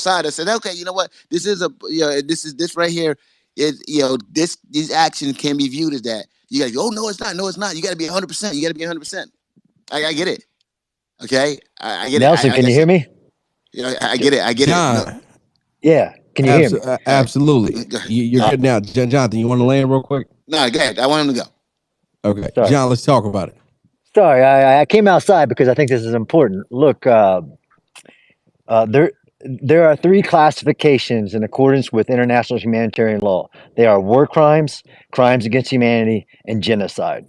side. I said, okay, you know what? This is this right here is these actions can be viewed as that. You gotta go, oh no, it's not. No, it's not. You gotta be 100%. You gotta be 100%. I get it. Okay, I get it. Nelson, Like can I you hear said, me? I get it. I get it. No, John, Yeah, can you hear me? absolutely. You're good now. Jonathan, you want to land real quick? no, go ahead. I want him to go. Okay. Sorry. John, let's talk about it. Sorry, I came outside because I think this is important. Look, there are three classifications in accordance with international humanitarian law. They are war crimes, crimes against humanity, and genocide.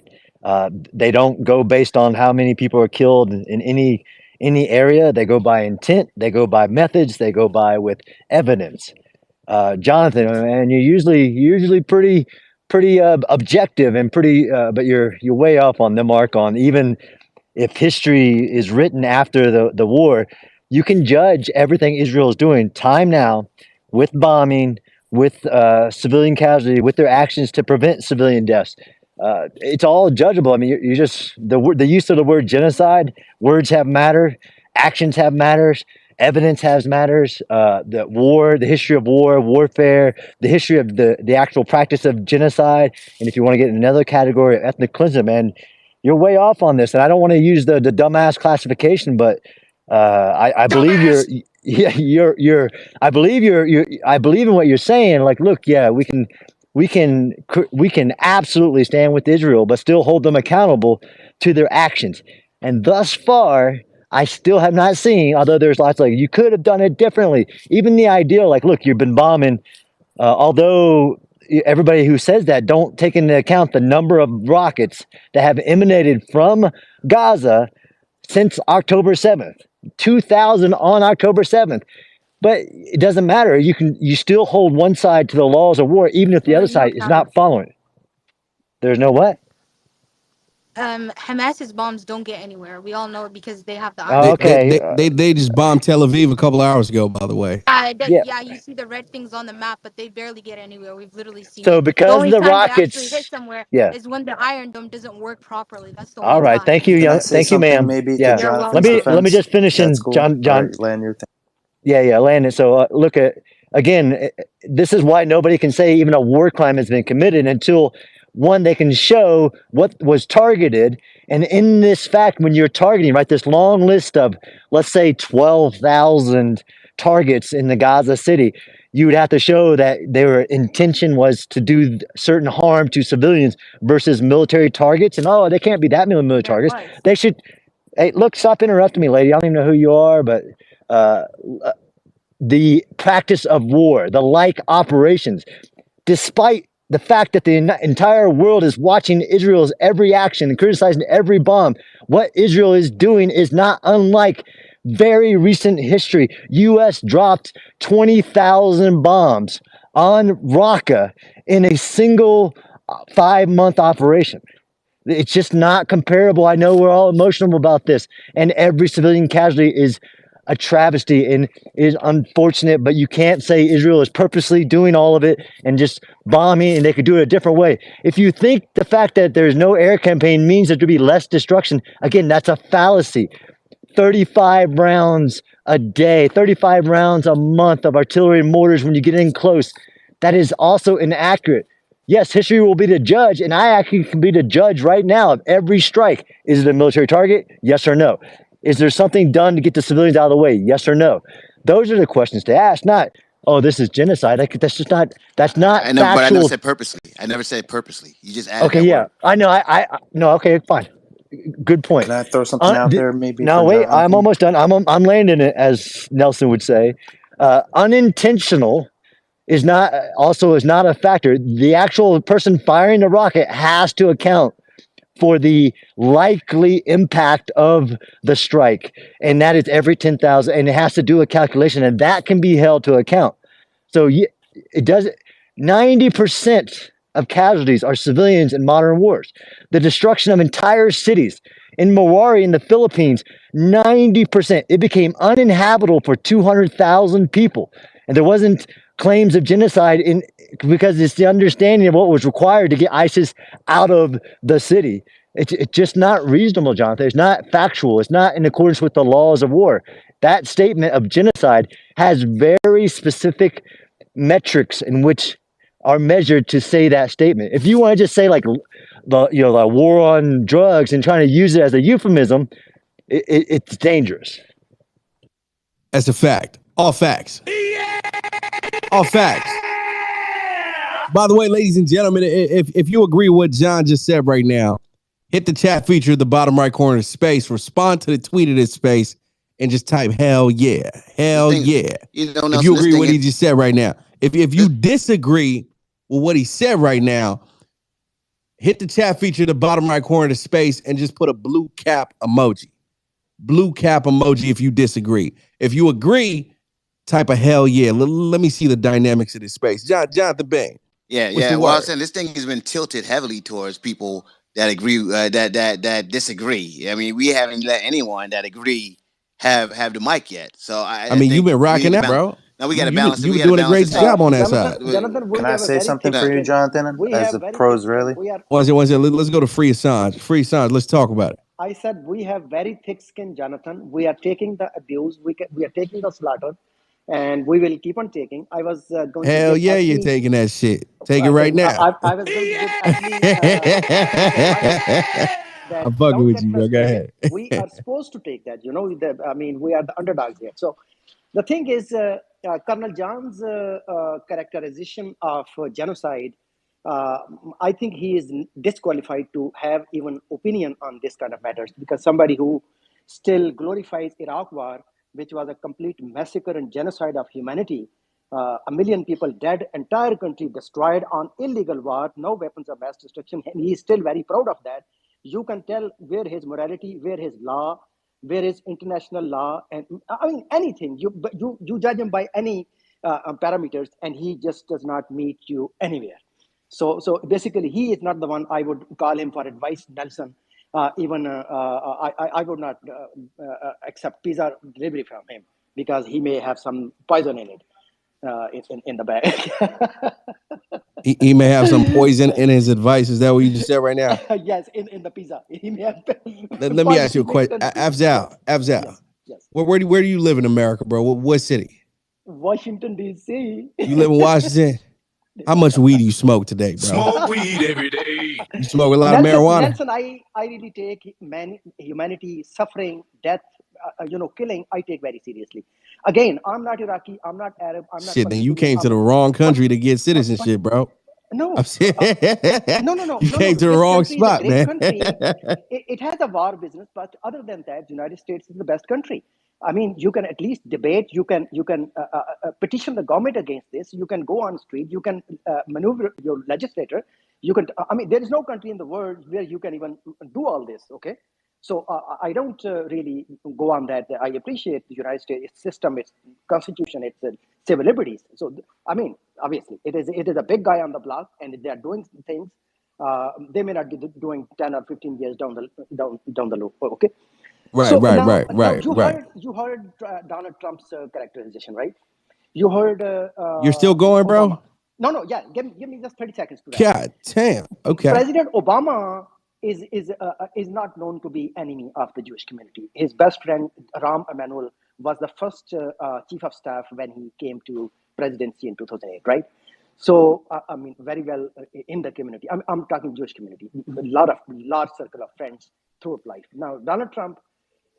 They don't go based on how many people are killed in any area. They go by intent. They go by methods. They go by with evidence. Jonathan, and you're usually pretty objective and pretty, but you're way off on the mark on even if history is written after the war, you can judge everything Israel is doing time now with bombing, with civilian casualty, with their actions to prevent civilian deaths. It's all judgeable. I mean, you just the use of the word genocide. Words have matter, actions have matters, evidence has matters. The war, the history of war, warfare, the history of the actual practice of genocide, and if you want to get in another category of ethnic cleansing, man, you're way off on this. And I don't want to use the dumbass classification, but I believe you're. Dumbass. Yeah, I believe in what you're saying. Like, look, yeah, we can absolutely stand with Israel, but still hold them accountable to their actions. And thus far, I still have not seen. Although there's lots like you could have done it differently. Even the idea, like, look, you've been bombing. Although everybody who says that don't take into account the number of rockets that have emanated from Gaza since October 7th. 2,000 on October 7th. But it doesn't matter. You still hold one side to the laws of war, even if the other side is not following it. There's no what? Hamas's bombs don't get anywhere. We all know it because they have the Oh, Iron Dome. okay. They just bombed Tel Aviv a couple hours ago, by the way. Yeah. Yeah, you see the red things on the map, but they barely get anywhere. We've literally seen So it. The because only the time they actually hit rockets, somewhere yeah. is when the Iron Dome doesn't work properly. That's the All only right. time. Thank you, Can I young. say Thank you, something ma'am. maybe to Yeah. You're Jonathan's welcome. Let me just defense? finish That's in cool. John. All right, land your thing. Yeah, Landon. So look at again. This is why nobody can say even a war crime has been committed until one they can show what was targeted. And in this fact, when you're targeting, right, this long list of let's say 12,000 targets in the Gaza city, you would have to show that their intention was to do certain harm to civilians versus military targets. And oh, they can't be that many military There targets. was. They should. Hey, look, stop interrupting me, lady. I don't even know who you are, but. Uh, the practice of war, the like operations, despite the fact that the entire world is watching Israel's every action and criticizing every bomb, what Israel is doing is not unlike very recent history. U.S. dropped 20,000 bombs on Raqqa in a single 5-month operation. It's just not comparable. I know we're all emotional about this, and every civilian casualty is a travesty and is unfortunate, but you can't say Israel is purposely doing all of it and just bombing and they could do it a different way. If you think the fact that there's no air campaign means that there'll be less destruction, again, that's a fallacy. 35 rounds a day, 35 rounds a month of artillery and mortars when you get in close. That is also inaccurate. Yes, history will be the judge, and I actually can be the judge right now of every strike. Is it a military target? Yes or no? Is there something done to get the civilians out of the way? Yes or no? Those are the questions to ask, not, oh, this is genocide. That's just not, that's not I never, but I never factual. said purposely. I never said purposely. You just added Okay, that yeah, word. I know. No, okay, fine. Good point. Can I throw something out there maybe No, for wait, I'm Jonathan? almost done. I'm landing it, as Nelson would say. Unintentional is not a factor. The actual person firing the rocket has to account for the likely impact of the strike, and that is every 10,000, and it has to do a calculation, and that can be held to account. So it does. 90% of casualties are civilians in modern wars. The destruction of entire cities in Mawari in the Philippines, 90%. It became uninhabitable for 200,000 people, and there wasn't claims of genocide because it's the understanding of what was required to get ISIS out of the city. It's just not reasonable, Jonathan. It's not factual. It's not in accordance with the laws of war. that statement of genocide has very specific metrics in which are measured to say that statement. If you want to just say like the war on drugs and trying to use it as a euphemism, it's dangerous. That's a fact. All facts. All facts. By the way, ladies and gentlemen, if you agree with what John just said right now, hit the chat feature at the bottom right corner of space, respond to the tweet of this space, and just type hell yeah. Hell yeah. You know, if Nelson, you agree with what he is, just said right now. If you disagree with what he said right now, hit the chat feature at the bottom right corner of the space and just put a blue cap emoji. Blue cap emoji if you disagree. If you agree, type a hell yeah. Let me see the dynamics of this space. Jonathan Bain. Yeah. Well, I'm saying this thing has been tilted heavily towards people that agree, that disagree. I mean, we haven't let anyone that agree have the mic yet. So I mean, you've been rocking out, bro. Now we got to balance it. You've been doing a great job on that side. Jonathan, can I say something for you, Jonathan? As a pro-Israeli? One second. Let's go to Free Assange. Free Assange. Let's talk about it. I said we have very thick skin, Jonathan. We are taking the abuse. We are taking the slaughter, and we will keep on taking. I was going Hell to yeah, you're taking that shit. Take it right now. I was going to give I'm fucking with you, bro. Go ahead. We are supposed to take that. I mean, we are the underdogs here. So the thing is, Colonel John's characterization of genocide, I think he is disqualified to have even opinion on this kind of matters, because somebody who still glorifies Iraq war, which was a complete massacre and genocide of humanity, 1 million people dead, entire country destroyed on illegal war, no weapons of mass destruction, and he is still very proud of that. You can tell where his morality, where his law, where his international law, and I mean anything. You judge him by any parameters, and he just does not meet you anywhere. So basically, he is not the one I would call him for advice, Nelson. I would not accept pizza delivery from him, because he may have some poison in it, in the bag. He may have some poison in his advice. Is that what you just said right now? Yes, in the pizza. He may have let me ask you a question. Afzal. Yes. Where do you live in America, bro? What city? Washington, D.C. You live in Washington? How much weed do you smoke today, bro? Smoke weed every day. You smoke a lot of marijuana? Nelson, I really take humanity suffering, death, killing, I take very seriously. Again, I'm not Iraqi, I'm not Arab, I'm not... Shit, then you came to the wrong country to get citizenship, bro. No. No. You came to the wrong spot, man. It has a war business, but other than that, the United States is the best country. I mean, you can at least debate. You can petition the government against this. You can go on street. You can maneuver your legislator. You can. I mean, there is no country in the world where you can even do all this. Okay, so I don't really go on that. I appreciate the United States, its system, its constitution, its civil liberties. So I mean, obviously, it is a big guy on the block, and they are doing things. They may not be doing 10 or 15 years down the loop. Okay. Right. You heard Donald Trump's characterization, right? You heard. You're still going, Obama. bro? No. Yeah, give me just 30 seconds to that. God damn. Okay. President Obama is not known to be enemy of the Jewish community. His best friend Rahm Emanuel was the first chief of staff when he came to presidency in 2008, right? So I mean, very well in the community. I'm talking Jewish community. Large circle of friends throughout life. Now Donald Trump,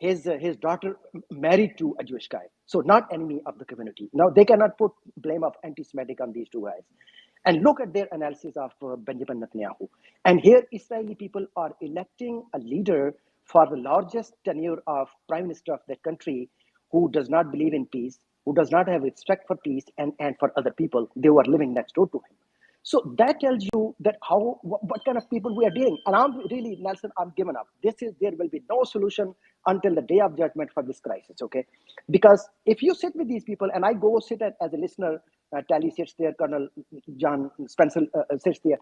his daughter married to a Jewish guy, so not enemy of the community. Now they cannot put blame of anti-Semitic on these two guys. And look at their analysis of Benjamin Netanyahu. And here Israeli people are electing a leader for the largest tenure of prime minister of that country, who does not believe in peace, who does not have respect for peace and for other people. They were living next door to him. So that tells you that what kind of people we are dealing. And I'm really, Nelson, I'm given up. There will be no solution until the day of judgment for this crisis, okay? Because if you sit with these people, and I go sit as a listener, Tally sits there, Colonel John Spencer sits there.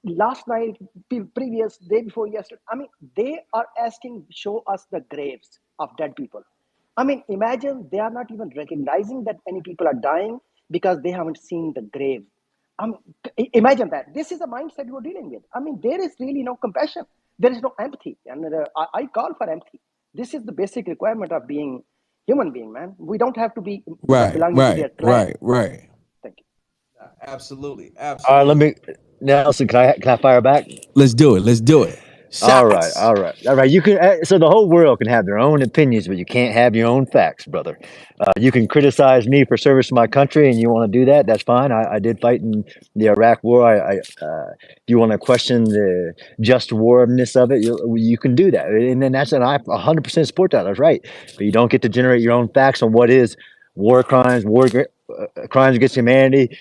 Last night, previous day before yesterday, they are asking, show us the graves of dead people. I mean, imagine they are not even recognizing that many people are dying because they haven't seen the grave. Imagine that. This is the mindset we're dealing with. I mean, there is really no compassion. There is no empathy. And I call for empathy. This is the basic requirement of being human being, man. We don't have to be Right, belonging to their right, clan. right. Thank you. Absolutely, All right, absolutely. Nelson, can I fire back? Let's do it. Let's do it. All right, Shots. all right, all right. You can so the whole world can have their own opinions, but you can't have your own facts, brother. You can criticize me for service to my country, and you want to do that. That's fine. I did fight in the Iraq War. If you want to question the just warness of it, you can do that, and then and I 100% support that. That's right. But you don't get to generate your own facts on what is war crimes, crimes against humanity,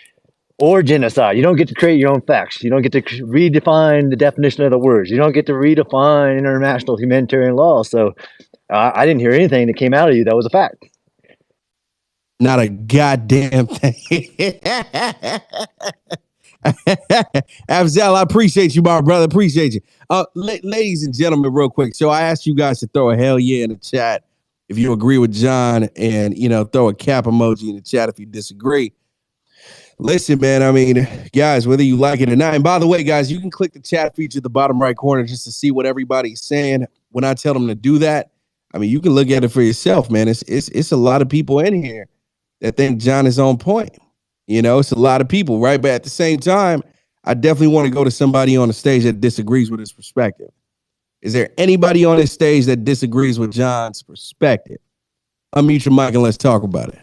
or genocide. You don't get to create your own facts. You don't get to redefine the definition of the words. You don't get to redefine international humanitarian law. So I didn't hear anything that came out of you that was a fact. Not a goddamn thing. Afzal, I appreciate you, my brother. Appreciate you. Ladies and gentlemen, real quick. So I asked you guys to throw a hell yeah in the chat if you agree with John, and throw a cap emoji in the chat if you disagree. Listen, man, I mean, guys, whether you like it or not. And by the way, guys, you can click the chat feature at the bottom right corner just to see what everybody's saying. When I tell them to do that, I mean, you can look at it for yourself, man. It's a lot of people in here that think John is on point. It's a lot of people, right? But at the same time, I definitely want to go to somebody on the stage that disagrees with his perspective. Is there anybody on this stage that disagrees with John's perspective? Unmute your mic and let's talk about it.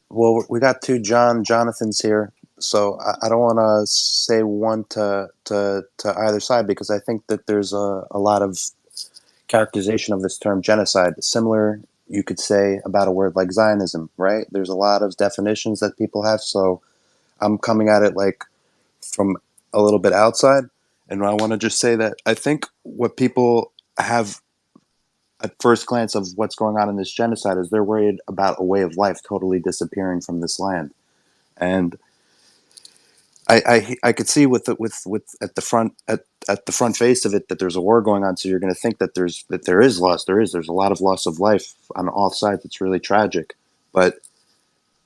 Well, we got two Jonathans here, so I don't want to say one to either side, because I think that there's a lot of characterization of this term genocide. Similar, you could say, about a word like Zionism, right? There's a lot of definitions that people have, so I'm coming at it like from a little bit outside, and I want to just say that I think what people have at first glance of what's going on in this genocide is they're worried about a way of life totally disappearing from this land. And I could see with at the front face of it that there's a war going on, so you're going to think that there is loss. There's a lot of loss of life on all sides. It's really tragic. But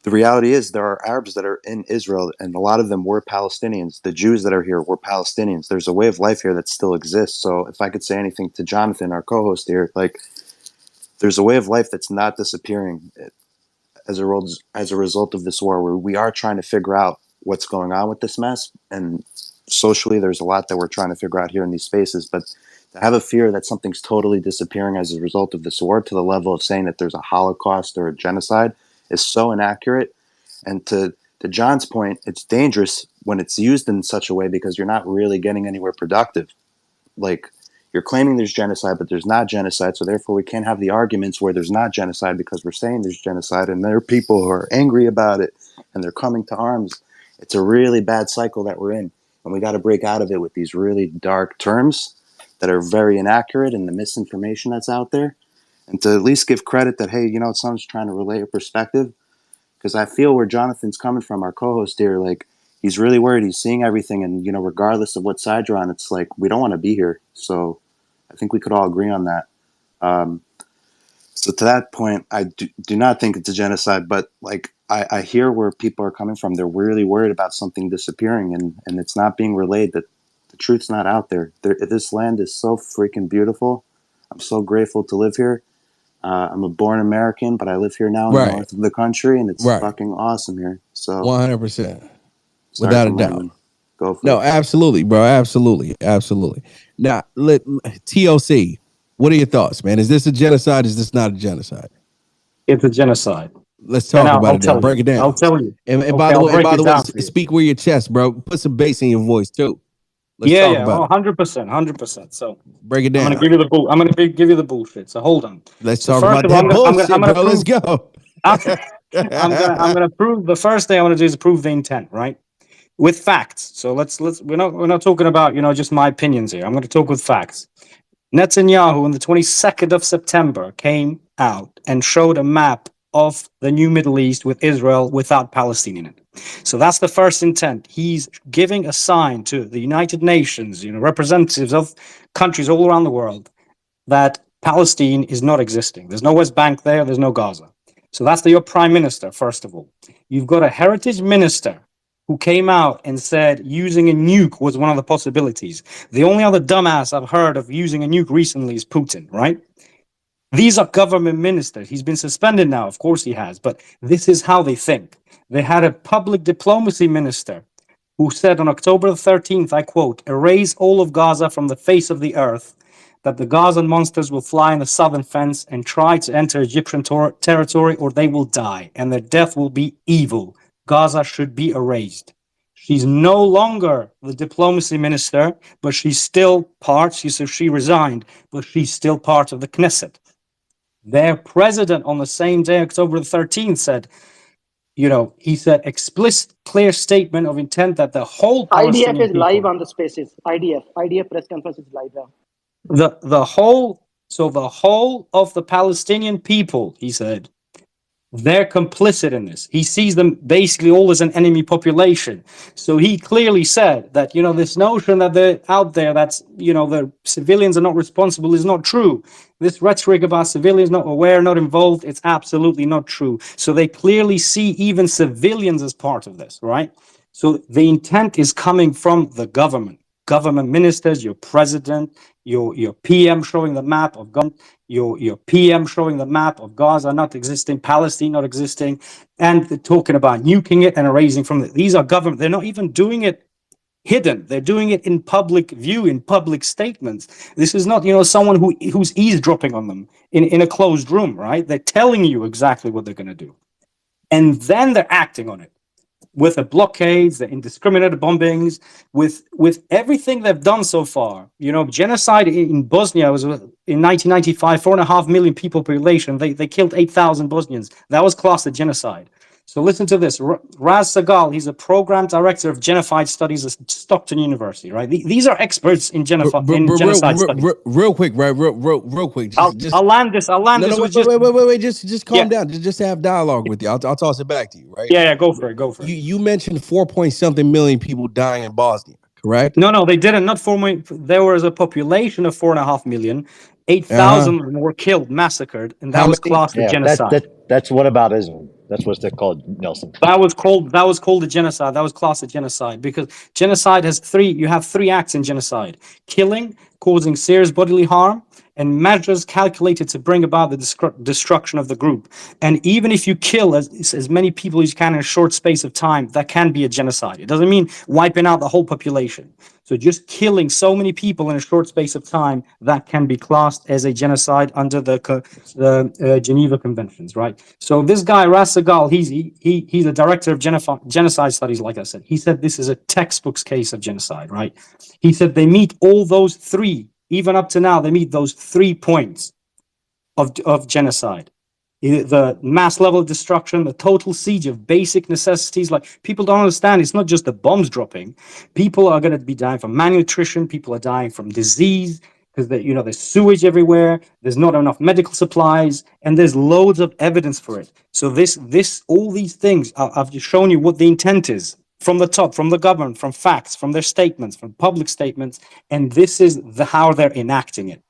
the reality is there are Arabs that are in Israel, and a lot of them were Palestinians. The Jews that are here were Palestinians. There's a way of life here that still exists. So if I could say anything to Jonathan, our co-host here, like, there's a way of life that's not disappearing as a result of this war, where we are trying to figure out what's going on with this mess. And socially, there's a lot that we're trying to figure out here in these spaces. But to have a fear that something's totally disappearing as a result of this war, to the level of saying that there's a Holocaust or a genocide, is so inaccurate. And to John's point, it's dangerous when it's used in such a way, because you're not really getting anywhere productive. Like, you're claiming there's genocide, but there's not genocide, so therefore we can't have the arguments where there's not genocide because we're saying there's genocide, and there are people who are angry about it, and they're coming to arms. It's a really bad cycle that we're in, and we got to break out of it with these really dark terms that are very inaccurate, and the misinformation that's out there, and to at least give credit that, hey, someone's trying to relay a perspective, because I feel where Jonathan's coming from, our co-host here, like, he's really worried. He's seeing everything, and regardless of what side you're on, it's like, we don't want to be here. So I think we could all agree on that. So to that point, I do not think it's a genocide, but like, I hear where people are coming from. They're really worried about something disappearing, and it's not being relayed, that the truth's not out there. This land is so freaking beautiful. I'm so grateful to live here. I'm a born American, but I live here now in the north of the country, and it's fucking awesome here. So 100%, without a doubt. Go for it. Absolutely, bro. Absolutely. Now, TOC, what are your thoughts, man? Is this a genocide? Is this not a genocide? It's a genocide. Let's talk about it. Then. Break it down. I'll tell you. And by the way, speak with your chest, bro. Put some bass in your voice too. Let's talk about 100%. So break it down. I'm gonna give you the bullshit. So hold on. Let's talk about that bullshit, bro. Let's go. I'm gonna prove. The first thing I want to do is prove the intent, right? With facts. So let's we're not talking about just my opinions here. I'm going to talk with facts. Netanyahu on the 22nd of September came out and showed a map of the new Middle East with Israel without Palestine in it. So that's the first intent. He's giving a sign to the United Nations, representatives of countries all around the world, that Palestine is not existing. There's no West Bank there. There's no Gaza. So that's your prime minister, first of all. You've got a heritage minister who came out and said using a nuke was one of the possibilities. The only other dumbass I've heard of using a nuke recently is Putin, right? These are government ministers. He's been suspended now. Of course he has. But this is how they think. They had a public diplomacy minister who said on October the 13th, I quote, "Erase all of Gaza from the face of the earth, that the Gazan monsters will fly in the southern fence and try to enter Egyptian territory, or they will die, and their death will be evil. Gaza should be erased." She's no longer the diplomacy minister, but she's still part. She resigned, but she's still part of the Knesset. Their president on the same day, October the 13th, said, he said explicit, clear statement of intent that the whole IDF Palestinian is live people, on the spaces. IDF press conference is live now. the whole of the Palestinian people, he said, they're complicit in this. He sees them basically all as an enemy population. So he clearly said that, this notion that they're out there, that's, the civilians are not responsible is not true. This rhetoric about civilians not aware, not involved, it's absolutely not true. So they clearly see even civilians as part of this, right? So the intent is coming from the government ministers, your president, your PM showing the map of Gaza, your PM showing the map of Gaza not existing, Palestine not existing, and they're talking about nuking it and erasing from it. These are government. They're not even doing it hidden. They're doing it in public view, in public statements. This is not, someone who's eavesdropping on them in a closed room, right? They're telling you exactly what they're going to do. And then they're acting on it. With the blockades, the indiscriminate bombings, with everything they've done so far. Genocide in Bosnia was in 1995, 4.5 million people population. They killed 8,000 Bosnians. That was classed as genocide. So listen to this. Raz Sagal, he's a program director of genocide studies at Stockton University, right? These are experts in genocide studies. Real quick, right? Real quick. I'll land this. Wait. Just calm down. Just have dialogue with you. I'll toss it back to you, right? Yeah, go for it. You mentioned 4 point something million people dying in Bosnia, correct? No, they didn't. Not 4 million. There was a population of 4.5 million. 8,000 were killed, massacred, and that was classed as genocide. That's whataboutism. That's what they're called, Nelson. That was called a genocide. That was classed as genocide because genocide has you have three acts in genocide: killing, causing serious bodily harm, and measures calculated to bring about the destruction of the group. And even if you kill as many people as you can in a short space of time, that can be a genocide. It doesn't mean wiping out the whole population. So just killing so many people in a short space of time, that can be classed as a genocide under the Geneva Conventions, right? So this guy, Ras Sagal, he's a director of genocide studies, like I said. He said this is a textbook case of genocide, right? He said they meet all those three, even up to now, they meet those 3 points of genocide. The mass level of destruction, the total siege of basic necessities. Like, people don't understand, it's not just the bombs dropping. People are going to be dying from malnutrition. People are dying from disease because there's sewage everywhere. There's not enough medical supplies, and there's loads of evidence for it. So all these things, I've just shown you what the intent is from the top, from the government, from facts, from their statements, from public statements, and this is how they're enacting it.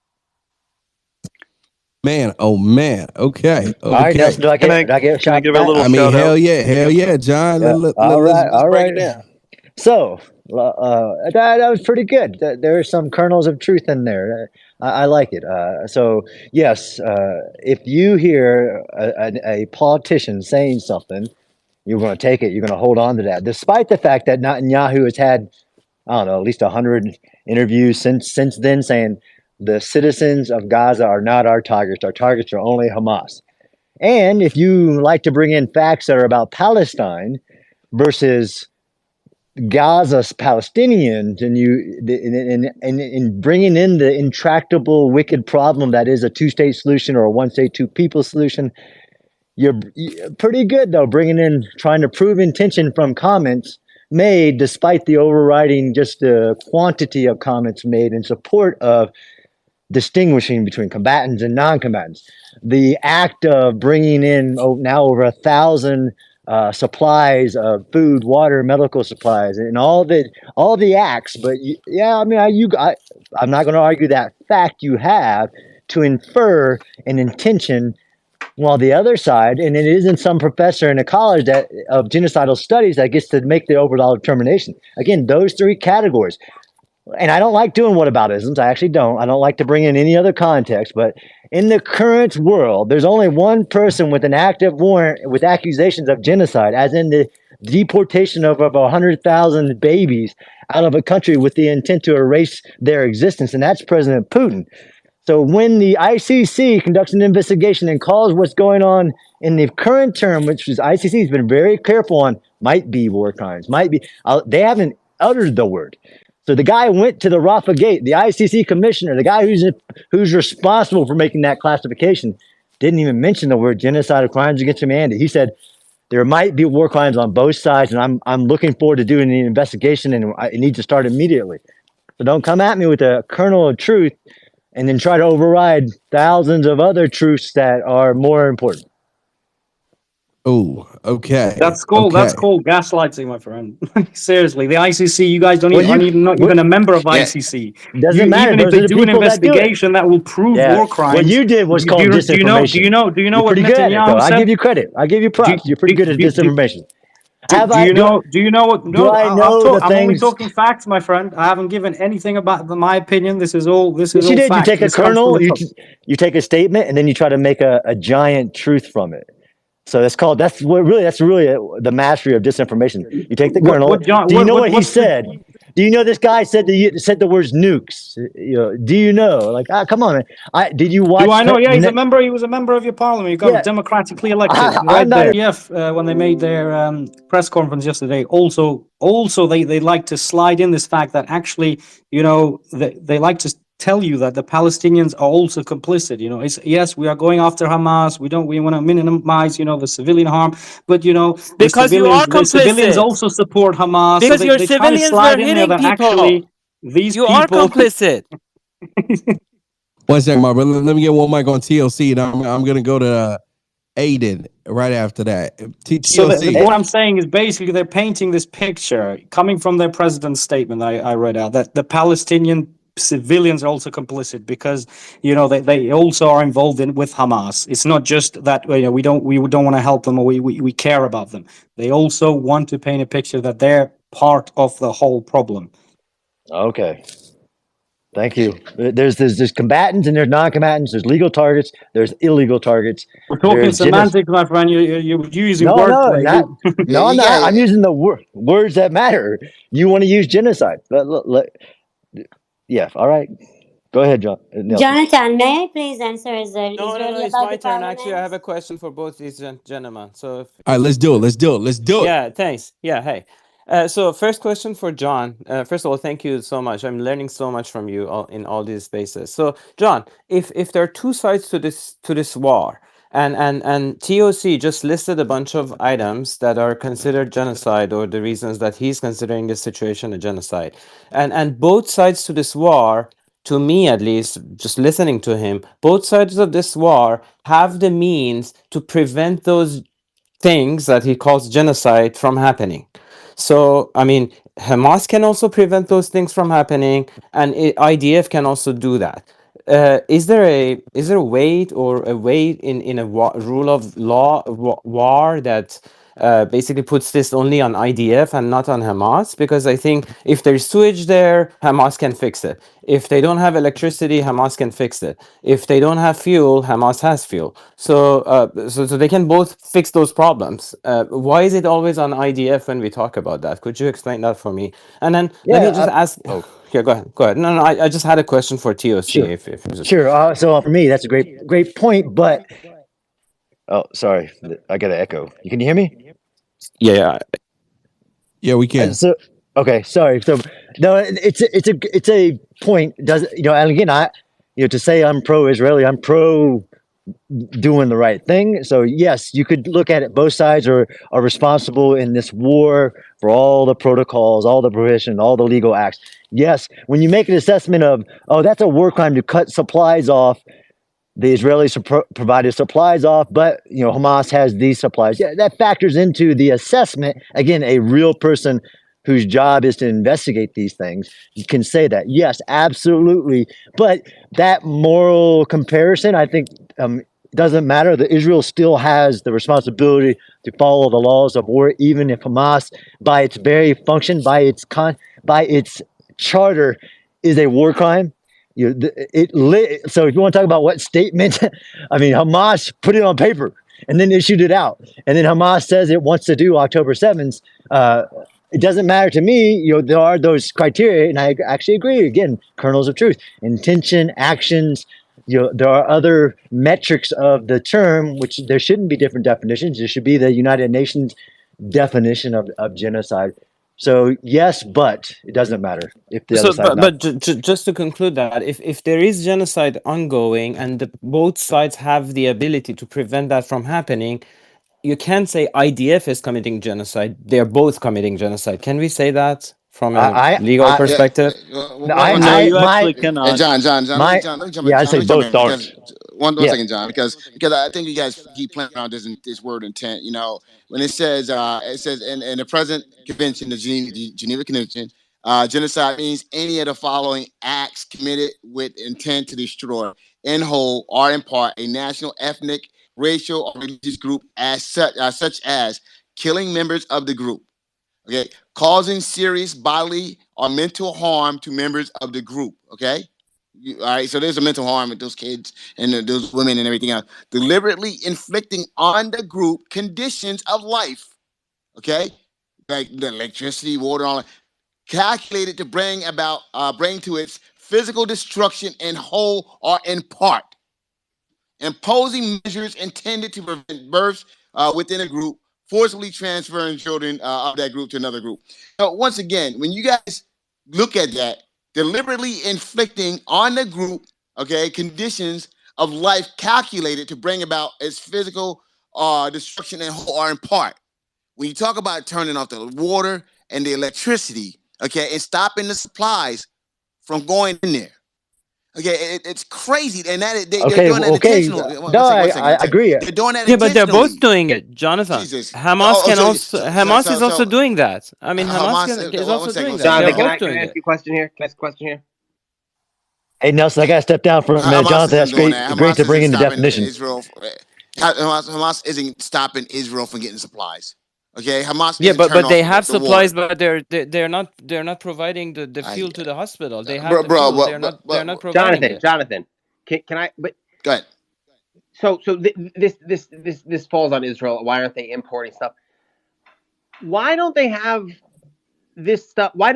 Man, oh man. Okay. All right, Nelson, can I give a shout give a little I mean, shout hell out? yeah, John. Yeah. All right. Yeah. So that was pretty good. There are some kernels of truth in there. I like it. So yes, if you hear a politician saying something, you're going to take it. You're going to hold on to that, despite the fact that Netanyahu has had, I don't know, at least 100 interviews since then saying the citizens of Gaza are not our targets. Our targets are only Hamas. And if you like to bring in facts that are about Palestine versus Gaza's Palestinians, and in bringing in the intractable, wicked problem that is a two-state solution or a one-state, two-people solution, you're pretty good though, trying to prove intention from comments made, despite the overriding just the quantity of comments made in support of distinguishing between combatants and non-combatants. The act of bringing in now over 1,000 supplies of food, water, medical supplies, and all the acts. But I'm not going to argue that fact you have to infer an intention. While the other side, and it isn't some professor in a college of genocidal studies that gets to make the overall determination. Again, those three categories: and I don't like doing whataboutisms. I actually don't. I don't like to bring in any other context. But in the current world, there's only one person with an active warrant with accusations of genocide, as in the deportation of 100,000 babies out of a country with the intent to erase their existence, and that's President Putin. So when the ICC conducts an investigation and calls what's going on in the current term, which is ICC has been very careful on, might be war crimes, might be, they haven't uttered the word. So the guy went to the Rafah Gate, the ICC commissioner, the guy who's responsible for making that classification, didn't even mention the word genocide or crimes against humanity. He said there might be war crimes on both sides, and I'm looking forward to doing the investigation, and it needs to start immediately. So don't come at me with a kernel of truth and then try to override thousands of other truths that are more important. Oh, okay. That's called gaslighting, my friend. Seriously, the ICC, you guys don't Well, even not even a member of Yeah. ICC. Doesn't matter. Even if Those are they the do an people that do it. investigation that will prove Yeah. war crimes. What you did was called disinformation. Do you know You're what pretty good at it, though. Netanyahu I said? give you credit. I give you props. You're pretty good at disinformation. Do you know what? do I know the I'm only things- talking facts, my friend. I haven't given anything about my opinion. This is all. This is Yes, all you did. fact. You take a This comes from kernel, the top. you take a statement, and then you try to make a giant truth from it. So that's really the mastery of disinformation. You take the kernel. Do you know what he said? Do you know this guy said the words nukes? Do you know? Like, come on, man. Did you watch? Do I know? Yeah, he's a member. He was a member of your parliament. You got Yeah. democratically elected. I'm Right not- there. IDF, when they made their press conference yesterday, also they like to slide in this fact that actually, they like to tell you that the Palestinians are also complicit. It's yes, we are going after Hamas. We want to minimize, the civilian harm, but Because you are the civilians complicit. also support Hamas. Because so your they try to civilians slide were in there hitting that people. actually these You people are complicit. One second, my brother. Let me get one mic on TLC, and I'm gonna go to Aiden right after that. So TLC. what I'm saying is basically they're painting this picture coming from their president's statement I read out that the Palestinian civilians are also complicit because they also are involved with Hamas. It's not just that we don't want to help them or we care about them. They also want to paint a picture that they're part of the whole problem. Okay. Thank you. There's combatants and there's non-combatants. There's legal targets. There's illegal targets. We're talking There's semantics, my friend. You're using No, wordplay. no, I'm not. Yeah. I'm using the words that matter. You want to use genocide. Yeah, all right. Go ahead, John. Nelson. Jonathan, may I please answer? Is there No, really it's about my the turn. Actually, I have parliament? a question for both these gentlemen. So, All right, let's do it. yeah, thanks. Yeah, hey. So, first question for John. First of all, thank you so much. I'm learning so much from you in all these spaces. So, John, if there are two sides to this war, and TOC just listed a bunch of items that are considered genocide, or the reasons that he's considering this situation a genocide, and both sides to this war, to me at least, just listening to him, both sides of this war have the means to prevent those things that he calls genocide from happening. So, I mean, Hamas can also prevent those things from happening, and IDF can also do that. Is there a way in a rule of law war that basically puts this only on IDF and not on Hamas? Because I think if there's sewage there, Hamas can fix it. If they don't have electricity, Hamas can fix it. If they don't have fuel, Hamas has fuel. So so they can both fix those problems. Why is it always on IDF when we talk about that? Could you explain that for me? And then let me just ask. Yeah, go ahead. No, I just had a question for TOC. Sure. If Sure. So for me, that's a great point. But sorry, I got an echo. You can you hear me? Yeah, we can. So okay, sorry. So no, it's a point. Does and again, to say I'm pro-Israeli, I'm pro doing the right thing. So yes, you could look at it. Both sides are responsible in this war for all the protocols, all the prohibition, all the legal acts. Yes, when you make an assessment of, that's a war crime to cut supplies off, the Israelis provided supplies off, but Hamas has these supplies. Yeah, that factors into the assessment. Again, a real person whose job is to investigate these things, you can say that. Yes, absolutely. But that moral comparison, I think, doesn't matter. The Israel still has the responsibility to follow the laws of war, even if Hamas, by its very function, by its charter is a war crime. So if you want to talk about what statement, I mean, Hamas put it on paper and then issued it out, and then Hamas says it wants to do October 7th. It doesn't matter to me. There are those criteria, and I actually agree. Again, kernels of truth, intention, actions. There are other metrics of the term, which there shouldn't be different definitions. There should be the United Nations definition of genocide. So yes, but it doesn't matter if the other So, side. but just to conclude that, if there is genocide ongoing and both sides have the ability to prevent that from happening, you can't say IDF is committing genocide. They're both committing genocide. Can we say that from a legal perspective? No, you actually cannot. John, let me jump in. I John, say let me jump both in don't. because one second, John, because I think you guys keep playing around this word intent. When it says in the present convention, the Geneva Convention, genocide means any of the following acts committed with intent to destroy, in whole or in part, a national, ethnic, racial, or religious group, such as killing members of the group. Okay, causing serious bodily or mental harm to members of the group. Okay, all right. So there's a mental harm with those kids and those women and everything else. Deliberately inflicting on the group conditions of life. Okay, like the electricity, water, all that, calculated to bring to its physical destruction in whole or in part. Imposing measures intended to prevent births within a group, forcibly transferring children of that group to another group. So once again, when you guys look at that, deliberately inflicting on the group, okay, conditions of life calculated to bring about its physical destruction in whole or in part. When you talk about turning off the water and the electricity, okay, and stopping the supplies from going in there. Okay, it's crazy, and they're doing that intentionally. No, I agree. They're doing that Yeah, but they're intentionally. both doing it, Jonathan. Jesus. Hamas is also doing that. I mean, Hamas is also doing that. Jonathan, They're both can doing I ask it. you a question here? Can I ask a question here? Hey Nelson, I gotta step down for a minute. Hamas Jonathan, that's isn't doing great. that. Great Hamas to bring in isn't the stopping definition. Israel. Hamas isn't stopping Israel from getting supplies. Okay, Hamas. Yeah, but they have supplies, but they're not providing the fuel to the hospital. They have the fuel. They're not providing it. Jonathan, can I? But go ahead. So this falls on Israel. Why aren't they importing stuff? Why don't they have this stuff? Why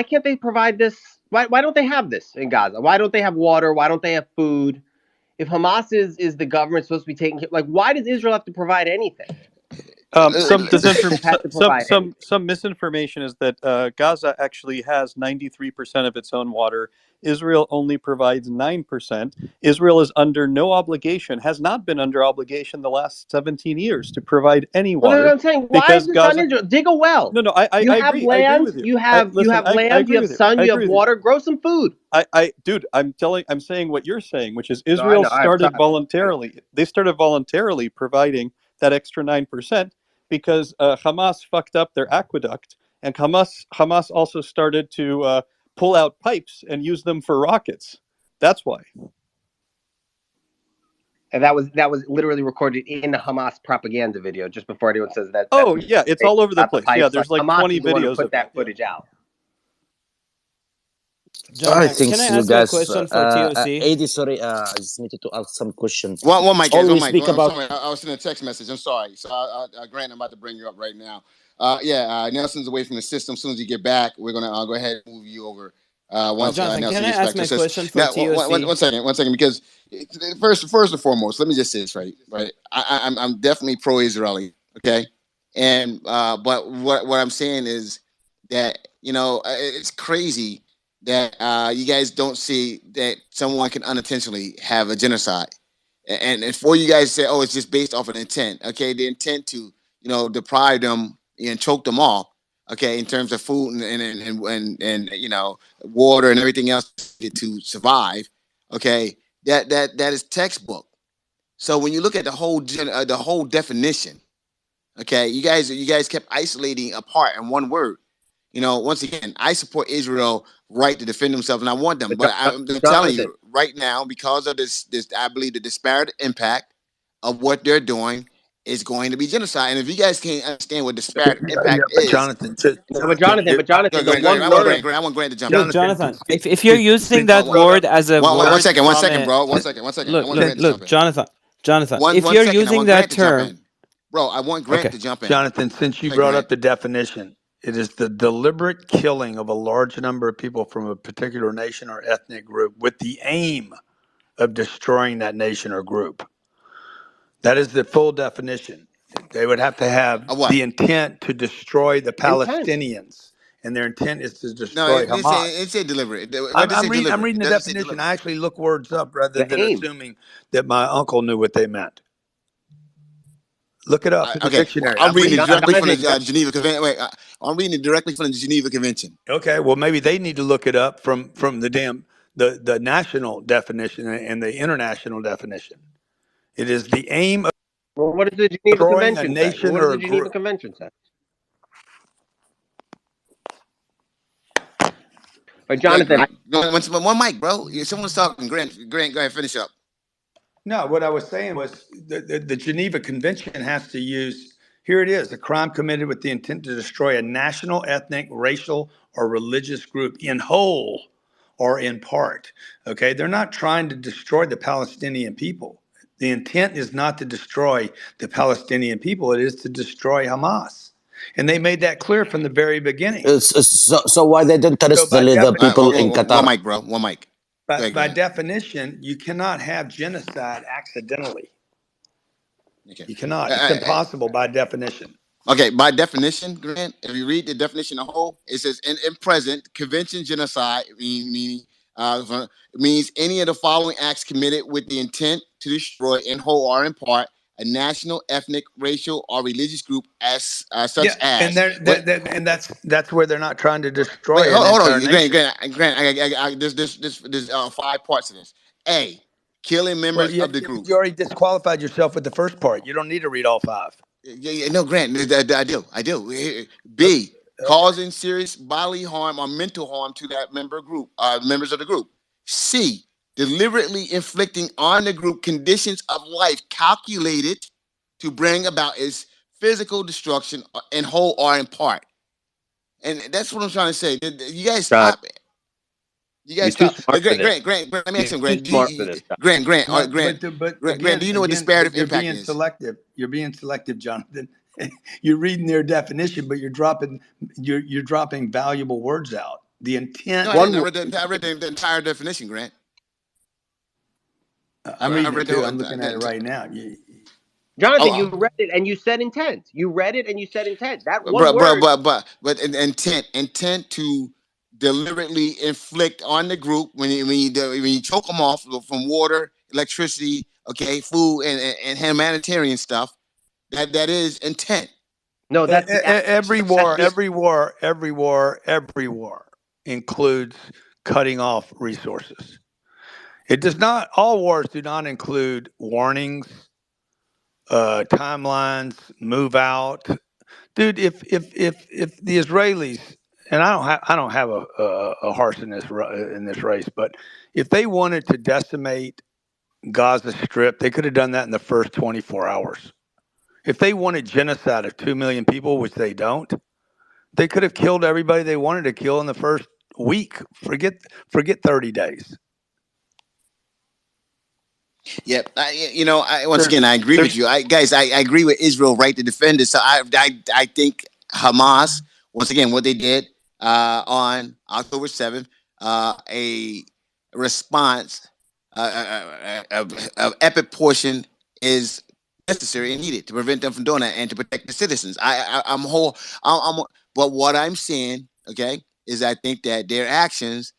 can't they provide this? Why don't they have this in Gaza? Why don't they have water? Why don't they have food? If Hamas is the government supposed to be taking, like, why does Israel have to provide anything? Some misinformation is that Gaza actually has 93% of its own water. Israel only provides 9%. Israel is under no obligation, has not been under obligation the last 17 years to provide any water. Well, I'm saying, why is this on Israel? Dig a well. No, I agree. Land, I agree with you. You have land. You have sun. You have water. Grow some food. Dude, I'm saying what you're saying, which is Israel started voluntarily. They started voluntarily providing that extra 9%. Because Hamas fucked up their aqueduct, and Hamas also started to pull out pipes and use them for rockets. That's why. And that was literally recorded in the Hamas propaganda video just before anyone says that. Oh yeah, it's all over the place. Yeah, there's like Hamas 20 is the one who videos put of that footage out. John, I think can I so, ask guys. a question for TOC? AD, sorry, I just needed to ask some questions. One mic, guys. All One we mic. speak I'm about. sorry. I was sending a text message. I'm sorry. So, Grant, I'm about to bring you up right now. Nelson's away from the system. As soon as you get back, we're gonna go ahead and move you over. Once Jonathan, Nelson can I gets ask back my to question for now, TOC? one second, because first and foremost, let me just say this right. I'm definitely pro-Israeli, okay, and but what I'm saying is that it's crazy that you guys don't see that someone can unintentionally have a genocide, and for you guys to say, oh, it's just based off of intent, okay, the intent to deprive them and choke them off, okay, in terms of food and water and everything else to survive, okay, that is textbook. So when you look at the whole definition, okay, you guys kept isolating apart in one word. Once again, I support Israel right to defend themselves, and I want them. But I'm telling you right now, because of this, I believe the disparate impact of what they're doing it's going to be genocide. And if you guys can't understand what disparate impact But is, Jonathan, But Jonathan, the Grant, one I want word. Grant. I want Grant to jump Look, in. Jonathan, if you're using that word as a One word second, from a bro. One second. I want Grant to jump look, in. Jonathan, if One you're second. I using want that Grant to jump term, in, bro. I want Grant okay. to jump in. Jonathan, since you Hey, brought Grant. up the definition, it is the deliberate killing of a large number of people from a particular nation or ethnic group with the aim of destroying that nation or group. That is the full definition. They would have to have What? the intent to destroy the Intent. Palestinians, and their intent is to No, destroy Hamas. it say deliberate. I'm reading It the doesn't say definition. deliberate. I actually look words up rather The than aim. assuming that my uncle knew what they meant. Look it up in the Okay, dictionary. I'm reading it directly from the Jonathan, Geneva Convention. Wait, I'm reading it directly from the Geneva Convention. Okay, well maybe they need to look it up from the national definition and the international definition. It is the aim of well, what does the Geneva destroying a Convention say? nation What does or the a Geneva group. Convention say? But Jonathan, One mic, bro. Someone's talking. Grant, go ahead, finish up. No, what I was saying was the Geneva Convention has to use, here it is, a crime committed with the intent to destroy a national, ethnic, racial, or religious group in whole or in part. Okay, they're not trying to destroy the Palestinian people. The intent is not to destroy the Palestinian people, it is to destroy Hamas. And they made that clear from the very beginning. So why they don't So arrest by the definition, people in One Qatar? mic, bro. One mic. Go ahead, by Grant. definition, you cannot have genocide accidentally. Okay. You cannot. It's impossible by definition. Okay, by definition, Grant, if you read the definition of whole, it says in present, convention genocide meaning means any of the following acts committed with the intent to destroy in whole or in part a national, ethnic, racial, or religious group as such as. And that's where they're not trying to destroy Wait, an hold entire on, nation. Grant. There's 5 parts of this. A, killing Well, members of the group. you already disqualified yourself with the first part. You don't need to read all 5. No, Grant, I do. B, causing serious bodily harm or mental harm to that members of the group. C, deliberately inflicting on the group conditions of life calculated to bring about its physical destruction in whole or in part. And that's what I'm trying to say. You guys stop it. You guys you're too stop. smart for this. Grant, let me ask him, You're Grant. too smart for this. Grant, But Grant, do you know what disparative you're impact being is? selective. You're being selective, Jonathan. You're reading their definition, but you're dropping valuable words out. The intent. No, I didn't. I read the entire definition, Grant. I'm reading it too. I'm looking at it right now. Jonathan, you read it and you said intent. You read it and you said intent. That one word. But intent to deliberately inflict on the group when you choke them off from water, electricity, okay, food, and humanitarian stuff. That is intent. No, that's every war includes cutting off resources. It does not. All wars do not include warnings, timelines, move out. Dude, if the Israelis, and I don't have a horse in this race, but if they wanted to decimate Gaza Strip, they could have done that in the first 24 hours. If they wanted genocide of 2 million people, which they don't, they could have killed everybody they wanted to kill in the first week. Forget 30 days. Yep. Once again, I agree with you. I agree with Israel right to defend it. So I think Hamas, once again, what they did on October 7th, a response, of epic portion is necessary and needed to prevent them from doing that and to protect the citizens. But what I'm saying, okay, is I think that their actions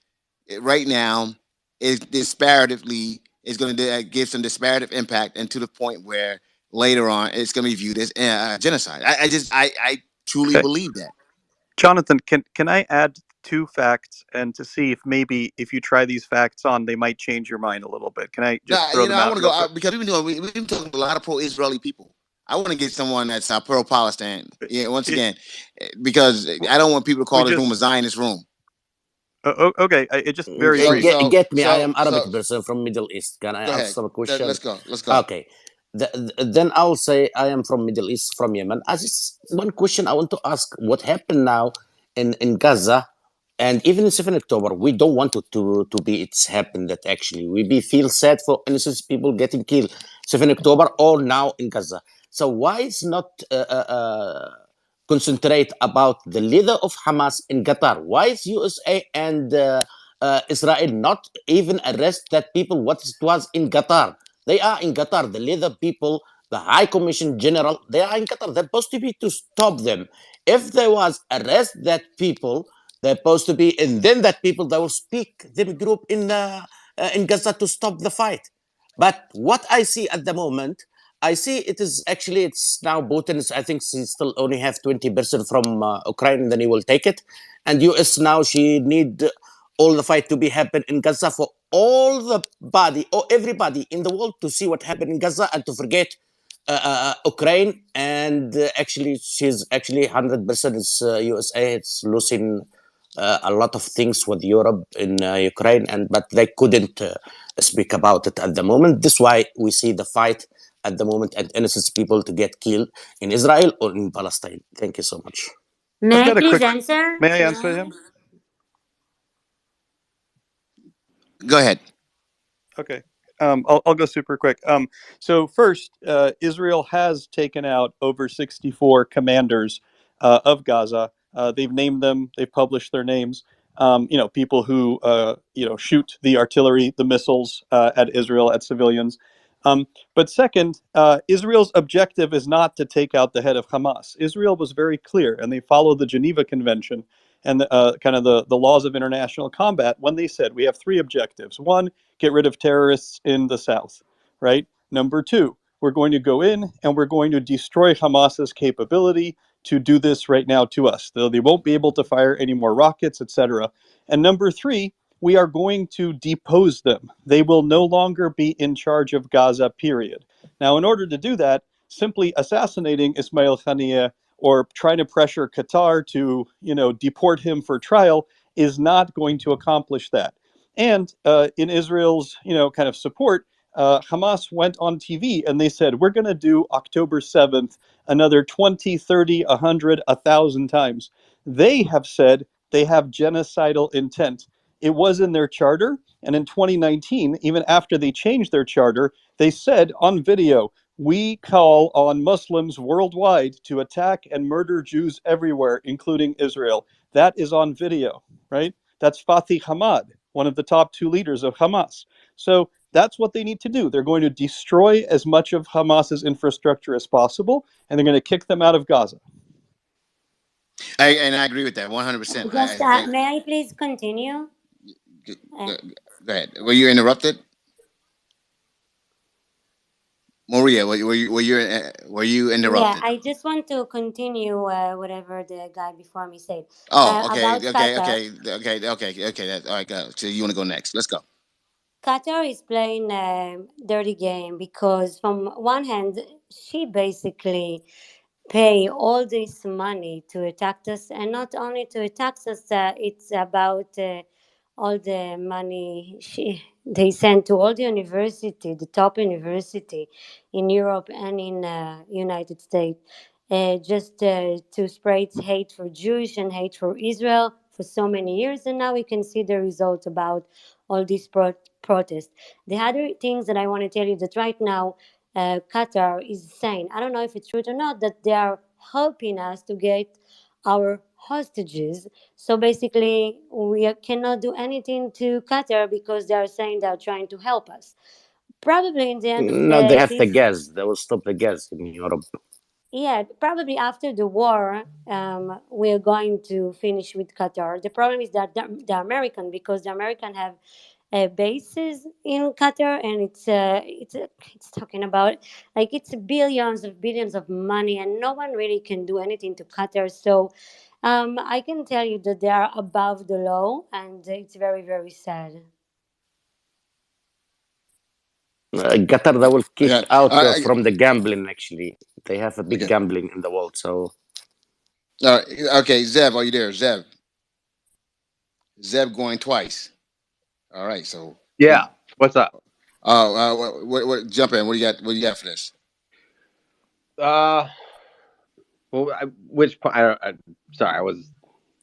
right now is disparatively is going to give some disparative impact, and to the point where later on it's going to be viewed as genocide. I truly believe that. Jonathan, can I add 2 facts and to see if maybe if you try these facts on, they might change your mind a little bit? Can I just throw them out? I want to go because we've been talking to a lot of pro-Israeli people. I want to get someone that's pro-Palestine. Yeah, once again, because I don't want people to call this room a Zionist room. Okay, it just very brief. Get me. I am Arabic person from Middle East. Can I ask some question? Let's go. Okay. then I'll say I am from Middle East, from Yemen. As one question I want to ask: what happened now in Gaza, and even in 7 October? We don't want it to be it's happened that actually we feel sad for innocent people getting killed 7 October or now in Gaza. So why is not concentrate about the leader of Hamas in Qatar? Why is USA and Israel not even arrest that people what it was in Qatar? They are in Qatar, the leader people, the High Commission General, they are in Qatar. They're supposed to be to stop them. If there was arrest that people, they're supposed to be, and then that people they will speak the group in Gaza to stop the fight. But what I see at the moment, I see it is actually it's now Putin. I think she still only have 20% from Ukraine, and then he will take it. And US now she need all the fight to be happen in Gaza for all the body or everybody in the world to see what happened in Gaza and to forget Ukraine. And actually, she's actually 100% is USA. It's losing a lot of things with Europe in Ukraine, and but they couldn't speak about it at the moment. This is why we see the fight at the moment and innocent people to get killed in Israel or in Palestine. Thank you so much. May I've I got a please quick. answer? May I answer him? Go ahead. Okay. I'll go super quick. So first, Israel has taken out over 64 commanders of Gaza. They've named them. They've published their names. People who shoot the artillery, the missiles at Israel, at civilians. But second, Israel's objective is not to take out the head of Hamas. Israel was very clear, and they follow the Geneva Convention and kind of the laws of international combat when they said we have three objectives. One, get rid of terrorists in the south, right? Number two, we're going to go in and we're going to destroy Hamas's capability to do this right now to us. They won't be able to fire any more rockets, etc. And number three, we are going to depose them. They will no longer be in charge of Gaza, period. Now, in order to do that, simply assassinating Ismail Haniyeh or trying to pressure Qatar to, deport him for trial is not going to accomplish that. And in Israel's, kind of support, Hamas went on TV and they said, we're going to do October 7th another 20, 30, 100, 1,000 times. They have said they have genocidal intent. It was in their charter. And in 2019, even after they changed their charter, they said on video, we call on Muslims worldwide to attack and murder Jews everywhere, including Israel. That is on video, right? That's Fatih Hamad, one of the top two leaders of Hamas. So that's what they need to do. They're going to destroy as much of Hamas's infrastructure as possible, and they're going to kick them out of Gaza. And I agree with that 100%. Just may I please continue? Go ahead. Were you interrupted? Maria, were you interrupted? Yeah, I just want to continue whatever the guy before me said. Oh, okay, About okay, Qatar. okay. All right, go. So you want to go next? Let's go. Qatar is playing a dirty game because, from one hand, she basically pay all this money to attack us, and not only to attack us, it's about all the money they send to all the university, the top university in Europe and in United States, just to spread hate for Jewish and hate for Israel for so many years, and now we can see the result about all these protests. The other things that I want to tell you that right now Qatar is saying, I don't know if it's true or not, that they are helping us to get our hostages. So basically, we cannot do anything to Qatar because they are saying they are trying to help us. Probably in the end of No, they have the this, gas. They will stop the gas in Europe. yeah, probably after the war, we're going to finish with Qatar. The problem is that the American, because the American have bases in Qatar, and it's talking about like it's billions of money, and no one really can do anything to Qatar. So I can tell you that they are above the law, and it's very very sad. Qatar, they will kick Okay. out from the gambling, actually. They have a big Okay. gambling in the world, so. Okay, Zev, are you there? Zeb going twice. All right, so Yeah. What's up? what jump in? What do you got? What do you got for this? Well, which point? Sorry, I was.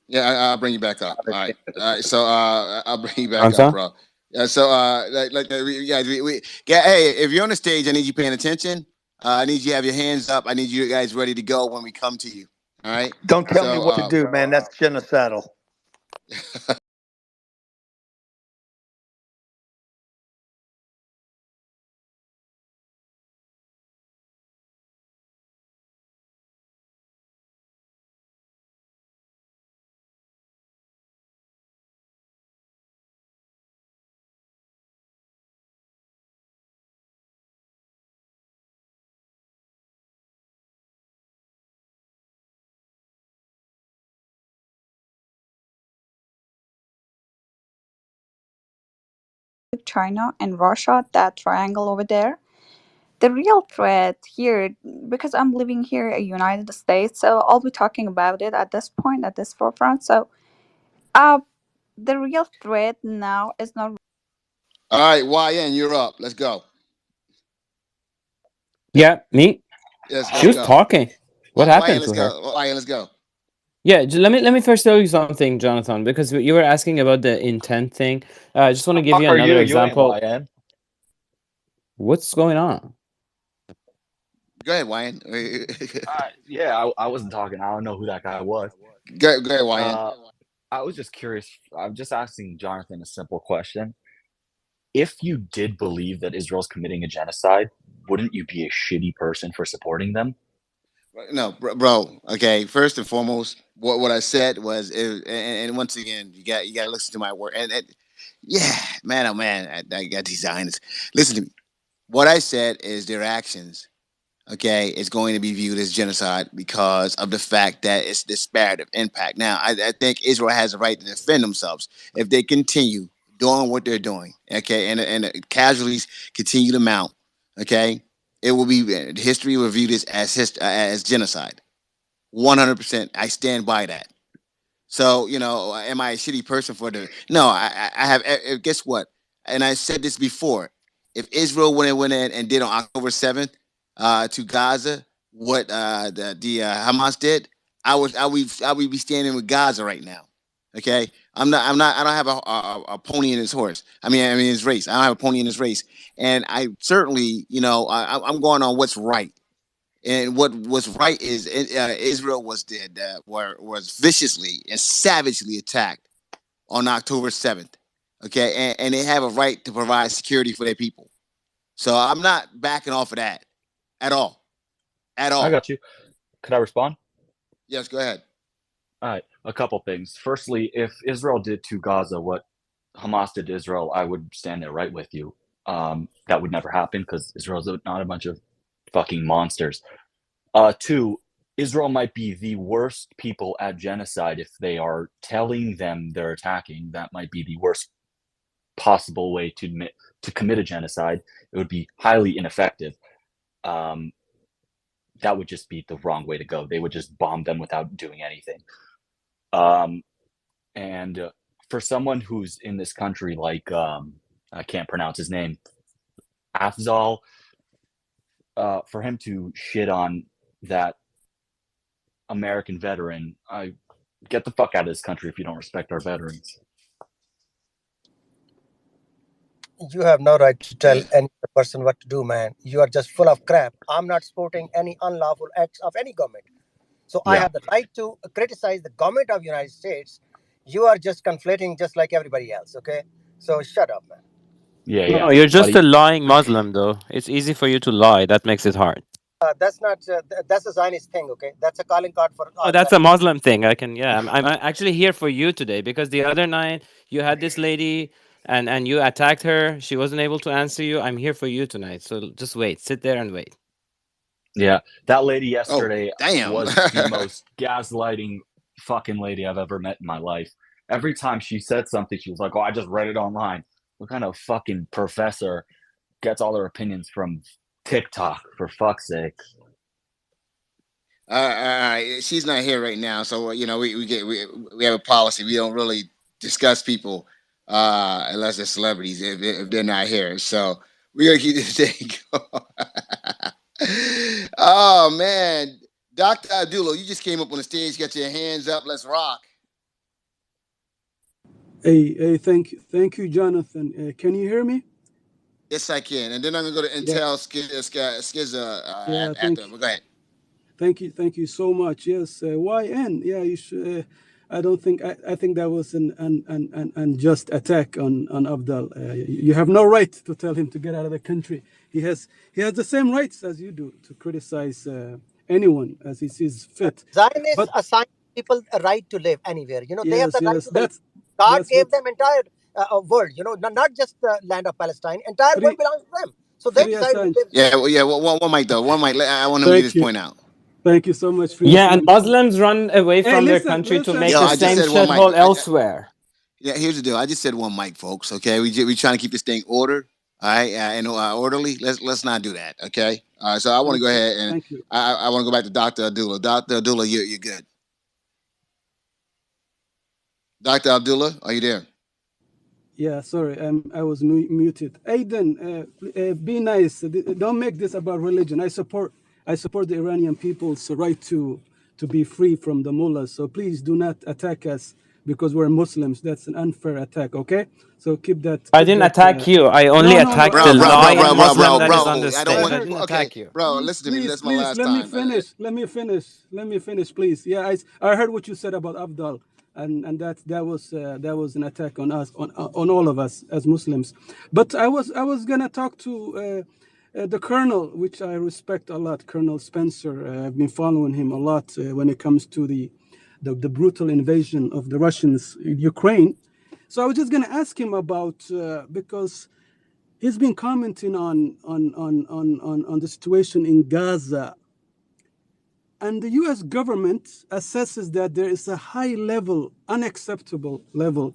Yeah, I'll bring you back up. All right. So I'll bring you back up, Jonathan? bro. Yeah. So yeah. Hey, if you're on the stage, I need you paying attention. I need you to have your hands up. I need you guys ready to go when we come to you. All right. Don't tell me So what to do, man. That's genocidal. China and Russia, that triangle over there. The real threat here, because I'm living here in United States, so I'll be talking about it at this point, at this forefront. So, uh, the real threat now is not. all right, YN, you're up. Let's go. Yeah, me. Yes, She let's was go. talking. What YN, happened let's to her? go. YN, let's go. Yeah, let me first tell you something, Jonathan, because you were asking about the intent thing. I just want to give Fuck you are another you? You ain't example. YN. What's going on? Go ahead, YN. Yeah, I wasn't talking. I don't know who that guy was. Go ahead, YN. I was just curious. I'm just asking Jonathan a simple question. If you did believe that Israel's committing a genocide, wouldn't you be a shitty person for supporting them? No, bro. Okay, first and foremost, what I said was, and once again, you got to listen to my word. And yeah, man, oh man, I got these Zionists. Listen to me. What I said is their actions. Okay, is going to be viewed as genocide because of the fact that it's disparate impact. Now, I think Israel has a right to defend themselves if they continue doing what they're doing. Okay, and the casualties continue to mount. Okay, it will be history will view this as genocide. 100%. I stand by that. So, am I a shitty person for the? No, I have. Guess what? And I said this before. If Israel went in and did on October 7th to Gaza what the Hamas did, I would be standing with Gaza right now. Okay, I'm not. I don't have a pony in his horse. I mean his race. I don't have a pony in his race, and I certainly, I'm going on what's right. And what was right is Israel was viciously and savagely attacked on October 7th. Okay, and they have a right to provide security for their people. So I'm not backing off of that at all, at I all. got you. Could I respond? Yes, go ahead. All right, a couple things. Firstly, if Israel did to Gaza what Hamas did to Israel, I would stand there right with you. That would never happen because Israel's not a bunch of fucking monsters. Two, Israel might be the worst people at genocide if they are telling them they're attacking. That might be the worst possible way to commit a genocide. It would be highly ineffective. That would just be the wrong way to go. They would just bomb them without doing anything. And for someone who's in this country, like I can't pronounce his name, Afzal, for him to shit on that American veteran, I get the fuck out of this country if you don't respect our veterans. You have no right to tell any person what to do, man. You are just full of crap. I'm not supporting any unlawful acts of any government. So I have the right to criticize the government of United States. You are just conflating just like everybody else, okay? So shut up, man. Yeah. No, you're just a lying Muslim, though. It's easy for you to lie. That makes it hard. That's not, that's a Zionist thing, okay? That's a calling card for Oh, that's a Muslim thing. I'm actually here for you today because the other night you had this lady and you attacked her. She wasn't able to answer you. I'm here for you tonight. So just wait. Sit there and wait. Yeah, that lady yesterday damn. was the most gaslighting fucking lady I've ever met in my life. Every time she said something, she was like, "Oh, I just read it online." What kind of fucking professor gets all their opinions from TikTok, for fuck's sake? She's not here right now, so we have a policy. We don't really discuss people unless they're celebrities if they're not here. So we're gonna keep this thing going. Oh man, Dr. Abdullah, you just came up on the stage, got your hands up. Let's rock. Hey, thank you, Jonathan. Can you hear me? Yes, I can. And then I'm gonna go to Yeah, Intel Skizza yeah. after. But go ahead. Thank you so much. Yes, YN. Yeah, you should. I don't think. I think that was an unjust attack on Abdal. You have no right to tell him to get out of the country. He has the same rights as you do to criticize anyone as he sees fit. Zionists But assign people a right to live anywhere. They have the yes, right yes, to live. God that's what gave them entire world. Not just the land of Palestine. Entire world free belongs to them. So they free decide to assigned. live Yeah, where. well, yeah. One mic though. One mic. I want him to get his Thank you, point out. thank you so much, free Yeah, and assigned. Muslims run away Hey, from their listen, country to listen. make Yo, the I just same said one mic. shithole elsewhere. Yeah, here's the deal. I just said one mic, folks. Okay, we trying to keep this thing order. All right, and orderly. Let's not do that. Okay. All right. So I want to go Okay, ahead and thank you. I want to go back to Dr. Abdullah. Dr. Abdullah, you're good. Dr. Abdullah, are you there? Yeah, sorry, I was muted. Aiden, be nice. Don't make this about religion. I support the Iranian people's right to be free from the mullahs. So please do not attack us because we're Muslims. That's an unfair attack. Okay, so keep that. I Keep didn't that. attack you. I only No, no, no. attacked the Bro, bro, bro, lying bro, bro, Muslim bro, that is on bro. the I don't I stage. want. I heard. didn't Okay, attack you. bro, listen to me. That's my Please, last let me time. finish. Let me finish. Let me finish, please. Yeah, I heard what you said about Abdal, and that was an attack on us, on all of us as Muslims. But I was gonna talk to the Colonel, which I respect a lot, Colonel Spencer. I've been following him a lot when it comes to the brutal invasion of the Russians in Ukraine. So I was just gonna ask him about because he's been commenting on the situation in Gaza. And the US government assesses that there is a high level, unacceptable level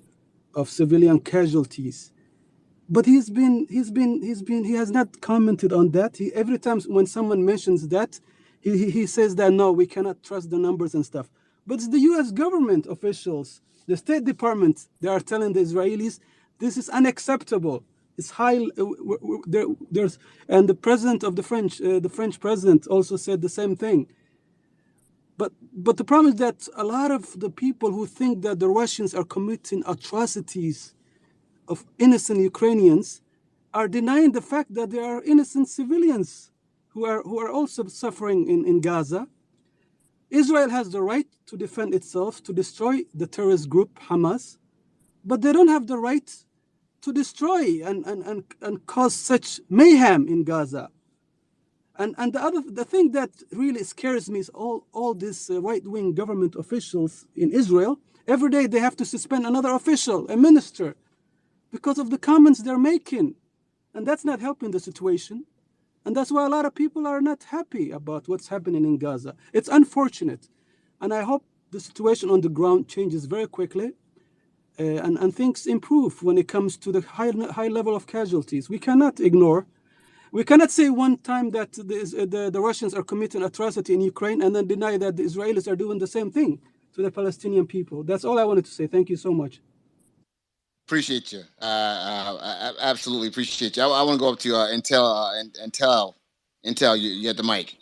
of civilian casualties. But he has not commented on that. Every time when someone mentions that, he says that no, we cannot trust the numbers and stuff. But it's the US government officials, the State Department, they are telling the Israelis this is unacceptable. It's high. There's and the French president also said the same thing. But the problem is that a lot of the people who think that the Russians are committing atrocities of innocent Ukrainians are denying the fact that there are innocent civilians who are also suffering in Gaza. Israel has the right to defend itself, to destroy the terrorist group Hamas, but they don't have the right to destroy and cause such mayhem in Gaza. And the thing that really scares me is all these right-wing government officials in Israel. Every day they have to suspend another official, a minister, because of the comments they're making. And that's not helping the situation. And that's why a lot of people are not happy about what's happening in Gaza. It's unfortunate. And I hope the situation on the ground changes very quickly and things improve when it comes to the high level of casualties. We cannot say one time that the Russians are committing atrocity in Ukraine and then deny that the Israelis are doing the same thing to the Palestinian people. That's all I wanted to say. Thank you so much. Appreciate you. I absolutely appreciate you. I want to go up to Intel. You got the mic.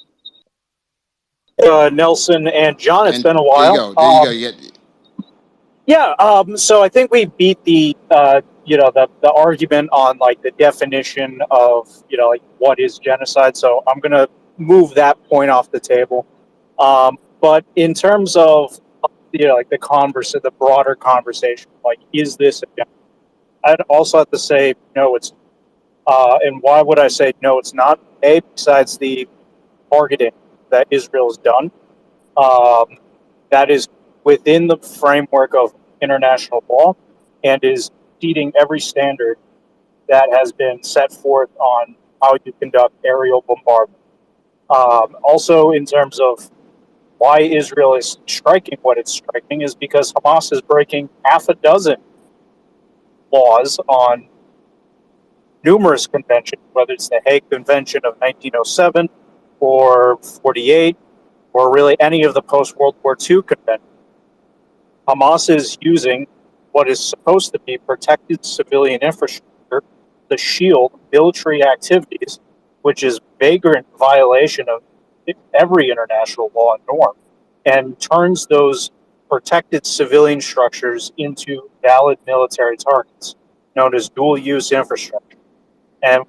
Nelson and John, it's And been a there you while. go. There you go. You get. Yeah, so I think we beat the the argument on like the definition of like what is genocide. So I'm gonna move that point off the table. But in terms of like the broader conversation, like is this a genocide? I'd also have to say no, it's and why would I say no, it's not? Besides the targeting that Israel's done, um, that is within the framework of international law and is exceeding every standard that has been set forth on how you conduct aerial bombardment. Also, in terms of why Israel is striking what it's striking, is because Hamas is breaking half a dozen laws on numerous conventions, whether it's the Hague Convention of 1907 or 48, or really any of the post World War II conventions. Hamas is using what is supposed to be protected civilian infrastructure to shield military activities which is vagrant violation of every international law and norm, and turns those protected civilian structures into valid military targets, known as dual-use infrastructure. And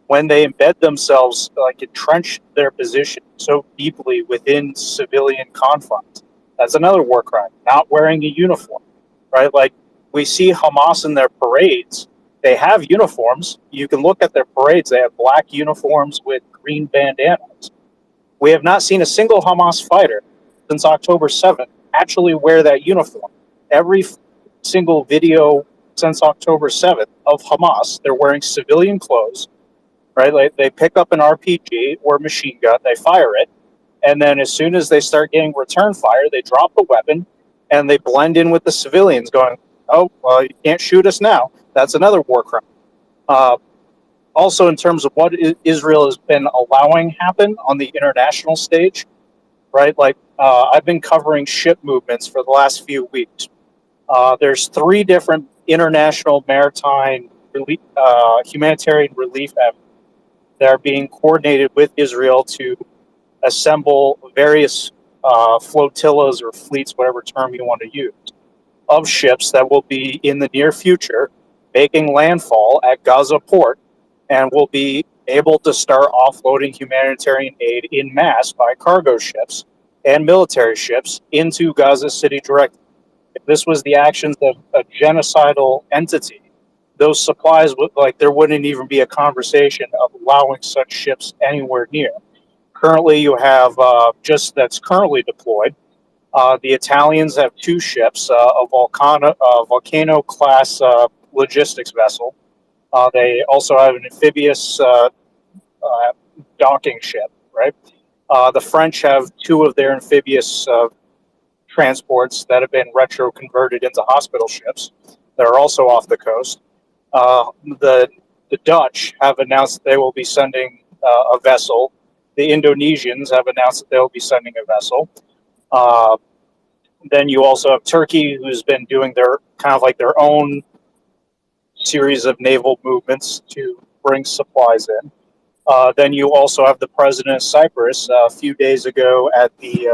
when they embed themselves, like entrench their position so deeply within civilian confines, that's another war crime. Not wearing a uniform, right? Like we see Hamas in their parades. They have uniforms. You can look at their parades. They have black uniforms with green bandanas. We have not seen a single Hamas fighter since October 7th actually wear that uniform. Every single video since October 7th of Hamas, they're wearing civilian clothes, right? Like they pick up an RPG or machine gun, they fire it, and then as soon as they start getting return fire, they drop the weapon and they blend in with the civilians, going, "Oh, well, you can't shoot us now." That's another war crime. Also, in terms of what Israel has been allowing happen on the international stage, right? Like I've been covering ship movements for the last few weeks. There's 3 different international maritime humanitarian relief efforts that are being coordinated with Israel to assemble various flotillas or fleets, whatever term you want to use, of ships that will be in the near future making landfall at Gaza port and will be able to start offloading humanitarian aid in mass by cargo ships and military ships into Gaza City directly. If this was the actions of a genocidal entity, those supplies would, like, there wouldn't even be a conversation of allowing such ships anywhere near. Currently, you have just that's currently deployed. The Italians have 2 ships, a volcano class logistics vessel. They also have an amphibious docking ship, right? The French have 2 of their amphibious transports that have been retro converted into hospital ships that are also off the coast. The Dutch have announced they will be sending a vessel. The Indonesians have announced that they'll be sending a vessel. Then you also have Turkey, who's been doing their kind of like their own series of naval movements to bring supplies in. Then you also have the president of Cyprus a few days ago at the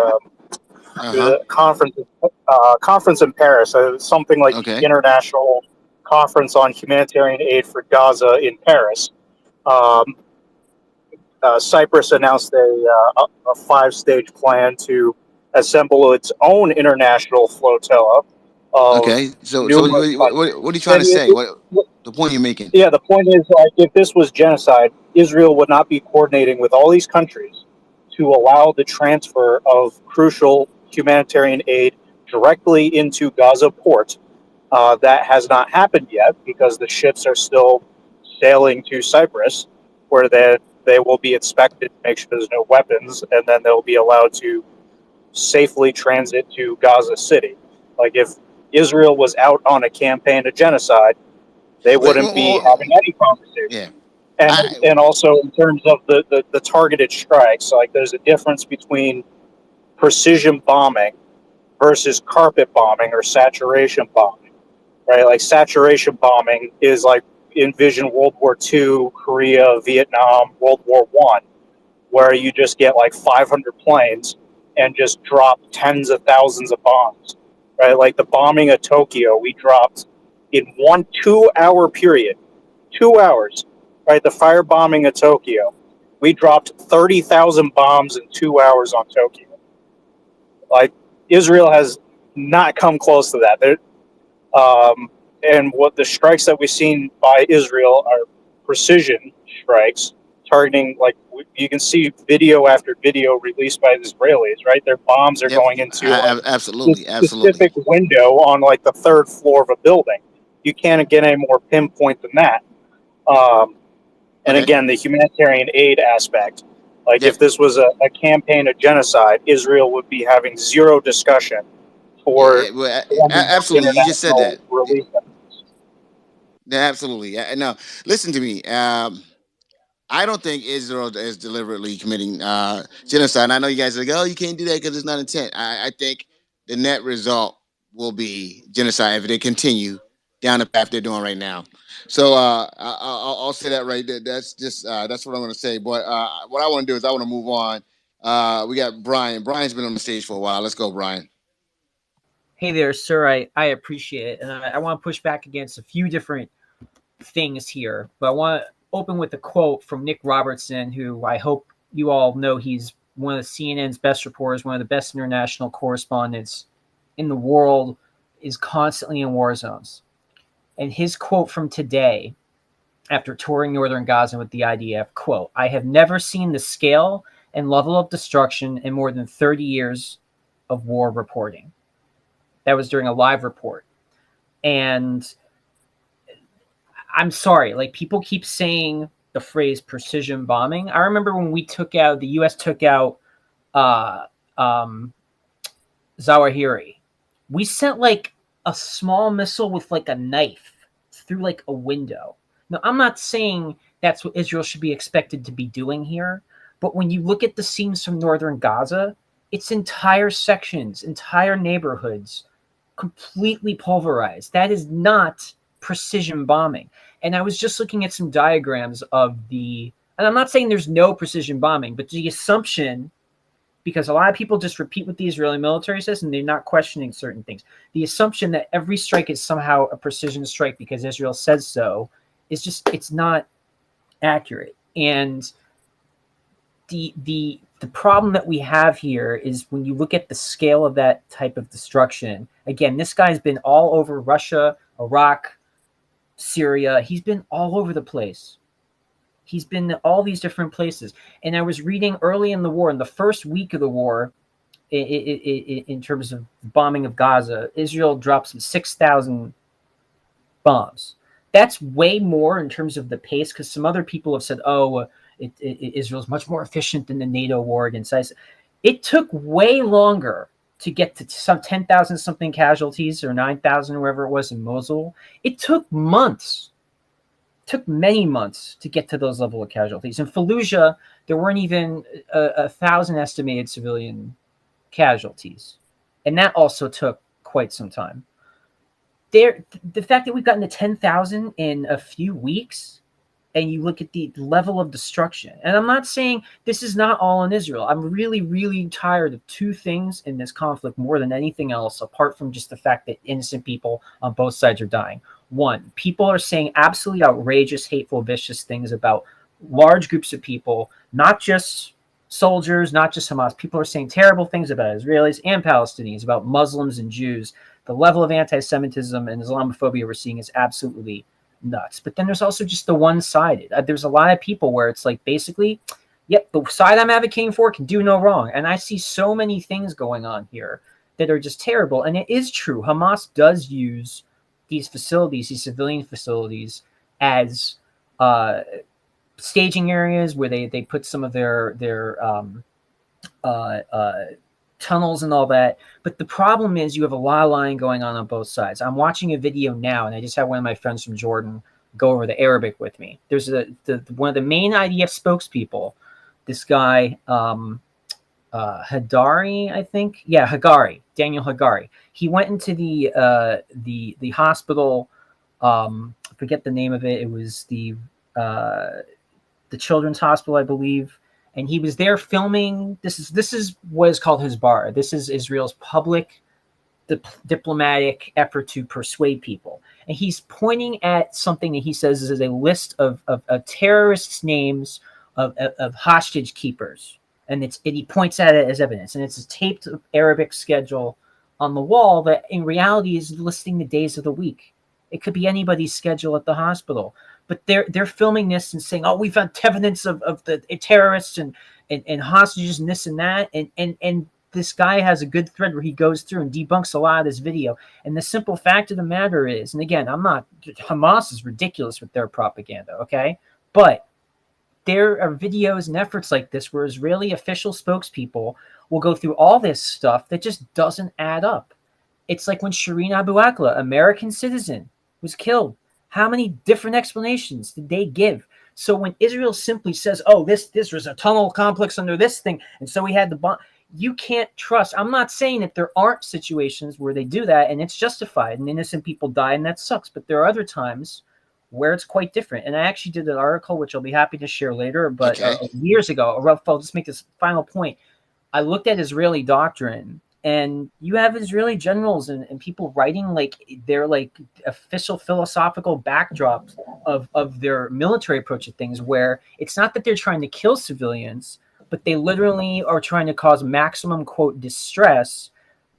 conference in Paris, something like the International Conference on Humanitarian Aid for Gaza in Paris. Cyprus announced a 5-stage plan to assemble its own international flotilla. Okay, so what are you trying to say? What the point you're making? Yeah, the point is, like, if this was genocide, Israel would not be coordinating with all these countries to allow the transfer of crucial humanitarian aid directly into Gaza port. That has not happened yet because the ships are still sailing to Cyprus, where they will be inspected to make sure there's no weapons, and then they'll be allowed to safely transit to Gaza City. Like, if Israel was out on a campaign of genocide, they wouldn't be having any conversation. Yeah. And also in terms of the targeted strikes, like there's a difference between precision bombing versus carpet bombing or saturation bombing, right? Like saturation bombing is like envision World War II, Korea, Vietnam, World War I, where you just get like 500 planes and just drop tens of thousands of bombs, right? Like the bombing of Tokyo, we dropped in 1 2-hour period, 2 hours, right? The firebombing of Tokyo, we dropped 30,000 bombs in 2 hours on Tokyo. Like Israel has not come close to that. And what the strikes that we've seen by Israel are precision strikes targeting, like you can see video after video released by the Israelis, right? Their bombs are going into like, absolutely, specific window on like the 3rd floor of a building. You can't get any more pinpoint than that. And again, the humanitarian aid aspect, like if this was a campaign of genocide, Israel would be having zero discussion for absolutely. You just said that. Relief. Yeah, absolutely. No, listen to me. I don't think Israel is deliberately committing genocide. And I know you guys are like, oh, you can't do that because it's not intent. I think the net result will be genocide if they continue down the path they're doing right now. So I'll say that right there. That's just that's what I'm going to say. But what I want to do is I want to move on. We got Brian. Brian's been on the stage for a while. Let's go, Brian. Hey there, sir. I appreciate it. And I want to push back against a few different things here. But I want to open with a quote from Nick Robertson, who I hope you all know he's one of the CNN's best reporters, one of the best international correspondents in the world, is constantly in war zones. And his quote from today, after touring northern Gaza with the IDF, quote, "I have never seen the scale and level of destruction in more than 30 years of war reporting." That was during a live report. And I'm sorry, like, people keep saying the phrase precision bombing. I remember when the US took out Zawahiri. We sent like a small missile with like a knife through like a window. Now, I'm not saying that's what Israel should be expected to be doing here, but when you look at the scenes from northern Gaza, it's entire sections, entire neighborhoods completely pulverized. That is not precision bombing. And I was just looking at some diagrams of and I'm not saying there's no precision bombing, but the assumption, because a lot of people just repeat what the Israeli military says and they're not questioning certain things. The assumption that every strike is somehow a precision strike because Israel says so is just, it's not accurate. And the problem that we have here is when you look at the scale of that type of destruction, again, this guy's been all over Russia, Iraq, Syria. He's been all over the place. He's been in all these different places. And I was reading early in the war, in the first week of the war, in terms of bombing of Gaza, Israel dropped some 6,000 bombs. That's way more in terms of the pace, because some other people have said, Israel's much more efficient than the NATO war against ISIS. It took way longer to get to some 10,000 something casualties, or 9,000, or wherever it was in Mosul. It took months. Took many months to get to those level of casualties. In Fallujah, there weren't even 1,000 estimated civilian casualties, and that also took quite some time. The fact that we've gotten to 10,000 in a few weeks, and you look at the level of destruction, and I'm not saying this is not all in Israel. I'm really, really tired of two things in this conflict more than anything else, apart from just the fact that innocent people on both sides are dying. One, people are saying absolutely outrageous, hateful, vicious things about large groups of people, not just soldiers, not just Hamas. People are saying terrible things about Israelis and Palestinians, about Muslims and Jews. The level of anti-Semitism and Islamophobia we're seeing is absolutely nuts. But then there's also just the one-sided. There's a lot of people where it's like, basically, yep, the side I'm advocating for can do no wrong. And I see so many things going on here that are just terrible. And it is true, Hamas does use these facilities, these civilian facilities, as staging areas where they put some of their tunnels and all that. But the problem is you have a lot of lying going on both sides. I'm watching a video now, and I just had one of my friends from Jordan go over the Arabic with me. There's one of the main IDF spokespeople, this guy, Hadari, I think. Yeah, Hagari, Daniel Hagari. He went into the hospital. Forget the name of it. It was the Children's Hospital, I believe. And he was there filming. This is what is called Hizbar. This is Israel's public diplomatic effort to persuade people. And he's pointing at something that he says is a list of terrorists' names of hostage keepers. And he points at it as evidence. And it's a taped Arabic schedule on the wall that in reality is listing the days of the week. It could be anybody's schedule at the hospital. But they're filming this and saying, we found evidence of the terrorists and hostages and this and that. And this guy has a good thread where he goes through and debunks a lot of this video. And the simple fact of the matter is, and again, Hamas is ridiculous with their propaganda, okay? But there are videos and efforts like this where Israeli official spokespeople will go through all this stuff that just doesn't add up. It's like when Shireen Abu Akleh, American citizen, was killed. How many different explanations did they give? So when Israel simply says, this was a tunnel complex under this thing, and so we had the bomb, you can't trust. I'm not saying that there aren't situations where they do that and it's justified and innocent people die and that sucks, but there are other times where it's quite different. And I actually did an article, which I'll be happy to share later, but years ago, I'll just make this final point. I looked at Israeli doctrine, and you have Israeli generals and people writing like their like official philosophical backdrops of their military approach to things, where it's not that they're trying to kill civilians, but they literally are trying to cause maximum, quote, distress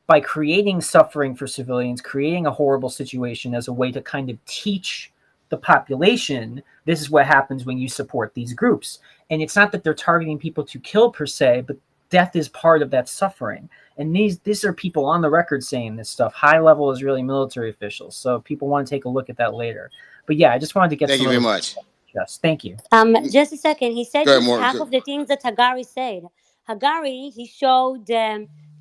by creating suffering for civilians, creating a horrible situation as a way to kind of teach the population, this is what happens when you support these groups. And it's not that they're targeting people to kill per se, but death is part of that suffering. And these are people on the record saying this stuff, high-level Israeli military officials. So people want to take a look at that later. But yeah, I just wanted to get Thank you very much. Yes, thank you. Just a second. He said Good, more, half good. of the things that Hagari said. Hagari, he showed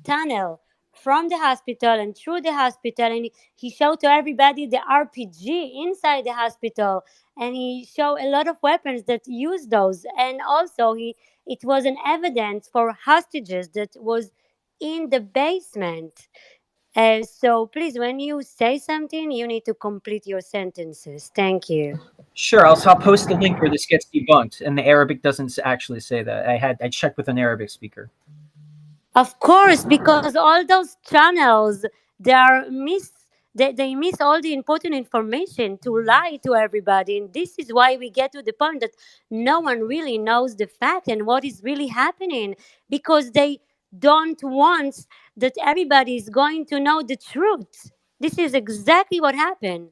tunnel from the hospital and through the hospital, and he showed to everybody the RPG inside the hospital, and he showed a lot of weapons that use those, and also it was an evidence for hostages that was in the basement. So please, when you say something, you need to complete your sentences. Thank you. Sure, I'll post the link where this gets debunked, and the Arabic doesn't actually say that. I checked with an Arabic speaker. Of course, because all those channels, they are they miss all the important information to lie to everybody, and this is why we get to the point that no one really knows the fact and what is really happening, because they don't want that everybody is going to know the truth. This is exactly what happened.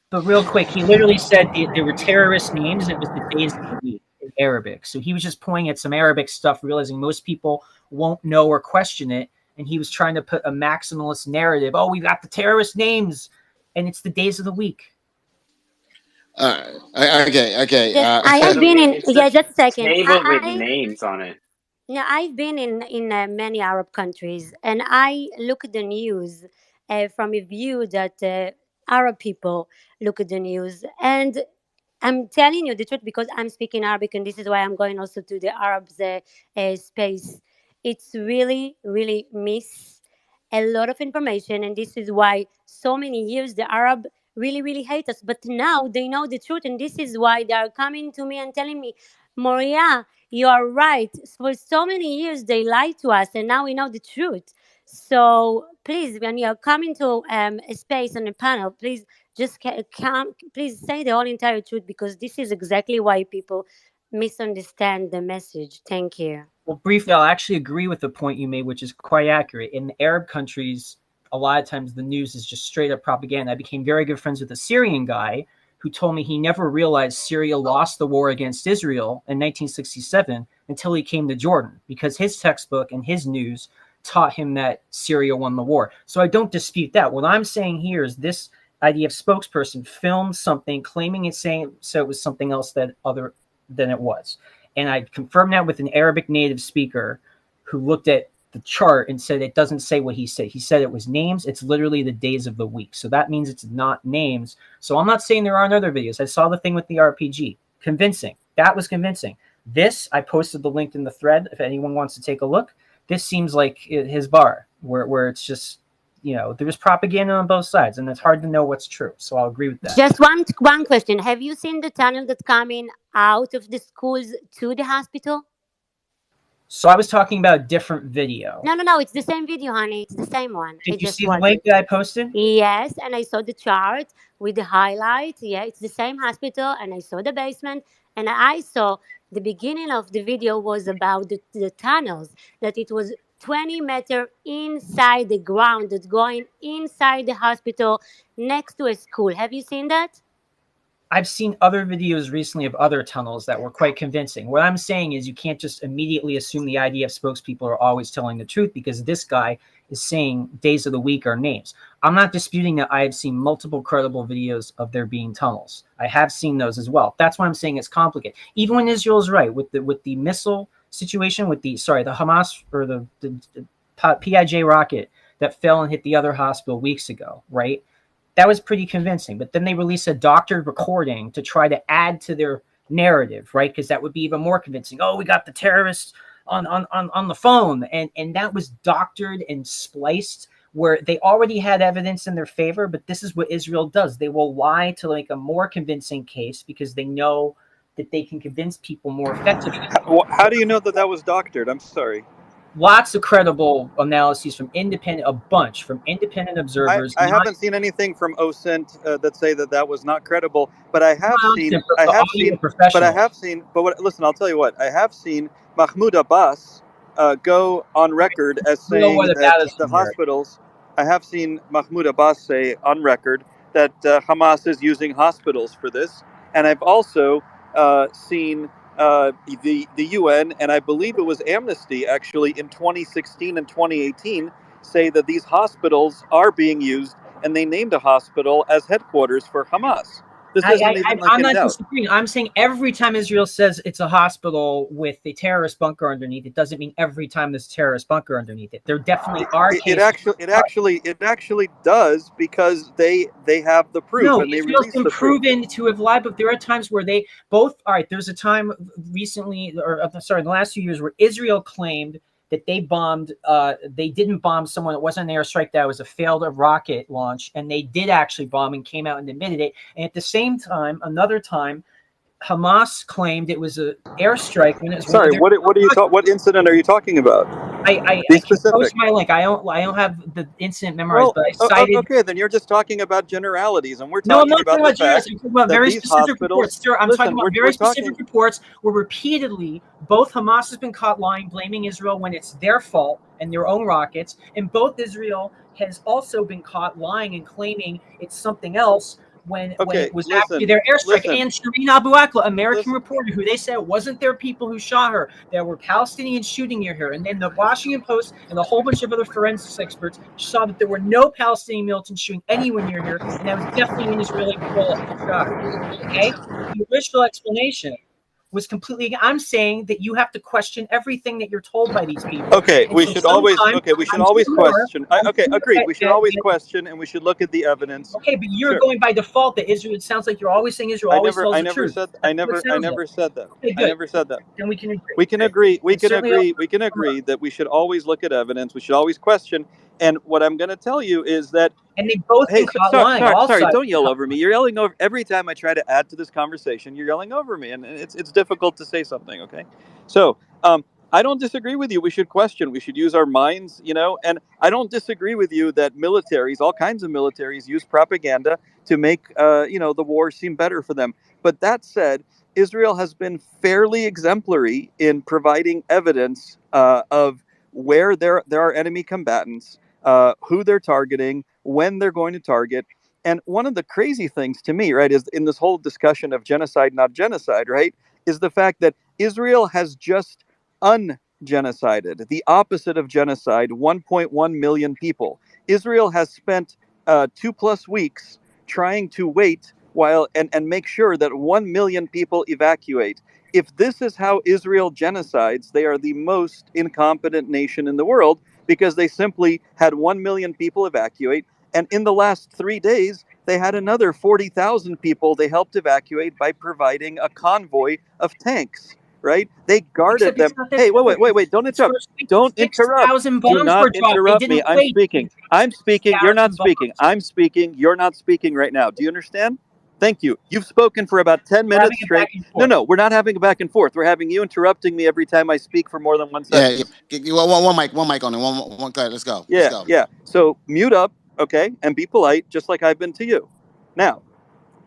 But real quick, he literally said there were terrorist names. It was the days of the week in Arabic. So he was just pointing at some Arabic stuff, realizing most people won't know or question it. And he was trying to put a maximalist narrative. Oh, we got the terrorist names, and it's the days of the week. Okay. I've been in. Yeah, just a second. Table with names on it. Now, I've been in many Arab countries, and I look at the news from a view that Arab people look at the news. And I'm telling you the truth because I'm speaking Arabic, and this is why I'm going also to the Arabs space. It's really, really miss a lot of information, and this is why so many years the Arab really, really hate us. But now they know the truth, and this is why they are coming to me and telling me, Moria, you are right. For so many years they lied to us, and now we know the truth. So please, when you are coming to a space on a panel, please just please say the whole entire truth, because this is exactly why people misunderstand the message. Thank you. Well, briefly, I'll actually agree with the point you made, which is quite accurate. In the Arab countries, a lot of times the news is just straight up propaganda. I became very good friends with a Syrian guy who told me he never realized Syria lost the war against Israel in 1967 until he came to Jordan, because his textbook and his news taught him that Syria won the war. So I don't dispute that. What I'm saying here is this IDF spokesperson filmed something claiming it was something else than it was. And I confirmed that with an Arabic native speaker who looked at the chart and said it doesn't say what he said. He said it was names. It's literally the days of the week. So that means it's not names. So I'm not saying there aren't other videos. I saw the thing with the RPG. Convincing. That was convincing. This, I posted the link in the thread if anyone wants to take a look. This seems like his bar, where it's just, there's propaganda on both sides, and it's hard to know what's true. So I'll agree with that. Just one question. Have you seen the tunnel that's coming out of the schools to the hospital? So I was talking about a different video. No. It's the same video, honey. It's the same one. Did you see the link that I posted? Yes, and I saw the chart with the highlights. Yeah, it's the same hospital, and I saw the basement, and I saw the beginning of the video was about the tunnels, that it was 20 meters inside the ground, that's going inside the hospital next to a school. Have you seen that? I've seen other videos recently of other tunnels that were quite convincing. What I'm saying is you can't just immediately assume the IDF spokespeople are always telling the truth, because this guy is saying days of the week are names. I'm not disputing that I have seen multiple credible videos of there being tunnels. I have seen those as well. That's why I'm saying it's complicated. Even when Israel's right with the missile situation, with the Hamas or the PIJ rocket that fell and hit the other hospital weeks ago, right? That was pretty convincing. But then they released a doctored recording to try to add to their narrative, right? Because that would be even more convincing. Oh, we got the terrorists on the phone, and that was doctored and spliced where they already had evidence in their favor. But this is what Israel does. They will lie to make a more convincing case because they know that they can convince people more effectively. How do you know that that was doctored? I'm sorry. Lots of credible analyses from independent observers. I haven't seen anything from OSINT that say that that was not credible, but I have seen, listen, I'll tell you what, I have seen Mahmoud Abbas go on record as saying that the hospitals, I have seen Mahmoud Abbas say on record that Hamas is using hospitals for this, and I've also seen the UN, and I believe it was Amnesty actually in 2016 and 2018, say that these hospitals are being used, and they named a hospital as headquarters for Hamas. This isn't even like I'm in not doubt. disagreeing. I'm saying every time Israel says it's a hospital with a terrorist bunker underneath, it doesn't mean every time there's a terrorist bunker underneath it. There definitely are cases. It actually does, because they have the proof. No, and they Israel's release been the proof. proven to have lied, but there are times where they both. All right, there's a time recently, or sorry, in the last few years, where Israel claimed that they bombed. They didn't bomb someone. It wasn't an airstrike. That was a failed rocket launch, and they did actually bomb and came out and admitted it. And at the same time, another time, Hamas claimed it was an airstrike when it was. Sorry, what incident are you talking about? I Be can specific. post my link. I don't have the incident memorized, but I cited. Okay, then you're just talking about generalities, and we're No, I'm talking not about talking about the fact I'm talking about that very these specific hospitals. reports. Sir, I'm talking about very specific talking. reports where repeatedly both Hamas has been caught lying, blaming Israel when it's their fault and their own rockets, and both Israel has also been caught lying and claiming it's something else when it was actually their airstrike. And Shireen Abu Akleh, American reporter, who they said it wasn't their people who shot her, there were Palestinians shooting near her. And then the Washington Post and a whole bunch of other forensics experts saw that there were no Palestinian militants shooting anywhere near her, and that was definitely an Israeli bullet shot. Okay? The original explanation was completely. I'm saying that you have to question everything that you're told by these people. Okay, and we so should always question. Agreed. We should always question, and we should look at the evidence. Okay, but you're going by default that Israel. It sounds like you're always saying Israel always tells the truth. I never said that. Okay, I never said that. Then we can agree. We can agree. We can agree that we should always look at evidence. We should always question. And what I'm going to tell you is that. And they both been caught lying. Sorry, don't yell over me. You're yelling over every time I try to add to this conversation. You're yelling over me, and it's difficult to say something. Okay, so I don't disagree with you. We should question. We should use our minds, and I don't disagree with you that militaries, all kinds of militaries, use propaganda to make the war seem better for them. But that said, Israel has been fairly exemplary in providing evidence of where there are enemy combatants, who they're targeting, when they're going to target. And one of the crazy things to me, right, is in this whole discussion of genocide, not genocide, right, is the fact that Israel has just ungenocided, the opposite of genocide, 1.1 million people. Israel has spent 2+ weeks trying to wait and make sure that 1 million people evacuate. If this is how Israel genocides, they are the most incompetent nation in the world, because they simply had 1 million people evacuate. And in the last 3 days, they had another 40,000 people they helped evacuate by providing a convoy of tanks, right? They guarded them. Hey, wait, don't interrupt. Don't interrupt. Do not interrupt me. I'm speaking. I'm speaking. You're not speaking. I'm speaking. You're not speaking right now. Do you understand? Thank you. You've spoken for about 10 minutes straight. No, we're not having a back and forth. We're having you interrupting me every time I speak for more than 1 second. Yeah. One mic on it. One. Let's go. Yeah. So mute up, okay, and be polite, just like I've been to you. Now,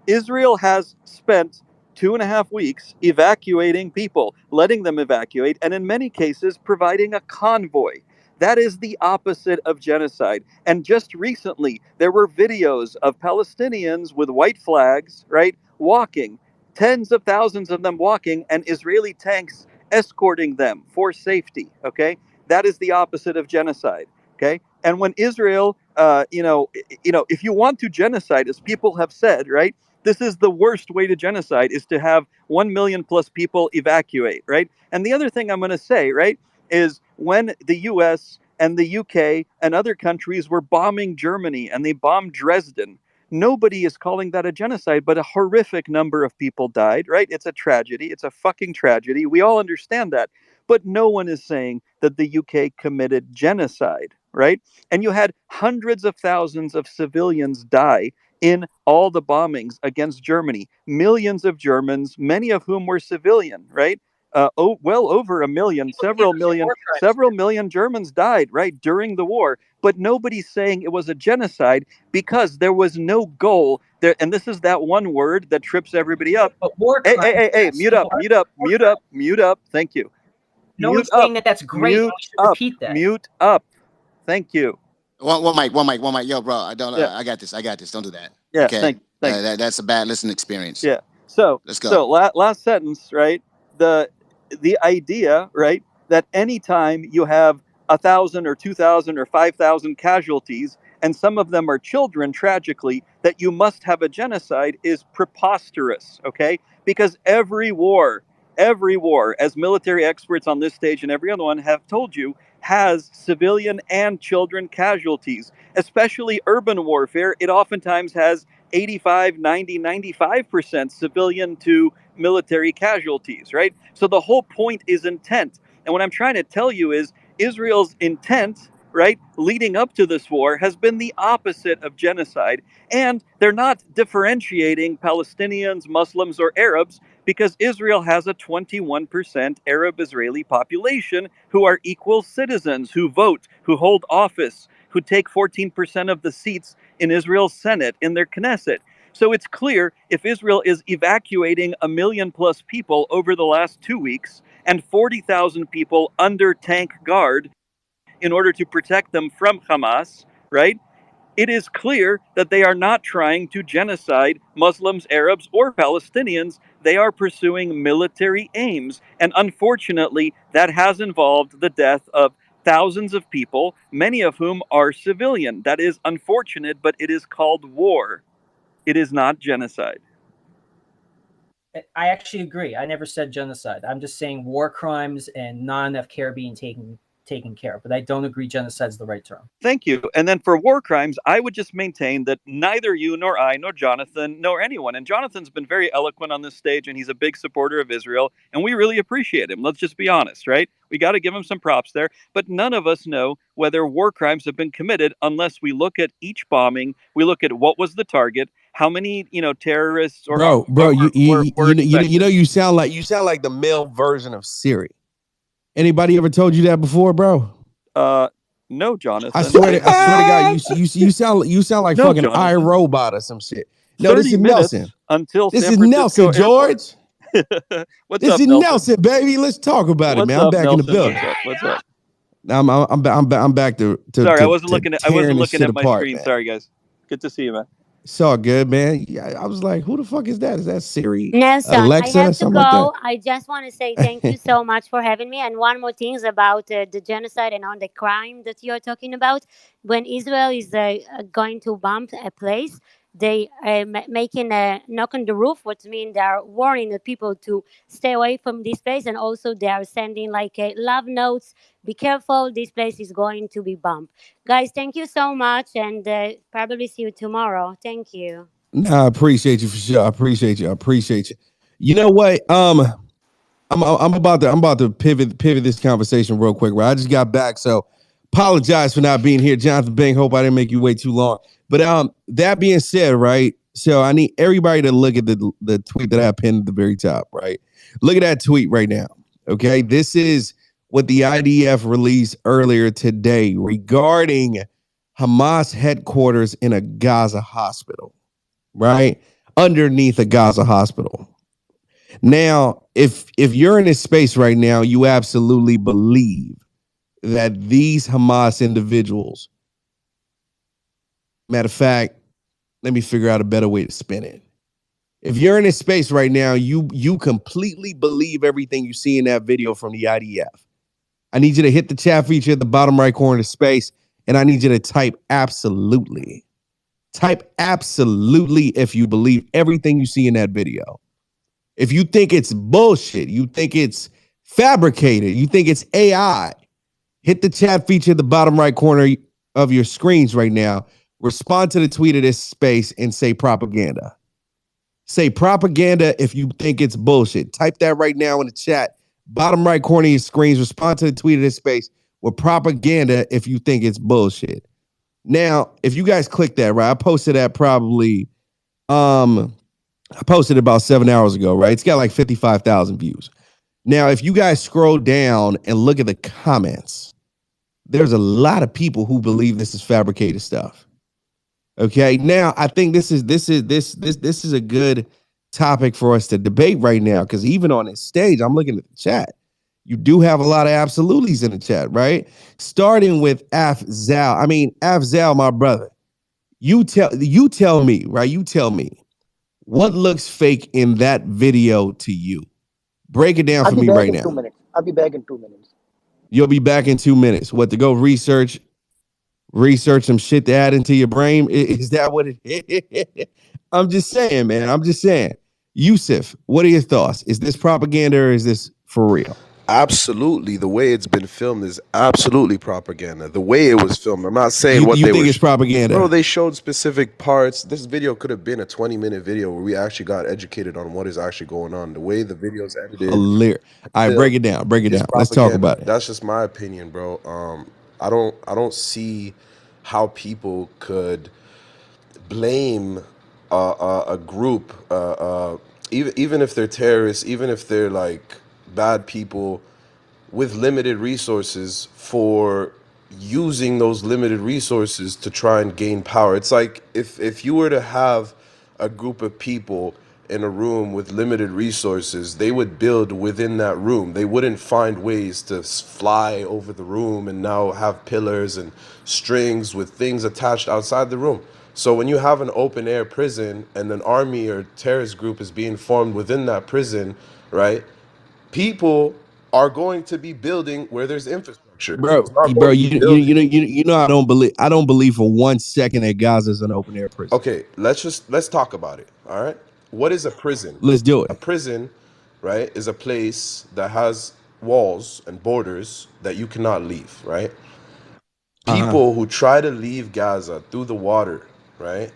Israel has spent 2.5 weeks evacuating people, letting them evacuate, and in many cases providing a convoy. That is the opposite of genocide. And just recently, there were videos of Palestinians with white flags, right, walking, tens of thousands of them walking, and Israeli tanks escorting them for safety, okay? That is the opposite of genocide, okay? And when Israel, if you want to genocide, as people have said, right, this is the worst way to genocide, is to have 1 million plus people evacuate, right? And the other thing I'm going to say, right, is when the US and the UK and other countries were bombing Germany and they bombed Dresden, Nobody is calling that a genocide, but a horrific number of people died, right? It's a tragedy. It's a fucking tragedy. We all understand that. But no one is saying that the UK committed genocide, right? And you had hundreds of thousands of civilians die in all the bombings against Germany. Millions of Germans, many of whom were civilian, right? Well over a million, several million Germans died, right, during the war. But nobody's saying it was a genocide because there was no goal there. And this is that one word that trips everybody up. But war Hey, crimes, hey, hey, hey, yes, mute up, people are mute up, war mute crimes. up, mute up. Thank you. No Mute one's up, saying that that's great. mute We should up, repeat that. mute up. Thank you. One mic. Yo, bro, I don't. Yeah, I got this. Don't do that. yeah. Okay. Thanks. That's a bad listening experience. Yeah. So Let's go. last sentence, right? The idea, right, that anytime you have 1,000 or 2,000 or 5,000 casualties, and some of them are children, tragically, that you must have a genocide is preposterous. Okay, because every war, as military experts on this stage and every other one have told you, has civilian and children casualties. Especially urban warfare, it oftentimes has 85, 90, 95% civilian to military casualties, right? So the whole point is intent. And what I'm trying to tell you is Israel's intent, right, leading up to this war has been the opposite of genocide. And they're not differentiating Palestinians, Muslims, or Arabs because Israel has a 21% Arab Israeli population who are equal citizens, who vote, who hold office, who take 14% of the seats in Israel's Senate, in their Knesset. So it's clear if Israel is evacuating 1 million plus people over the last 2 weeks and 40,000 people under tank guard in order to protect them from Hamas, right? It is clear that they are not trying to genocide Muslims, Arabs, or Palestinians. They are pursuing military aims. And unfortunately, that has involved the death of thousands of people, many of whom are civilian. That is unfortunate, but it is called war. It is not genocide. I actually agree. I never said genocide. I'm just saying war crimes and not enough care being taken care of. But I don't agree genocide is the right term. Thank you. And then for war crimes, I would just maintain that neither you nor I nor Jonathan nor anyone, and Jonathan's been very eloquent on this stage and he's a big supporter of Israel, and we really appreciate him. Let's just be honest, right? We got to give him some props there. But none of us know whether war crimes have been committed unless we look at each bombing, we look at what was the target, how many, terrorists or bro, were you sound like the male version of Siri. Anybody ever told you that before, bro? No, Jonathan. I swear to God, you sound like fucking Jonathan. iRobot or some shit. No, this is Nelson. Until this is Nelson, George. What's this up, is Nelson, baby. Let's talk about it, man. I'm back Nelson? In the building. What's up? I'm back to sorry, I wasn't looking at my apart, screen. Man. Sorry, guys. Good to see you, man. It's all good, man. Yeah, I was like, who the fuck is that? Is that Siri? Nelson, Alexa, I have to something go. like I just want to say thank you so much for having me. And one more thing is about the genocide and on the crime that you're talking about. When Israel is going to bomb a place, they are making a knock on the roof, which means they are warning the people to stay away from this place. And also they are sending like love notes. Be careful, this place is going to be bombed. Guys, thank you so much. And probably see you tomorrow. Thank you. Nah, I appreciate you for sure. I appreciate you. You know what? I'm about to pivot this conversation real quick. Right, I just got back, so apologize for not being here, Jonathan Bing. Hope I didn't make you wait too long. But that being said, right. So I need everybody to look at the tweet that I pinned at the very top. Right, look at that tweet right now. Okay, this is what the IDF released earlier today regarding Hamas headquarters in a Gaza hospital. Right underneath a Gaza hospital. Now, if you're in this space right now, you absolutely believe that these Hamas individuals, matter of fact, let me figure out a better way to spin it. If you're in this space right now, you completely believe everything you see in that video from the IDF. I need you to hit the chat feature at the bottom right corner of space, and I need you to type absolutely. Type absolutely if you believe everything you see in that video. If you think it's bullshit, you think it's fabricated, you think it's AI, hit the chat feature at the bottom right corner of your screens right now Respond to the tweet of this space and say propaganda. Say propaganda if you think it's bullshit. Type that right now in the chat. Bottom right corner of your screens. Respond to the tweet of this space with propaganda if you think it's bullshit. Now, if you guys click that, right? I posted that probably I posted it about 7 hours ago, right? It's got like 55,000 views. Now, if you guys scroll down and look at the comments, there's a lot of people who believe this is fabricated stuff. Okay, now I think this is a good topic for us to debate right now, because even on this stage, I'm looking at the chat. You do have a lot of absolutes in the chat, right? Starting with Afzal. I mean, Afzal, my brother. You tell me, right? You tell me what looks fake in that video to you. Break it down for me right now. 2 minutes. I'll be back in 2 minutes. You'll be back in 2 minutes. What, to go research some shit to add into your brain? Is that what it is? I'm just saying, man. I'm just saying. Yusuf, what are your thoughts? Is this propaganda or is this for real? Absolutely. The way it's been filmed is absolutely propaganda. The way it was filmed. I'm not saying you think it's propaganda. Bro, they showed specific parts. This video could have been a 20-minute video where we actually got educated on what is actually going on. The way the video's edited. All right, break it down. Break it down. Let's talk about it. That's just my opinion, bro. I don't see how people could blame a group, even if they're terrorists, even if they're like bad people with limited resources, for using those limited resources to try and gain power. It's like if you were to have a group of people in a room with limited resources, they would build within that room. They wouldn't find ways to fly over the room and now have pillars and strings with things attached outside the room. So when you have an open air prison and an army or terrorist group is being formed within that prison, right? People are going to be building where there's infrastructure. Bro, you know I don't believe for 1 second that Gaza is an open air prison. Okay, let's talk about it. All right. What is a prison? Let's do it. A prison, right, is a place that has walls and borders that you cannot leave, right? People who try to leave Gaza through the water, right,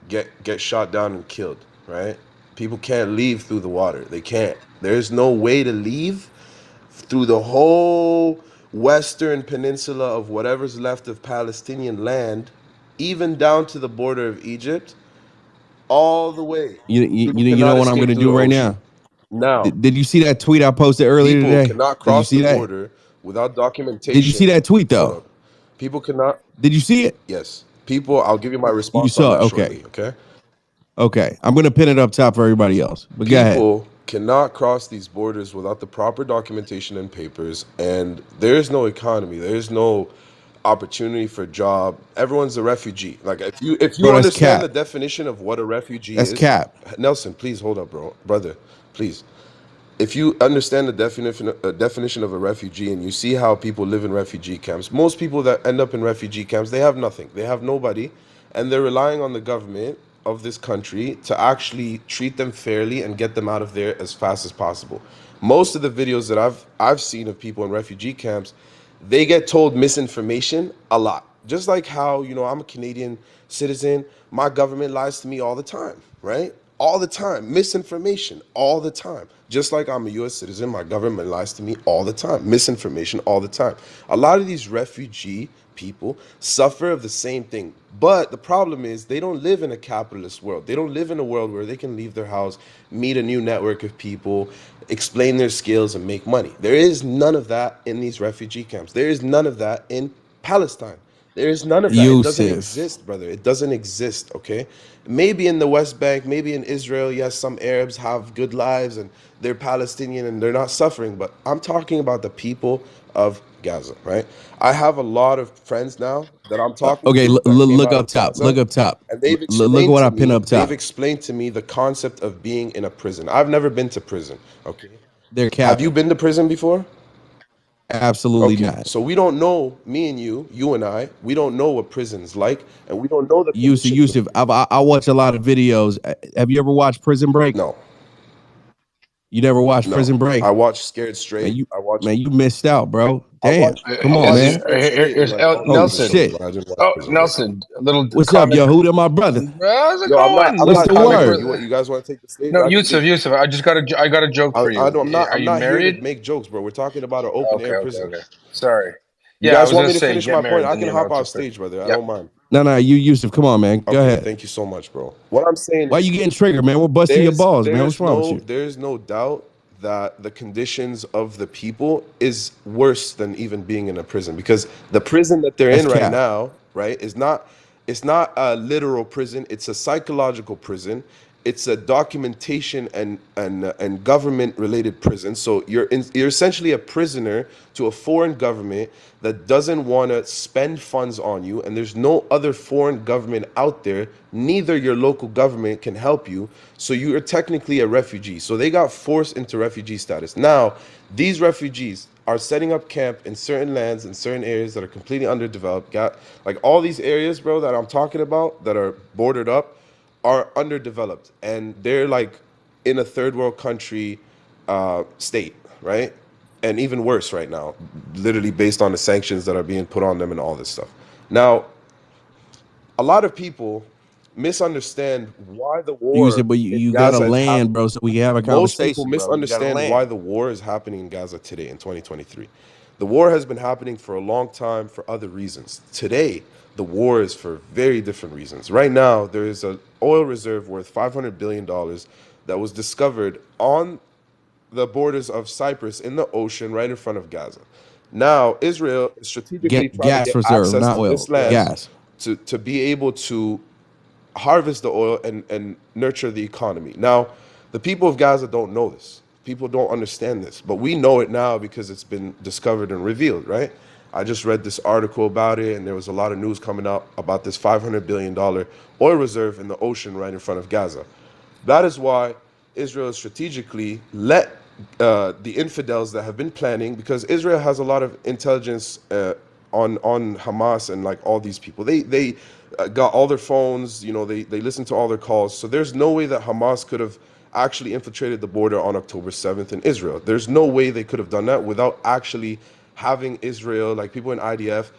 get shot down and killed, right? People can't leave through the water. They can't. There's no way to leave through the whole western peninsula of whatever's left of Palestinian land, even down to the border of Egypt, all the way. You know what I'm going to do right now? Now, did you see that tweet I posted earlier today? People cannot cross the border without documentation. Did you see that tweet though? People cannot. Did you see it? Yes. People, I'll give you my response. You saw it? Okay. Shortly, okay. I'm going to pin it up top for everybody else. But go ahead. People cannot cross these borders without the proper documentation and papers, and there's no economy. There's no opportunity for job. Everyone's a refugee. Like if you understand the definition of what a refugee is, that's cap. Nelson, please hold up, brother, please. If you understand the definition of a refugee and you see how people live in refugee camps, most people that end up in refugee camps, they have nothing. They have nobody, and they're relying on the government of this country to actually treat them fairly and get them out of there as fast as possible. Most of the videos that I've seen of people in refugee camps, they get told misinformation a lot. Just like how, I'm a Canadian citizen, my government lies to me all the time, right? All the time. Misinformation all the time. Just like I'm a U.S. citizen, my government lies to me all the time. Misinformation all the time. A lot of these refugee people suffer of the same thing. But the problem is they don't live in a capitalist world. They don't live in a world where they can leave their house, meet a new network of people, explain their skills, and make money. There is none of that in these refugee camps. There is none of that in Palestine. There is none of that. It doesn't exist, brother. It doesn't exist, okay? Maybe in the West Bank, maybe in Israel, yes, some Arabs have good lives and they're Palestinian and they're not suffering, but I'm talking about the people of Gaza, right? I have a lot of friends now that I'm talking to. Look up top. Gaza, look up top. And they've look what I pin up top. They've explained to me the concept of being in a prison. I've never been to prison, okay? They're Have you been to prison before? Absolutely not. So we don't know, me and you and I, we don't know what prison's like, and we don't know the Yusuf, I watch a lot of videos. Have you ever watched Prison Break? No. You never watched No, Prison Break? I watched Scared Straight. Man, you missed out, bro. I Damn. watched Come I on, watched man. Scared Straight and Here's like all these Holy other shows, shit. but I didn't watch Oh, Prison Break. Nelson, a little What's up, comment. Yehuda, my brother? How's it Yo, I'm going? What's not the Comment fighting for you. word? What, you guys want to take the stage? no, I can Yusuf. be. Yusuf, I got a joke for you. Are I'm you not here to married? make jokes, bro. We're talking about an open air prison. Okay. Sorry. You Yeah, I guys was want gonna me to say finish get my point? married, I then can you're hop not off so free. stage, brother. I Yep. don't mind. No, you Yusuf. Come on, man. Go Okay, ahead. thank you so much, bro. What I'm saying Why you is getting triggered, man? We're busting your balls, man. What's wrong with you? there's no doubt that the conditions of the people is worse than even being in a prison, because the prison that they're That's in right cap. now, right, is not, it's not a literal prison, it's a psychological prison. It's a documentation and government related prison. So you're essentially a prisoner to a foreign government that doesn't want to spend funds on you, and there's no other foreign government out there. Neither your local government can help you. So you are technically a refugee. So they got forced into refugee status. Now, these refugees are setting up camp in certain lands in certain areas that are completely underdeveloped. Got like all these areas, bro, that I'm talking about that are bordered up are underdeveloped, and they're like in a third world country state, right? And even worse right now, literally based on the sanctions that are being put on them and all this stuff. Now, a lot of people misunderstand why the Use war it, but in you gotta Gaza is land, happening. bro, so we can have a Most people conversation, bro. You gotta misunderstand why land. the war is happening in Gaza today in 2023. The war has been happening for a long time for other reasons. Today, the war is for very different reasons. Right now, there is an oil reserve worth $500 billion that was discovered on the borders of Cyprus in the ocean right in front of Gaza. Now, Israel is strategically trying to Gas get reserve, access not to oil. this land Gas. to be able to harvest the oil and nurture the economy. Now, the people of Gaza don't know this. People don't understand this, but we know it now because it's been discovered and revealed, right? I just read this article about it, and there was a lot of news coming out about this $500 billion oil reserve in the ocean right in front of Gaza. That is why Israel strategically let the infidels that have been planning, because Israel has a lot of intelligence on Hamas and like all these people. They got all their phones, you know, they listen to all their calls. So there's no way that Hamas could have actually infiltrated the border on October 7th in Israel. There's no way they could have done that without actually having Israel, like people in IDF,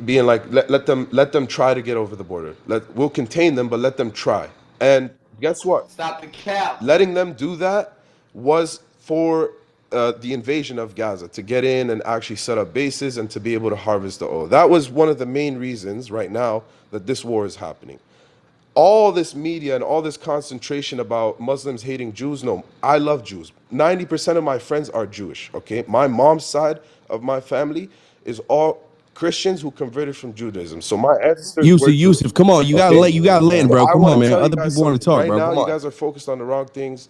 being like, let them try to get over the border. We'll contain them, but let them try. And guess what? Stop the cap. Letting them do that was for the invasion of Gaza, to get in and actually set up bases and to be able to harvest the oil. That was one of the main reasons right now that this war is happening. All this media and all this concentration about Muslims hating Jews, no, I love Jews. 90% of my friends are Jewish, okay? My mom's side of my family is all Christians who converted from Judaism. So my ancestors were Jewish, Yusuf, come on. You gotta okay? land, So bro. I Come want on, to man. tell you Other guys people want to something. talk, Right bro. now, Come you on. guys are focused on the wrong things.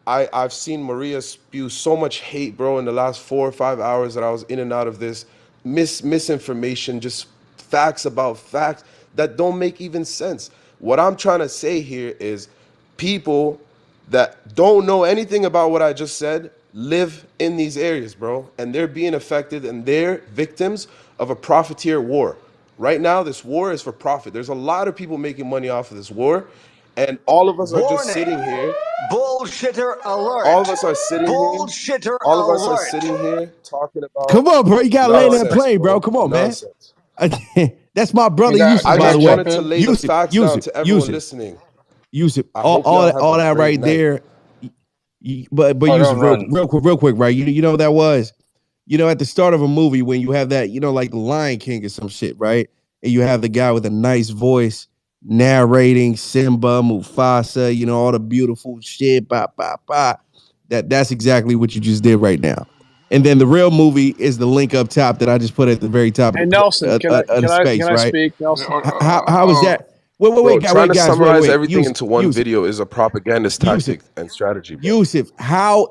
I've seen Maria spew so much hate, bro, in the last 4 or 5 hours that I was in and out of this. Misinformation, just facts about facts that don't make even sense. What I'm trying to say here is people that don't know anything about what I just said live in these areas, bro, and they're being affected and they're victims of a profiteer war. Right now, this war is for profit. There's a lot of people making money off of this war, and all of us are just Warning. sitting here. Bullshitter alert. All of us are sitting here. Bullshitter All of us are alert. sitting here talking about Come on, bro. You gotta land that nonsense, plane, bro. bro. Come on, man. Nonsense. That's my brother I Yusuf, by the just way. wanted to lay the facts down to everyone listening. Yusuf. I All, hope all y'all that, have all a that great right night. there. But Oh, don't Yusuf, run. real quick, right? You know what that was? You know, at the start of a movie when you have that, you know, like the Lion King or some shit, right? And you have the guy with a nice voice narrating Simba, Mufasa, you know, all the beautiful shit, That's exactly what you just did right now. And then the real movie is the link up top that I just put at the very top Hey of Nelson, the space, can I right? speak, Nelson? How is that? Bro, trying to Guys, summarize everything Yusuf, into one video is a propagandist tactic and strategy, bro. Yusuf, how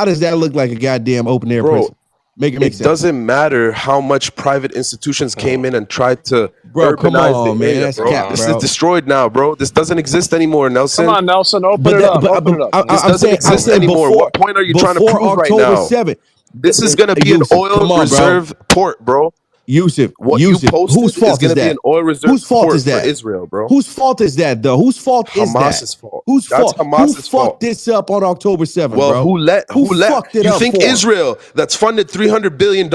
does that look like a goddamn open air Bro, prison? Make it make it sense. doesn't matter how much private institutions came in and tried to Bro, come urbanize the on, man. area, That's bro. cap, This is bro. destroyed now, bro. This doesn't exist anymore, Come Nelson. on, Nelson, open it up. Open it up. This I'm doesn't exist saying anymore. What point are you trying to before prove right October now? 7th. This is going to be an Yusuf, oil come on, bro. reserve port, bro. Yusuf, What you posted whose is fault going is to be an that? oil reserve Whose fault is for that? Israel, bro. Whose fault is that, though? Whose fault is that? Hamas's fault. Whose That's fault? Who Hamas's fucked fault. this up on October 7th, Well, bro? who fucked it You up think for 'em? Israel, that's funded $300 billion,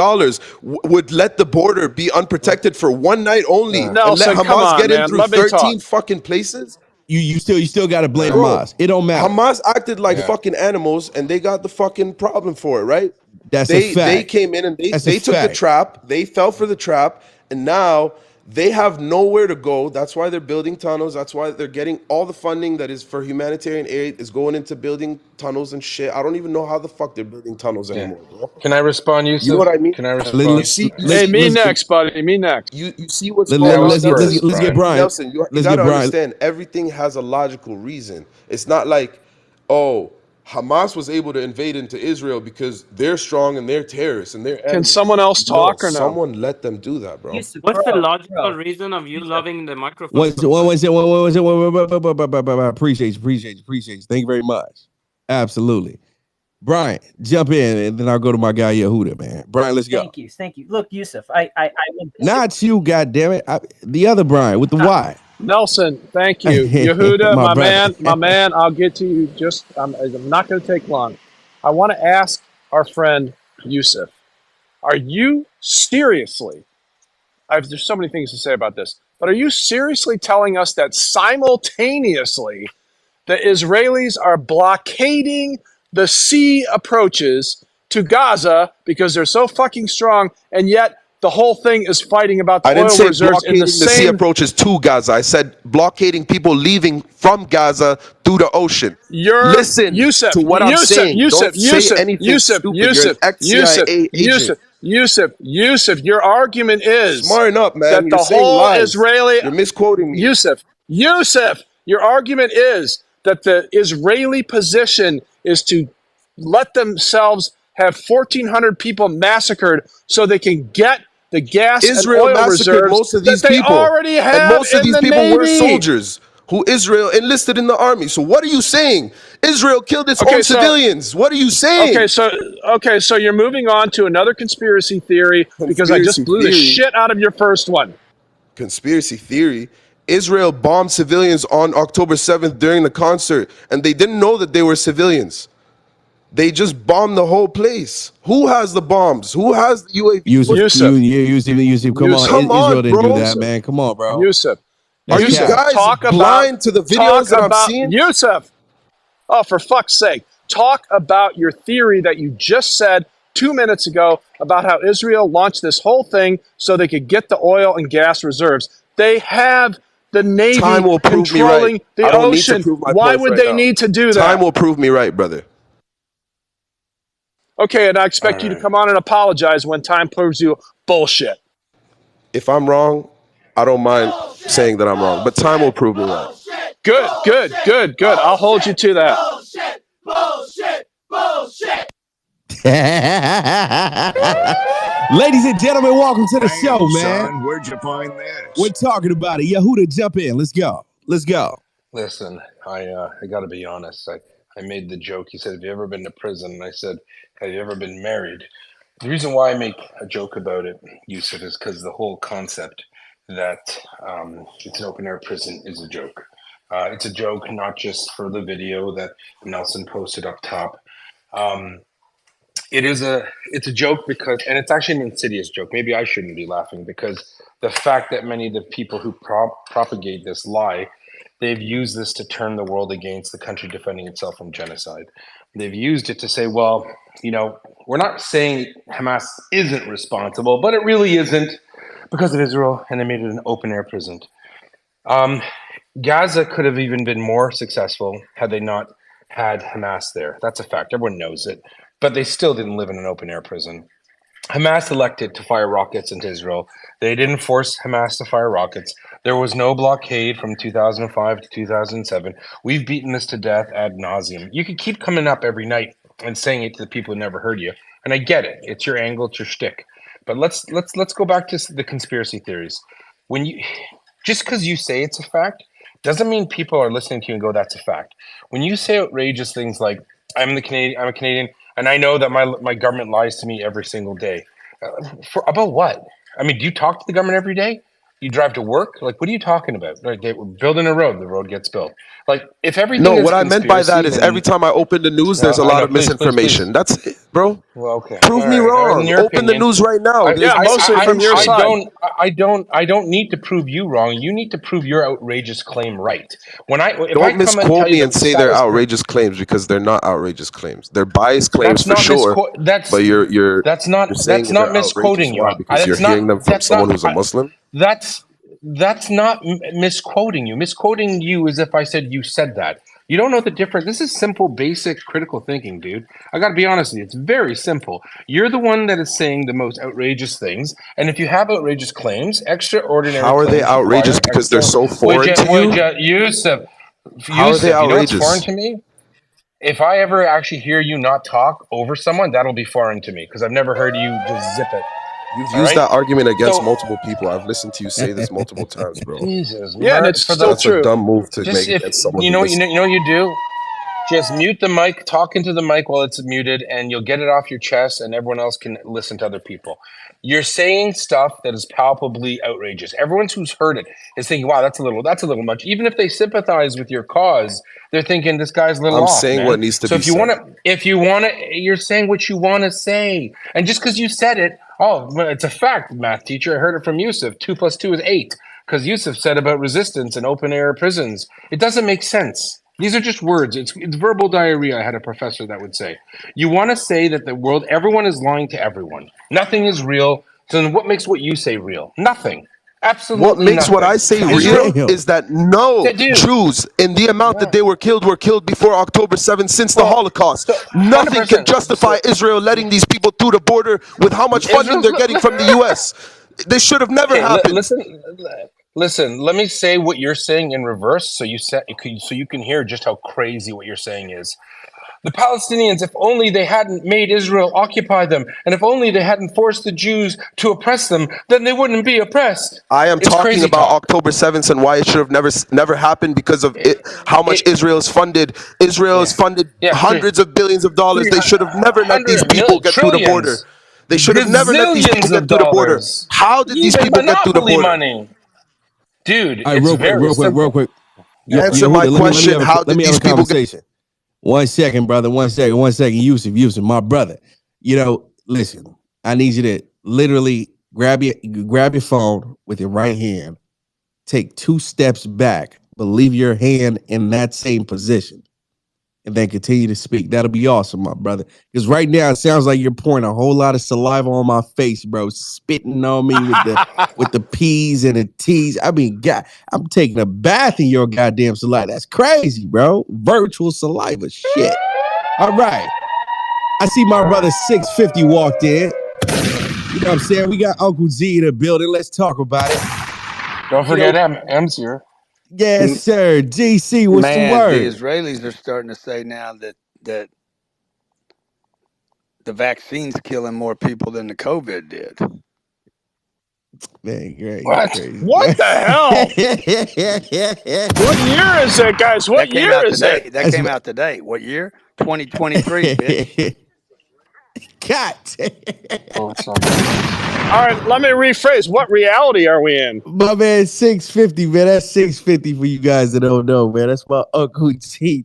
would let the border be unprotected for one night only and let Nelson, come Hamas on, get in man. through Let me 13 talk. fucking places? You still got to blame Bro, Hamas. It don't matter. Hamas acted like fucking animals, and they got the fucking problem for it, right? That's a They fact. came in and That's a they took the fact. trap. They fell for the trap, and now they have nowhere to go. That's why they're building tunnels. That's why they're getting all the funding that is for humanitarian aid is going into building tunnels and shit. I don't even know how the fuck they're building tunnels anymore, bro. Can I respond, Yusuf? You know what I mean? Can I Let's respond? Hey, me let's next, buddy. Me next. You see what's let, going let, on, let's get Nelson? let's get Brian. Nelson, you Let's got get to Brian. understand everything has a logical reason. It's not like, oh, Hamas was able to invade into Israel because they're strong and they're terrorists and they're Can enemies. someone else talk or no? Someone let them do that, bro. Yusuf, What's the bro, logical bro. reason of you Yusuf. loving the microphone? One second. Appreciate you. Thank you very much. Absolutely. Brian, jump in, and then I'll go to my guy Yehuda, man. Brian, let's go. Thank you. Look, Yusuf, I will Not you, goddammit. The other Brian with the Y. Nelson, thank you. Yehuda, My brother. my man, I'll get to you I'm not going to take long. I want to ask our friend Yusuf, are you seriously, there's so many things to say about this, but are you seriously telling us that simultaneously the Israelis are blockading the sea approaches to Gaza because they're so fucking strong, and yet the whole thing is fighting about the I didn't oil say reserves in blockading the the sea same... approaches to Gaza. I said blockading people leaving from Gaza through the ocean. Listen to what I'm saying. Don't say anything stupid. You're an ex-CIA agent. Yusuf, your argument is Smarten up, man. that You're the saying whole lies. Israeli... You're misquoting me. Yusuf, your argument is that the Israeli position is to let themselves have 1,400 people massacred so they can get the gas Israel and oil massacred reserves most of that these they people. already And have most of in these the people were Navy. soldiers who Israel enlisted in the army. So what are you saying? Israel killed its own civilians. What are you saying? Okay, so you're moving on to another conspiracy theory because I just Conspiracy blew the theory. shit out of your first one. Conspiracy theory. Israel bombed civilians on October 7th during the concert, and they didn't know that they were civilians. They just bombed the whole place. Who has the bombs? Who has the UAV? Yusuf, come on. Come on, Israel didn't do bro. that, man. Come on, bro. Yusuf, Are you guys blind to the videos that I'm seeing? Yusuf. Oh, for fuck's sake. Talk about your theory that you just said 2 minutes ago about how Israel launched this whole thing so they could get the oil and gas reserves. They have the Navy Time will prove me controlling right. the I don't ocean. need to prove my Why points would right they now. need to do that? Time will prove me right, brother. Okay, and I expect you to come on and apologize when time proves you bullshit. If I'm wrong, I don't mind saying that I'm wrong, but time will prove me right. Good. I'll hold you to that. Bullshit. Ladies and gentlemen, welcome to the show, man. Son, where'd you find this? We're talking about it. Yehuda, jump in. Let's go. Listen, I got to be honest. I made the joke. He said, "Have you ever been to prison?" And I said, "Have you ever been married?" The reason why I make a joke about it, Yusuf, is because the whole concept that it's an open air prison is a joke. It's a joke not just for the video that Nelson posted up top. It's a joke because, and it's actually an insidious joke. Maybe I shouldn't be laughing because the fact that many of the people who propagate this lie, they've used this to turn the world against the country defending itself from genocide. They've used it to say, well, we're not saying Hamas isn't responsible, but it really isn't because of Israel, and they made it an open air prison. Gaza could have even been more successful had they not had Hamas there. That's a fact. Everyone knows it. But they still didn't live in an open air prison. Hamas elected to fire rockets into Israel. They didn't force Hamas to fire rockets. There was no blockade from 2005 to 2007. We've beaten this to death ad nauseum. You could keep coming up every night and saying it to the people who never heard you. And I get it. It's your angle, it's your shtick. But let's go back to the conspiracy theories. Just because you say it's a fact doesn't mean people are listening to you and go, that's a fact. When you say outrageous things like, I'm a Canadian, and I know that my government lies to me every single day. About what? I mean, do you talk to the government every day? You drive to work? Like, what are you talking about? Like, they were building a road, the road gets built. Like, if everything No, is what a I meant by that conspiracy, is every then time I open the news, no, there's a I lot know. of Please, please, please. misinformation. That's it, bro. Well, okay, Prove me all right. In wrong. your Open the opinion, news right now. I, There's Yeah, I, mostly I, from your misinformation. side. I don't need to prove you wrong. You need to prove your outrageous claim right. If I Don't come and tell misquote you me and the say they're saddest outrageous claims because they're not outrageous claims. They're biased claims that's for not sure, misquote. but you're saying That's that not they're outrageous. misquoting you. Why? Because you're hearing them from someone who's a Muslim? That's not misquoting you. Misquoting you is if I said you said that. You don't know the difference. This is simple, basic, critical thinking, dude. I got to be honest with you. It's very simple. You're the one that is saying the most outrageous things, and if you have outrageous claims, extraordinary How are they claims outrageous? require Because they're extra. so foreign to you? Yusuf, How are they You know what's foreign outrageous? to me? If I ever actually hear you not talk over someone, that'll be foreign to me because I've never heard you just zip it. You've All used right. that argument against So multiple people. I've listened to you say this multiple times, bro. Jesus, Yeah, and it's still That's a true. dumb move to just make if against someone you who know, listens. you know, you do. Just mute the mic, talk into the mic while it's muted, and you'll get it off your chest, and everyone else can listen to other people. You're saying stuff that is palpably outrageous. Everyone who's heard it is thinking, "Wow, that's a little much." Even if they sympathize with your cause, they're thinking, "This guy's a little I'm off, saying what man." needs to So be said. if you want to, you're saying what you want to say, and just because you said it, oh, well, it's a fact, math teacher. I heard it from Yusuf. 2 + 2 is 8, because Yusuf said about resistance and open air prisons. It doesn't make sense. These are just words. It's verbal diarrhea. I had a professor that would say. You want to say that the world, everyone is lying to everyone. Nothing is real. So then what makes what you say real? Nothing. What Absolutely makes what I nothing. say God Israel, real damn. is that no dude. Jews in the amount that Yeah. they were killed before October 7th since the Well, Holocaust. so Nothing can 100%. justify So Israel letting these people through the border with how much funding Israel's they're getting from the US. This should have never okay. happened. Listen. Let me say what you're saying in reverse, so you can hear just how crazy what you're saying is. The Palestinians, if only they hadn't made Israel occupy them, and if only they hadn't forced the Jews to oppress them, then they wouldn't be oppressed. I am It's talking crazy about talk. October 7th and why it should have never happened because of it, how much It, Israel is funded. Israel is yeah, funded yeah, hundreds of billions of dollars. They should have never let these 300 people million, get through the border. trillions, They should have never let these people gazillions get of through the border. dollars, How did these even people get through the monopoly border? money. Dude, All right, it's very real simple. quick. Go ahead. Answer my Yehuda, question. How let did me have these a people get? conversation. 1 second, brother. 1 second. 1 second. Yusuf, my brother. Listen. I need you to literally grab your phone with your right hand, take 2 steps back, but leave your hand in that same position, and then continue to speak. That'll be awesome, my brother. Because right now it sounds like you're pouring a whole lot of saliva on my face, bro. Spitting on me with the P's and the T's. I mean, God, I'm taking a bath in your goddamn saliva. That's crazy, bro. Virtual saliva. Shit. All right. I see my brother 650 walked in. You know what I'm saying? We got Uncle Z in the building. Let's talk about it. Don't forget M's here. Yes, sir. GC, what's the Man, the word? Israelis are starting to say now that the vaccine's killing more people than the COVID did. Man, great. You What? crazy, What man. the hell? What year is it, guys? What That came year out is it? today. That came out today. What year? 2023, bitch. Cut. Oh, it's not good. All right, let me rephrase. What reality are we in? My man, 650, man. That's 650 for you guys that don't know, man. That's my Uncle T.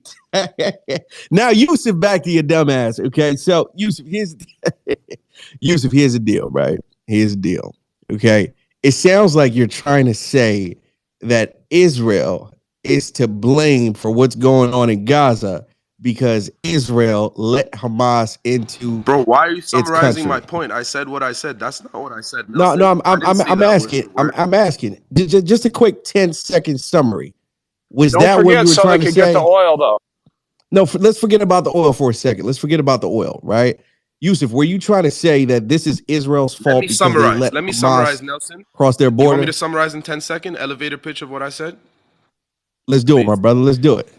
Now, Yusuf, back to your dumb ass. Okay. So, Yusuf, here's the deal, right? Here's the deal. Okay. It sounds like you're trying to say that Israel is to blame for what's going on in Gaza because Israel let Hamas into Bro, why are you its summarizing my country. point? I said what I said. That's not what I said, No, Nelson. no, I didn't say I'm that was the asking. word. I'm asking. Just a quick 10-second summary. Was Don't that what forget, you were so they trying to could get the say? oil, though. No, let's forget about the oil for a second. Let's forget about the oil, right? Yusuf, were you trying to say that this is Israel's fault because they let Let me Hamas summarize, Nelson. cross their You want me border? to summarize in 10-second elevator pitch of what I said? Let's do it, my Amazing. brother. Let's do it.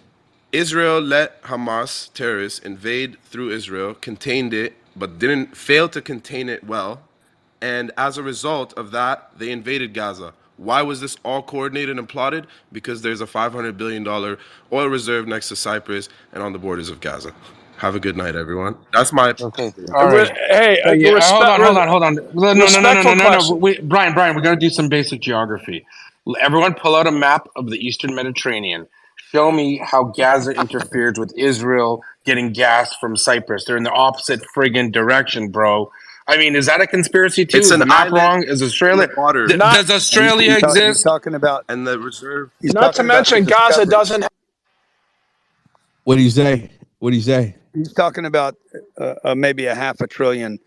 Israel let Hamas terrorists invade through Israel, contained it, but didn't fail to contain it well. And as a result of that, they invaded Gaza. Why was this all coordinated and plotted? Because there's a $500 billion oil reserve next to Cyprus and on the borders of Gaza. Have a good night, everyone. That's my. Okay. All right. Hey, Yeah. Hold on. No. respectful question. Brian, we got to do some basic geography. Everyone, pull out a map of the Eastern Mediterranean. Show me how Gaza interferes with Israel getting gas from Cyprus. They're in the opposite friggin' direction, bro. I mean, is that a conspiracy too? It's Is an the map island wrong? Is in Australia? the water, Does And Australia he's exist? talking about and the reserve. he's Not to talking about the mention, Gaza discovery. doesn't. What do you say? What do you say? He's talking about maybe a $500 billion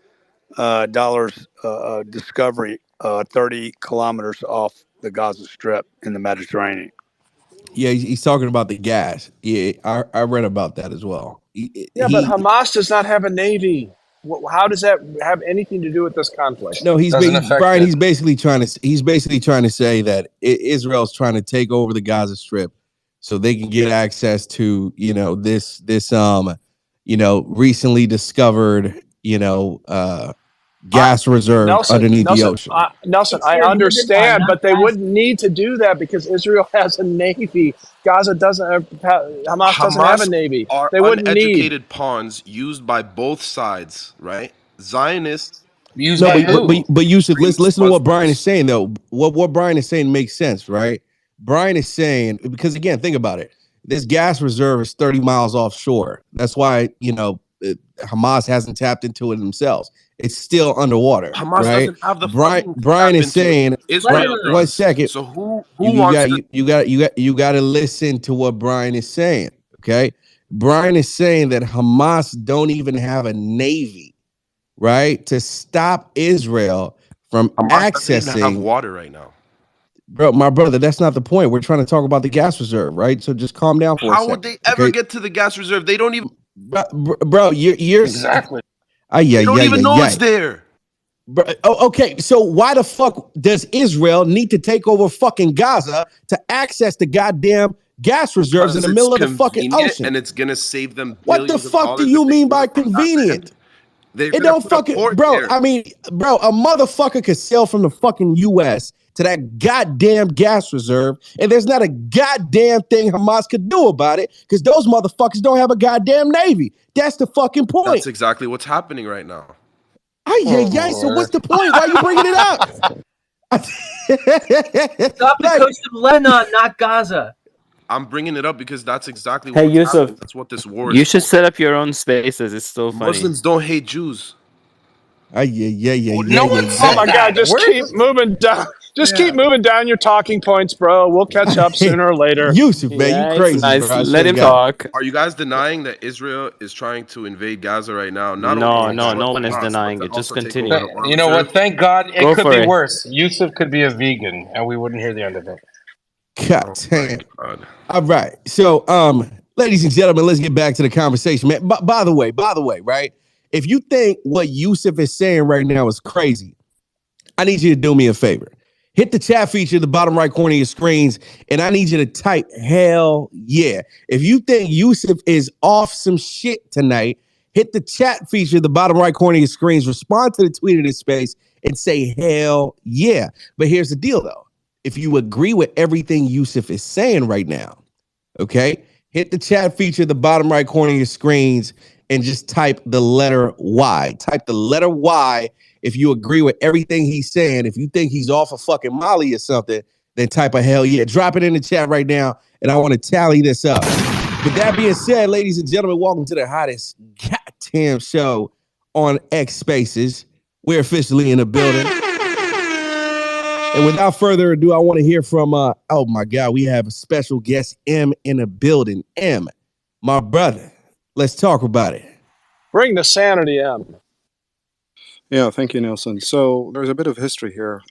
discovery 30 kilometers off the Gaza Strip in the Mediterranean. Yeah, he's talking about the gas. Yeah, I read about that as well. Yeah, but Hamas does not have a navy. How does that have anything to do with this conflict? No, Doesn't affect Brian. it. He's basically trying to say that Israel's trying to take over the Gaza Strip so they can get access to this recently discovered gas reserve underneath the ocean. Nelson, I understand, but they wouldn't need to do that because Israel has a navy. Gaza doesn't. Hamas doesn't have a navy. Are They wouldn't need. uneducated pawns used by both sides, right? Zionists. Used No, by who? but Yusuf, listen to what Brian is Muslims. saying though. What Brian is saying makes sense, right? Brian is saying, because again, think about it. This gas reserve is 30 miles offshore. That's why Hamas hasn't tapped into it themselves. It's still underwater. Hamas right? doesn't have the Brian funding to Brian tap is into it. saying, Israel does. 1 second. So who wants to? You got to listen to what Brian is saying. Okay, Brian is saying that Hamas don't even have a navy, right, to stop Israel from Hamas doesn't even have accessing. water right now. Bro, my brother, that's not the point. We're trying to talk about the gas reserve, right? So just calm down for a How second. would they ever get to the gas reserve? They don't even. Bro, you're Exactly. They don't even know it's there. Bro, okay, so why the fuck does Israel need to take over fucking Gaza to access the goddamn gas reserves in the middle of the fucking ocean? And it's gonna save them What the billions of fuck do dollars you if they mean do by it from that convenient? land. They're It gonna don't put a fucking, port bro. there. I mean, bro, a motherfucker could sail from the fucking U.S. to that goddamn gas reserve, and there's not a goddamn thing Hamas could do about it because those motherfuckers don't have a goddamn navy. That's the fucking point. That's exactly what's happening right now. So what's the point? Why are you bringing it up? Stop the coast of Lebanon, not Gaza. I'm bringing it up because that's exactly Hey, what's Yusuf, happening. That's what this war is. you should set up your own spaces. It's so funny. Muslims don't hate Jews. No one said Oh my God! Just keep moving down. Just keep moving down your talking points, bro. We'll catch up sooner or later. Yusuf, man, you crazy, nice. bro. Let him talk. Are you guys denying that Israel is trying to invade Gaza right now? Not No, only no, destroy no one is Hamas, but denying to it. Just also take continue. over the oil You know what? reserve? Thank God it Go could for be it. worse. Yusuf could be a vegan, and we wouldn't hear the end of it. God damn. All right. So, ladies and gentlemen, let's get back to the conversation, man. By the way, right? If you think what Yusuf is saying right now is crazy, I need you to do me a favor. Hit the chat feature at the bottom right corner of your screens, and I need you to type hell yeah. If you think Yusuf is off some shit tonight, hit the chat feature at the bottom right corner of your screens, respond to the tweet in this space, and say hell yeah. But here's the deal, though. If you agree with everything Yusuf is saying right now, okay, hit the chat feature at the bottom right corner of your screens and just type the letter Y. Type the letter Y if you agree with everything he's saying. If you think he's off of fucking Molly or something, then type a hell yeah. Drop it in the chat right now, and I want to tally this up. With that being said, ladies and gentlemen, welcome to the hottest goddamn show on X Spaces. We're officially in the building. And without further ado, I want to hear from, oh my God, we have a special guest, M, in the building. M, my brother, let's talk about it. Bring the sanity, M. Yeah, thank you, Nelson. So there's a bit of history here.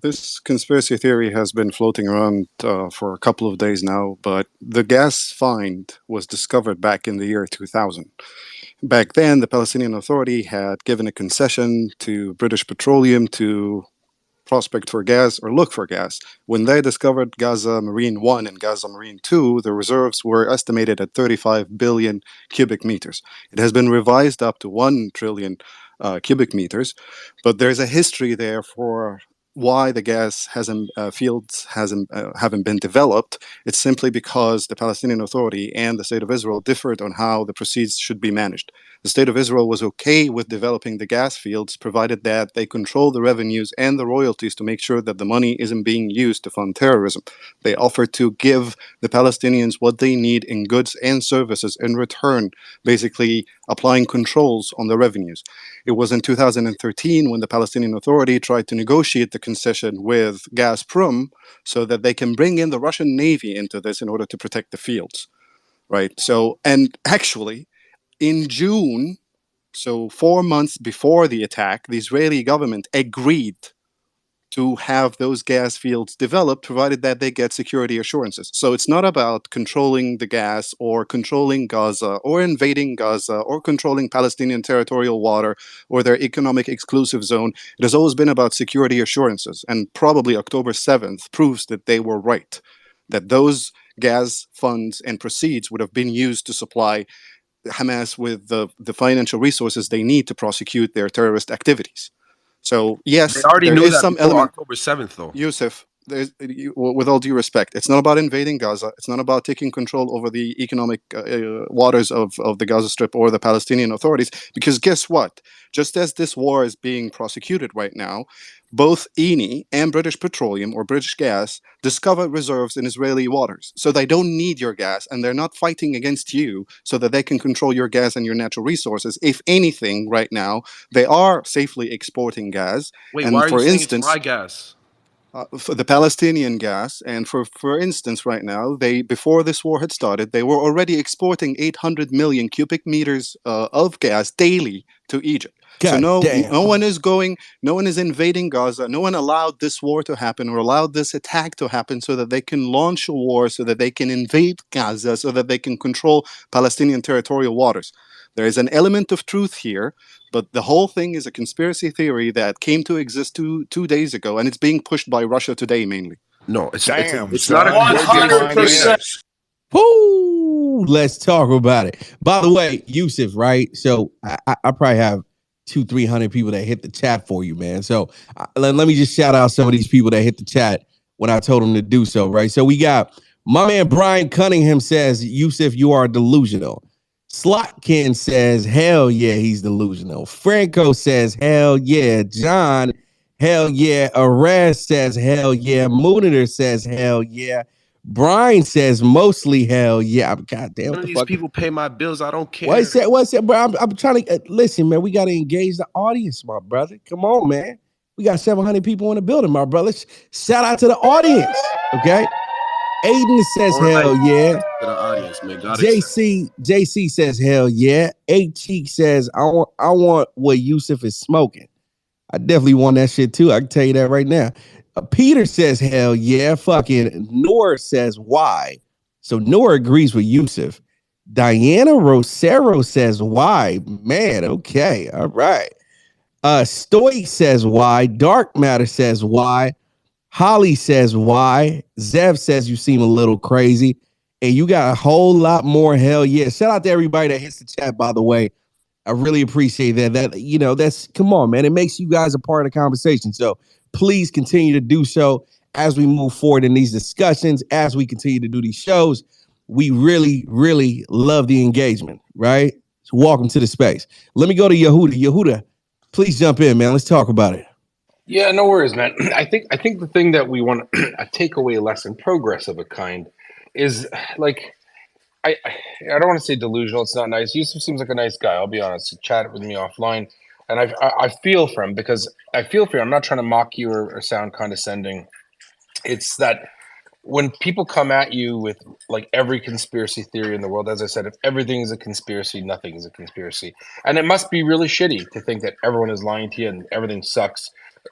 This conspiracy theory has been floating around for a couple of days now, but the gas find was discovered back in the year 2000. Back then, the Palestinian Authority had given a concession to British Petroleum to prospect for gas or look for gas. When they discovered Gaza Marine 1 and Gaza Marine 2, the reserves were estimated at 35 billion cubic meters. It has been revised up to 1 trillion cubic meters, but there's a history there for why the gas hasn't fields haven't been developed. It's simply because the Palestinian Authority and the State of Israel differed on how the proceeds should be managed. The State of Israel was okay with developing the gas fields, provided that they control the revenues and the royalties to make sure that the money isn't being used to fund terrorism. They offered to give the Palestinians what they need in goods and services in return, basically applying controls on the revenues. It was in 2013 when the Palestinian Authority tried to negotiate the concession with Gazprom so that they can bring in the Russian Navy into this in order to protect the fields, right? So, and actually, in June, so 4 months before the attack, the Israeli government agreed to have those gas fields developed, provided that they get security assurances. So it's not about controlling the gas or controlling Gaza or invading Gaza or controlling Palestinian territorial water or their economic exclusive zone. It has always been about security assurances. And probably October 7th proves that they were right, that those gas funds and proceeds would have been used to supply Hamas with the financial resources they need to prosecute their terrorist activities. So They yes, already there knew is that some before element. October 7th, though. Yusuf, with all due respect, it's not about invading Gaza. It's not about taking control over the economic waters of the Gaza Strip or the Palestinian authorities. Because guess what? Just as this war is being prosecuted right now, both Eni and British Petroleum or British Gas discover reserves in Israeli waters. So they don't need your gas, and they're not fighting against you so that they can control your gas and your natural resources. If anything, right now, they are safely exporting gas. Wait, why And are you for saying it's instance, my gas? for the Palestinian gas, and for instance, right now, they before this war had started, they were already exporting 800 million cubic meters of gas daily to Egypt. So God damn. no one is invading Gaza. No one allowed this war to happen or allowed this attack to happen so that they can launch a war, so that they can invade Gaza, so that they can control Palestinian territorial waters. There is an element of truth here, but the whole thing is a conspiracy theory that came to exist two days ago, and it's being pushed by Russia today mainly. No, it's not a Damn, conspiracy son. theory. Woo! Let's talk about it. By the way, Yusuf, right? So I probably have 200-300 people that hit the chat for you, man. So let me just shout out some of these people that hit the chat when I told them to do so, right? So we got my man Brian Cunningham says, Yusuf, you are delusional. Slotkin says, hell yeah, he's delusional. Franco says, hell yeah. John, hell yeah. Arez says, hell yeah. Moonitor says, hell yeah. Brian says, mostly hell yeah. God damn, None what of the these fuck? people pay my bills. I don't care. What's that, bro? I'm trying to listen, man. We got to engage the audience, my brother. Come on, man. We got 700 people in the building, my brother. Shout out to the audience, okay? Aiden says, More hell like yeah. to the audience, man. God accept. JC says, hell yeah. A Cheek says, I want what Yusuf is smoking. I definitely want that shit too. I can tell you that right now. Peter says, hell yeah. Fucking Noor says, why? So Noor agrees with Yusuf. Diana Rosero says, why? Man, okay. All right. Stoic says, why? Dark Matter says, why? Holly says, why? Zev says, you seem a little crazy. And you got a whole lot more hell yeah. Shout out to everybody that hits the chat, by the way. I really appreciate that. That's come on, man. It makes you guys a part of the conversation. So please continue to do so as we move forward in these discussions, as we continue to do these shows. We really, really love the engagement, right? So welcome to the space. Let me go to Yehuda. Yehuda, please jump in, man. Let's talk about it. Yeah, no worries, man. I think the thing that we want a takeaway lesson, progress of a kind, is like I don't want to say delusional. It's not nice. Yusuf seems like a nice guy. I'll be honest. He chatted with me offline, and I feel for him because I feel for you. I'm not trying to mock you or sound condescending. It's that when people come at you with like every conspiracy theory in the world, as I said, if everything is a conspiracy, nothing is a conspiracy, and it must be really shitty to think that everyone is lying to you and everything sucks.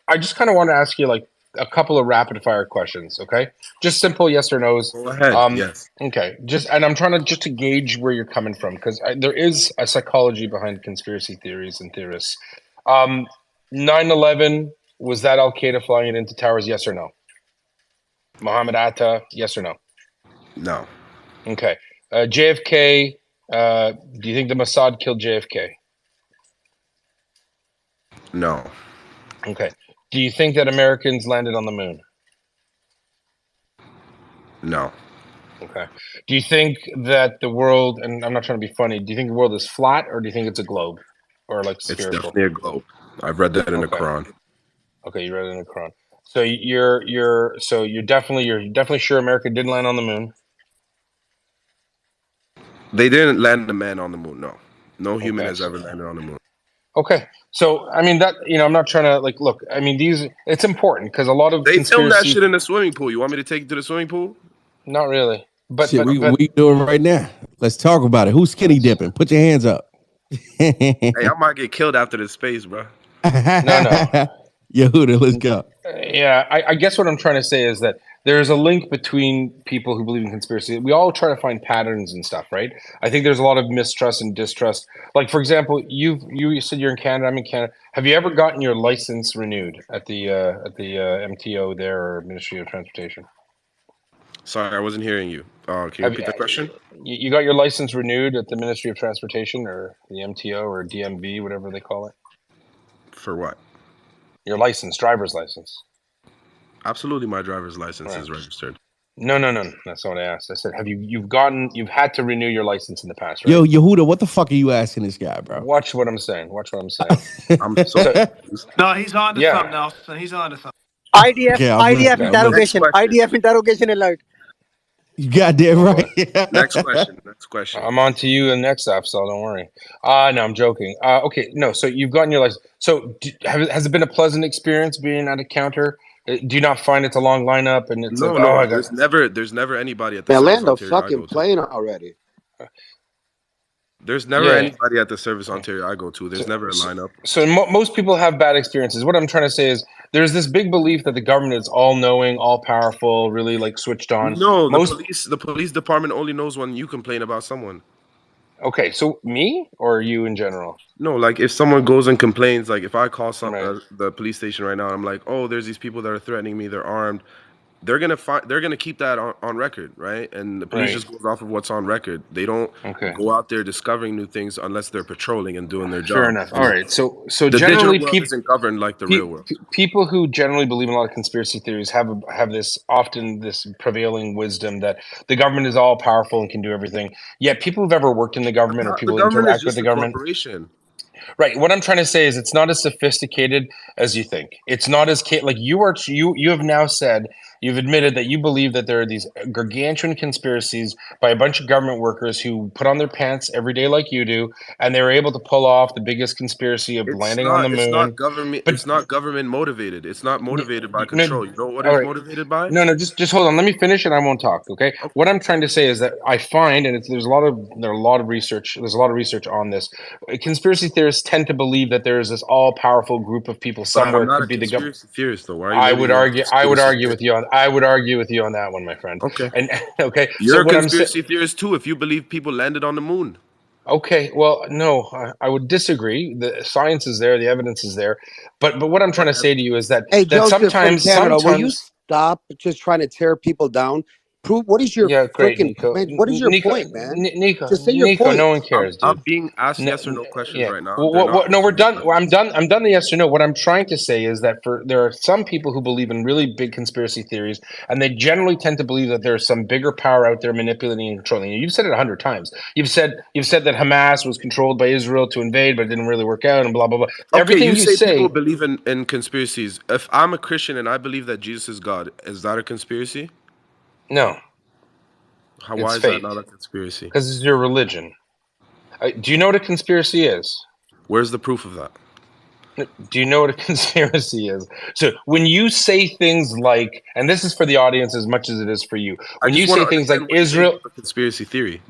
I just kind of want to ask you like a couple of rapid fire questions, okay? Just simple yes or no's. Go ahead. Yes. Okay. And I'm trying to gauge where you're coming from because there is a psychology behind conspiracy theories and theorists. 9/11, was that Al Qaeda flying it into towers? Yes or no? Mohammed Atta, yes or no? No. Okay. JFK, do you think the Mossad killed JFK? No. Okay. Do you think that Americans landed on the moon? No. Okay. Do you think that the world, and I'm not trying to be funny, do you think the world is flat or do you think it's a globe or like It's spherical? definitely a globe. I've read that in the Okay. Quran. Okay, you read it in the Quran. So you're definitely sure America didn't land on the moon. They didn't land a man on the moon. No human Okay. has ever landed on the moon. Okay. So I mean that, I'm not trying to like look. I mean it's important because a lot of They filmed that conspiracy. shit in the swimming pool. You want me to take you to the swimming pool? Not really. But Shit, but we doing right now. Let's talk about it. Who's skinny dipping? Put your hands up. Hey, I might get killed after this space, bro. No. Yehuda, let's go. Yeah, I guess what I'm trying to say is that there's a link between people who believe in conspiracy. We all try to find patterns and stuff, right? I think there's a lot of mistrust and distrust. Like, for example, you said you're in Canada. I'm in Canada. Have you ever gotten your license renewed at the MTO there or Ministry of Transportation? Sorry, I wasn't hearing you. Can you repeat the question? You got your license renewed at the Ministry of Transportation or the MTO or DMV, whatever they call it? For what? Your license, driver's license. Absolutely, my driver's license is registered. No. That's not what I asked. I said, you've had to renew your license in the past, right? Yo, Yehuda, what the fuck are you asking this guy, bro? Watch what I'm saying. I'm so No, he's on to something else. He's on to something. IDF, Okay, IDF interrogation, IDF interrogation alert. You goddamn right. Next question. I'm on to you and next up, so don't worry. No, I'm joking. Okay, no. So you've gotten your license. So has it been a pleasant experience being at a counter? Do you not find it's a long lineup and it's no? There's never anybody at the Man, service land the Ontario I fucking go to. plane already. There's never anybody at the service Ontario I go to. There's never a lineup. So most people have bad experiences. What I'm trying to say is there's this big belief that the government is all-knowing, all-powerful, really like switched on. No, the police department only knows when you complain about someone. Okay, so me or you in general? No, like if someone goes and complains, like if I call the police station right now, I'm like, oh, there's these people that are threatening me. They're armed. They're gonna keep that on record, right? And the police just goes off of what's on record. They don't go out there discovering new things unless they're patrolling and doing their job. Fair enough. All right. So the generally, digital world isn't governed like the real world. People who generally believe in a lot of conspiracy theories have this prevailing wisdom that the government is all powerful and can do everything. Yet people who've ever worked in the government or people who interact with the government. Right. What I'm trying to say is it's not as sophisticated as you think. It's not as like you have now said, you've admitted that you believe that there are these gargantuan conspiracies by a bunch of government workers who put on their pants every day like you do, and they were able to pull off the biggest conspiracy of landing on the moon. It's not government motivated. It's not motivated by control. You know what it's motivated by? No, just hold on. Let me finish and I won't talk. Okay. What I'm trying to say is that I find, and there's a lot of research. There's a lot of research on this. Conspiracy theorists tend to believe that there is this all-powerful group of people somewhere. Could be the government. Theorist, though. I would argue with you on that one, my friend. Okay. And okay, you're a conspiracy theorist too if you believe people landed on the moon. Okay, well, no, I would disagree. The science is there, the evidence is there, but what I'm trying to say to you is that sometimes will you stop just trying to tear people down? Prove what is your freaking point? What is your point, man? Nico, just say your point. No one cares, dude. I'm being asked yes or no questions right now. No, we're done. I'm done. I'm done the yes or no. What I'm trying to say is that there are some people who believe in really big conspiracy theories, and they generally tend to believe that there's some bigger power out there manipulating and controlling you. You've said it 100 times. You've said that Hamas was controlled by Israel to invade, but it didn't really work out, and blah blah blah. Okay, everything you say people believe in conspiracies. If I'm a Christian and I believe that Jesus is God, is that a conspiracy? No. Why is that not a conspiracy? Because it's your religion. Do you know what a conspiracy is? Where's the proof of that? Do you know what a conspiracy is? So when you say things like, and this is for the audience as much as it is for you, when you say things like Israel, a conspiracy theory.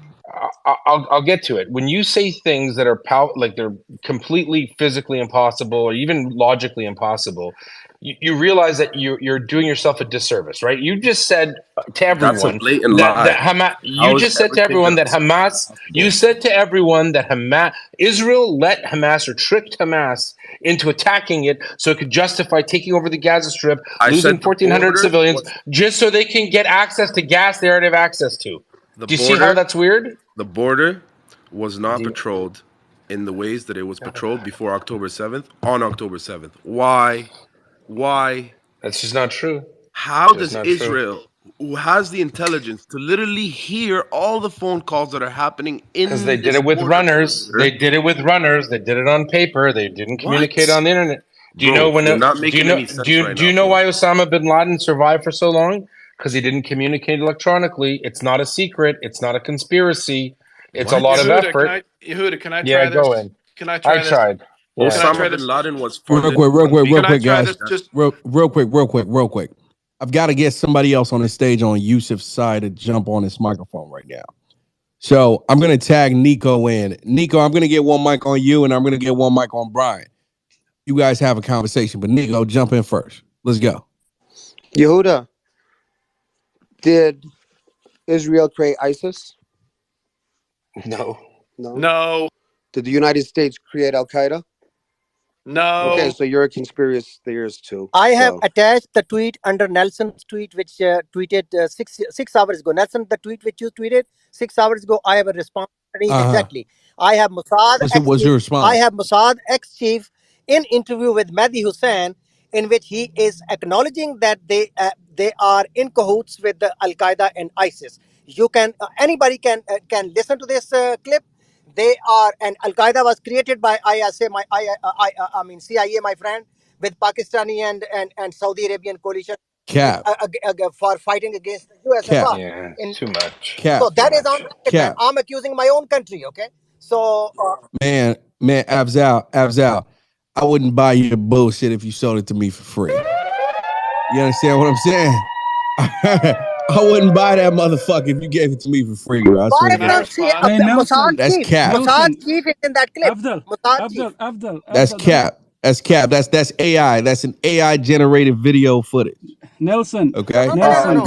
I'll get to it. When you say things that are like they're completely physically impossible or even logically impossible, you realize that you're doing yourself a disservice, right? You just said to everyone That's a blatant lie. that Hamas. You just said to everyone that Hamas. You said to everyone that Israel let Hamas or tricked Hamas into attacking it so it could justify taking over the Gaza Strip, losing 1,400 civilians, just so they can get access to gas they already have access to. Do you see how that's weird? The border was not patrolled in the ways that it was patrolled before October 7th on October 7th. Why? why. That's just not true. How does Israel, who has the intelligence to literally hear all the phone calls that are happening in because they did it with runners. They did it with runners. They did it on paper. They didn't communicate on the internet. Do you know when? You're not making any sense right Do you know why Osama bin Laden survived for so long? Because he didn't communicate electronically. It's not a secret. It's not a conspiracy. It's a lot of effort. Yehuda, can I try this? Go in. Can I try this? Tried. Yeah. Osama bin Laden was funded. Real quick, guys. Real quick. I've got to get somebody else on the stage on Yusuf's side to jump on this microphone right now. So I'm going to tag Nico in. Nico, I'm going to get one mic on you, and I'm going to get one mic on Brian. You guys have a conversation, but Nico, jump in first. Let's go. Yehuda, did Israel create ISIS? No. Did the United States create Al Qaeda? No. Okay, so you're a conspiracy theorist too. I have attached the tweet under Nelson's tweet, which tweeted 6 hours ago. Nelson, the tweet which you tweeted 6 hours ago, I have a response. Exactly. I have Mossad. What's your response? I have Mossad ex-chief in interview with Mehdi Hussein, in which he is acknowledging that they are in cahoots with the Al Qaeda and ISIS. You can anybody can listen to this clip. They are, and Al Qaeda was created by CIA, my friend, with Pakistani and Saudi Arabian coalition for fighting against the US as well. Yeah, too much. So that is on record, man. I'm accusing my own country, okay? So man, Abzal, I wouldn't buy your bullshit if you sold it to me for free. You understand what I'm saying? I wouldn't buy that motherfucker if you gave it to me for free, bro. That's cap. Mossad chief is in that clip. Abdul. That's cap. That's cap. That's AI. That's an AI generated video footage. Nelson. Okay. Nelson.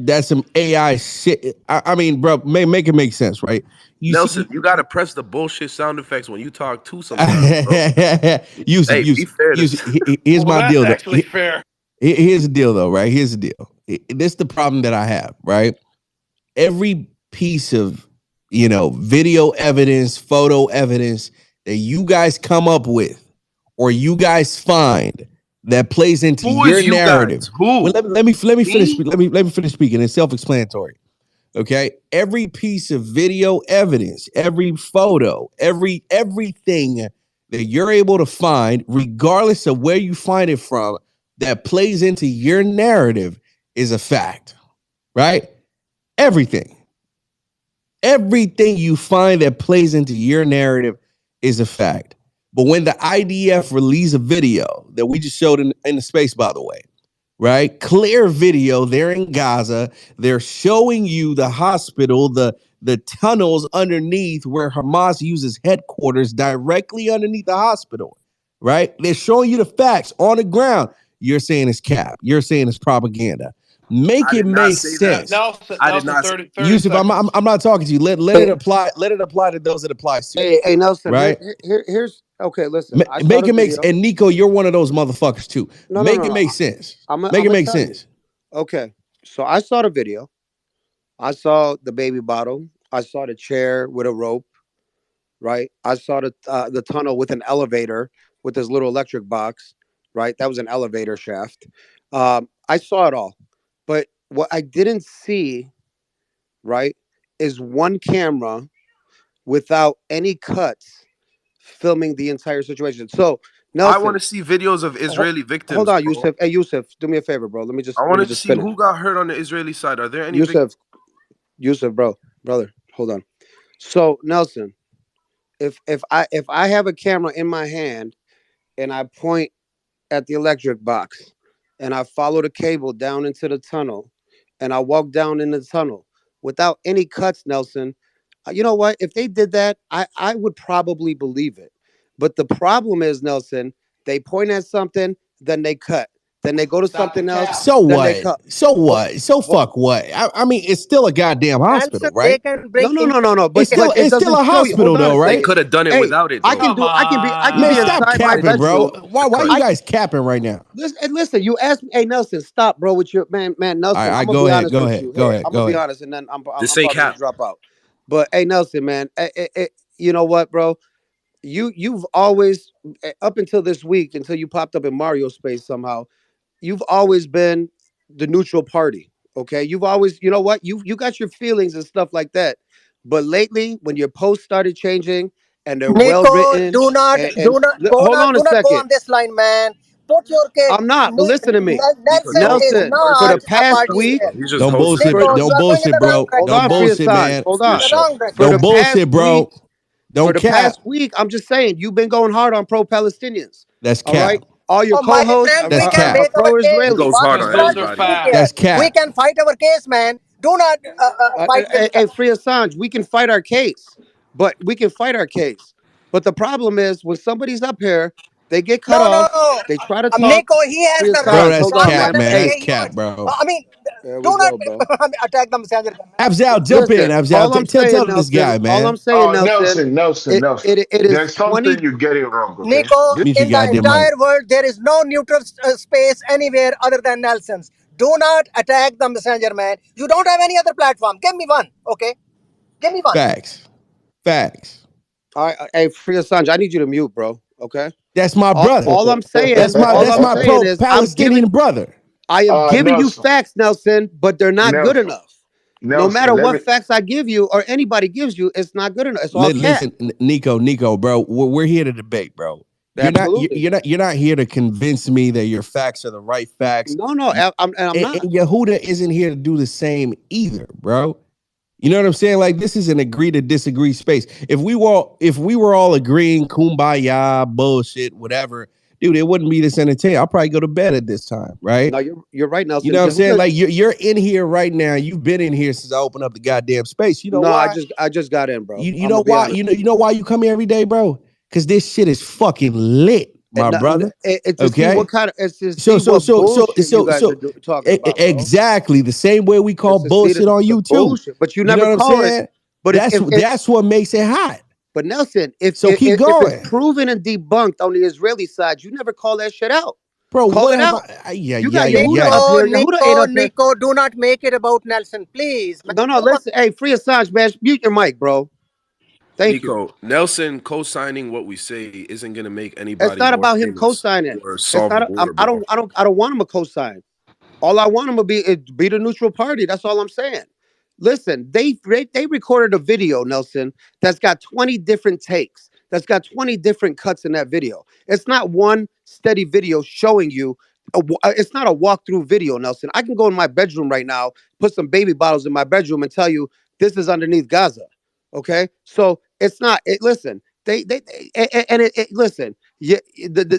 That's some AI shit. I mean, bro, make it make sense, right? Nelson, you gotta press the bullshit sound effects when you talk to sometimes, bro. Use it. Here's my deal. Actually fair. Here's the deal, though, right? Here's the deal. This is the problem that I have, right? Every piece of, video evidence, photo evidence that you guys come up with or you guys find that plays into your narrative. Guys? Who? Well, let me finish. Let me finish speaking. It's self-explanatory. Okay. Every piece of video evidence, every photo, everything that you're able to find, regardless of where you find it from, that plays into your narrative is a fact, right? Everything you find that plays into your narrative is a fact. But when the IDF release a video that we just showed in the space, by the way, right? Clear video, they're in Gaza. They're showing you the hospital, the tunnels underneath where Hamas uses headquarters directly underneath the hospital, right? They're showing you the facts on the ground. You're saying it's cap. You're saying it's propaganda. Make it make sense. I did not say that. Yusuf, I'm not talking to you. Let it apply. Let it apply to those it applies to. Hey, Nelson. Right? Here's okay. Listen, make it make sense. And Nico, you're one of those motherfuckers too. Make it make sense. Make it make sense. Okay, so I saw the video. I saw the baby bottle. I saw the chair with a rope. Right. I saw the tunnel with an elevator with this little electric box. Right. That was an elevator shaft. I saw it all. But what I didn't see, right, is one camera without any cuts filming the entire situation. So, Nelson, I want to see videos of Israeli victims. Hold on, Yusuf. Hey, Yusuf, do me a favor, bro. I want to see who got hurt on the Israeli side. Are there any Yusuf, brother, hold on. So, Nelson, if I have a camera in my hand and I point at the electric box, and I follow the cable down into the tunnel, and I walk down in the tunnel without any cuts, Nelson, you know what? If they did that, I would probably believe it. But the problem is, Nelson, they point at something, then they cut. Then they go to something else. So what? So what? So fuck what? I mean, it's still a goddamn hospital, right? No. But it's still a hospital, though, right? They could have done it without it. Though. I can be Man, stop capping, bro. Why you guys capping right now? Listen. You asked me, hey Nelson, stop, bro, with your man, Nelson. All right, go ahead. Go ahead. I'm gonna be honest, and then I'm say probably cap. gonna drop out. But hey, Nelson, man, you know what, bro? you've always, up until this week, until you popped up in Mario space somehow, you've always been the neutral party. Okay, you've always, you know what, you got your feelings and stuff like that, but lately when your posts started changing and they're well Nico, written, hold on a do not go second. on this line, man. Put your case. I'm not, but listen to me, Nelson is Nelson. For not the a past party week, here. Don't bullshit. for Nico, you Don't are going in bullshit, the wrong bro. hold direction, Don't on, Free man. bullshit, Assange, man. hold In on. the wrong direction. For Don't the past bullshit, week, bro. for Don't the cap. past week, I'm just saying you've been going hard on pro-Palestinians. That's All right, cap. all your Oh, my co-hosts friend, That's we can cap. are make our case. pro-Israeli. What Because what those are do you facts. care? That's We cap. can fight our case, man. Do not fight with each Hey, other. Free Assange, we can fight our case, but we can fight our case. But the problem is when somebody's up here, they get cut No, no, off. no. They try to talk. Nico, he has Free the Bro, right Assange, to that's hold talk on, cap, man. whatever man. the That's Hey, way he cap, wants. bro. I mean, there do we not go, bro. attack the messenger. Abzal, jump in. Listen, Abzal, all I'm tell saying, this guy, Nelson. All I'm man. saying, Nelson. Nelson. It is There's something 20. you're getting wrong, okay? Nico, Mute your in the goddamn mic. entire world, there is no neutral space anywhere other than Nelson's. Do not attack the messenger, man. You don't have any other platform. Give me one, okay? Give me one. Facts. Facts. All right, hey, Free Assange, I need you to mute, bro. Okay. That's my brother. All I'm saying, all That's I'm my saying is, pro-Palestinian brother. I am giving you Nelson. facts, Nelson, but they're not good Nelson. enough. No Nelson, matter let what me. facts I give you or anybody gives you, it's not good enough. It's all cat. Listen, Nico, bro. We're here to debate, bro. Absolutely. You're not here to convince me that your facts are the right facts. No, I'm not. And Yehuda isn't here to do the same either, bro. You know what I'm saying? Like, this is an agree to disagree space. If we were all agreeing, kumbaya, bullshit, whatever, dude, it wouldn't be this entertaining. I'll probably go to bed at this time, right? No, you're right, You Nelson. know what I'm saying? Yehuda, Like, you're in here right now. You've been in here since I opened up the goddamn space. You know no, why? I just got in, bro. You I'm know gonna be why? honest. You know why you come here every day, bro? Because this shit is fucking lit, my brother. It's to see Okay. what kind of, it's to see what bullshit you guys are talking about, bro. Exactly the same way we call It's to see bullshit on the you too. bullshit, but you You know never what I'm call it. saying? But That's what makes it hot. but Nelson, So keep if it's going, proven and debunked on the Israeli side, you never call that shit out. bro. Call What it have out. I? Yeah, You got yeah, Yehuda yeah. up Nico, here. Yehuda ain't Nico, up here. Nico, do not make it about Nelson, please. Man, No, come on. listen. Hey, Free Assange, man. Mute your mic, bro. Thank you. Nico, Nelson co-signing what we say isn't gonna make It's anybody not more about him famous co-signing. or It's solve not. the war, bro. I don't want him to co-sign. All I want him to be is be the neutral party. That's all I'm saying. Listen, they recorded a video, Nelson, that's got 20 different takes. That's got 20 different cuts in that video. It's not one steady video showing you. It's not a walkthrough video, Nelson. I can go in my bedroom right now, put some baby bottles in my bedroom, and tell you this is underneath Gaza. Okay, so it's not. Listen, listen. Yeah,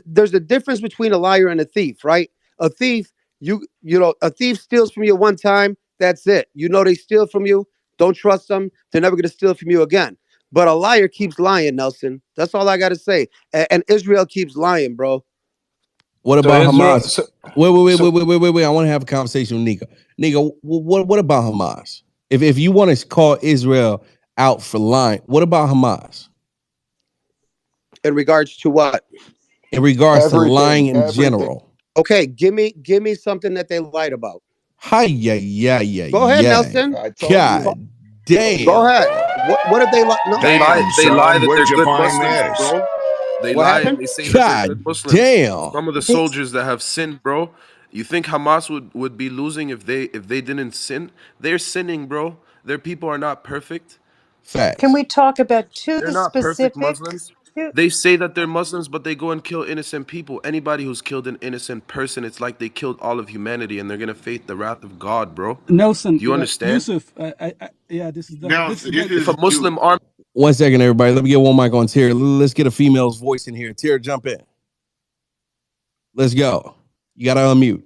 there's a difference between a liar and a thief, right? A thief, a thief steals from you one time. That's it. You know they steal from you. Don't trust them. They're never gonna steal from you again. But a liar keeps lying, Nelson. That's all I gotta say. And Israel keeps lying, bro. What So about Israel. Hamas? Wait. I want to have a conversation with Nico. Nico, what about Hamas? If you want to call Israel out for lying, what about Hamas? In regards to what? In regards to lying Everything, in everything. general. Okay, give me something that they lied about. Hi, yeah. Go ahead, Nelson. I told you. God Go damn. ahead. What have they lied? No, Damn, They lie son, that where'd they're you good find Muslims, this? bro. They what lie. happened? They say that they're good God Muslims. damn. Some of the soldiers that have sinned, bro. You think Hamas would be losing if they didn't sin? They're sinning, bro. Their people are not perfect. Can Facts. we talk about They're two not perfect specific? Muslims. They say that they're Muslims, but they go and kill innocent people. Anybody who's killed an innocent person, it's like they killed all of humanity, and they're gonna face the wrath of God, bro. Nelson, Do you understand? Yusuf, yeah, this Nelson, this debate If is a is you. Muslim army, 1 second, everybody. Let me get one mic on Tier. Let's get a female's voice in here. Tier, jump in. Let's go. You gotta unmute.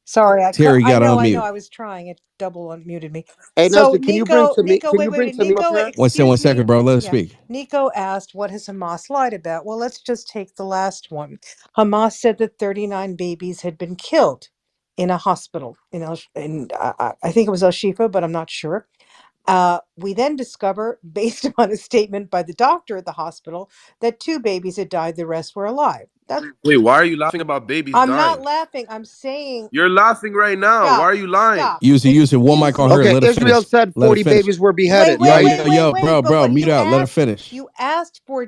Sorry, Terry got to I know. unmute. I was trying. It double unmuted me. Hey So Nelson, can you bring to me? Can Wait, you bring to me up Nico, here? One excuse second, me. bro. Let us Yeah, speak. Nico asked, "What has Hamas lied about?" Well, let's just take the last one. Hamas said that 39 babies had been killed in a hospital I think it was Al Shifa, but I'm not sure. We then discover, based upon a statement by the doctor at the hospital, that 2 babies had died, the rest were alive. That's Wait, why are you laughing about babies I'm not dying? laughing. I'm saying You're laughing right now. Why stop. are you lying? Stop. Use it. One mic on her. Easy. Okay, Let her Israel finish. said Let her 40 finish. babies were Wait, beheaded, wait, right? wait, wait, wait. Bro, But what mute out. Let her finish. you asked for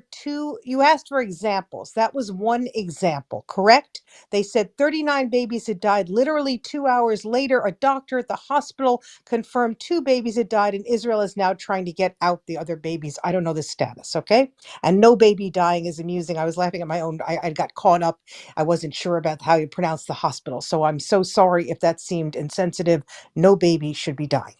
examples. That was one example, correct? They said 39 babies had died. Literally 2 hours later, a doctor at the hospital confirmed 2 babies had died, and Israel is now trying to get out the other babies. I don't know the status, okay? And no baby dying is amusing. I was laughing at my own. I got caught up. I wasn't sure about how you pronounce the hospital. So I'm so sorry if that seemed insensitive. No baby should be dying.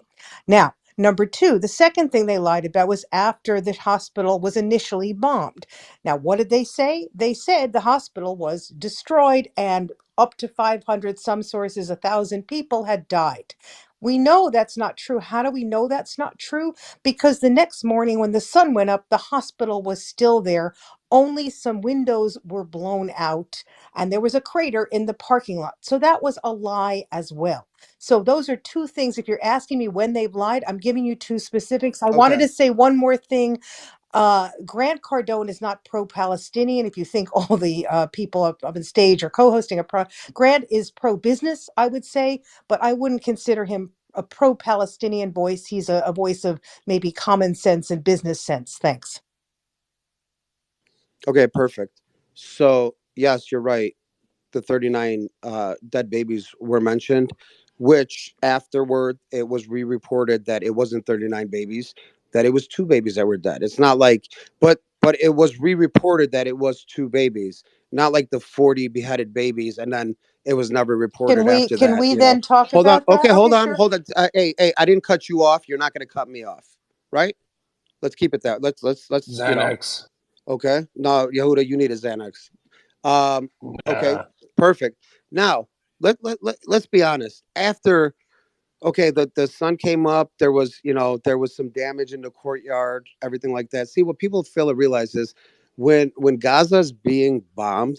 Now, number two, the second thing they lied about was after the hospital was initially bombed. Now, what did they say? They said the hospital was destroyed and up to 500, some sources, 1,000 people had died. We know that's not true. How do we know that's not true? Because the next morning when the sun went up, the hospital was still there. Only some windows were blown out and there was a crater in the parking lot. So that was a lie as well. So those are two things. If you're asking me when they've lied, I'm giving you two specifics. I wanted Okay. to say one more thing. Grant Cardone is not pro-Palestinian. If you think all the people up on stage are co-hosting Grant is pro-business, I would say, but I wouldn't consider him a pro-Palestinian voice. He's a voice of maybe common sense and business sense. Thanks. Okay, perfect. So, yes, you're right. The 39 dead babies were mentioned, which afterward it was re-reported that it wasn't 39 babies, that it was 2 babies that were dead. It's not like, but it was re-reported that it was 2 babies, not like the 40 beheaded babies, and then it was never Can reported we after can that. we then talk Hold on. about Okay, that? hold Okay, on, sure. hold on. Hey, I didn't cut you off. You're not going to cut me off, right? Let's keep it that. Let's. Xanax. Okay. No, Yehuda, you need a Xanax. Okay, perfect. Now let's be honest. After the sun came up, there was some damage in the courtyard, everything like that. See, what people fail to realize is when Gaza's being bombed,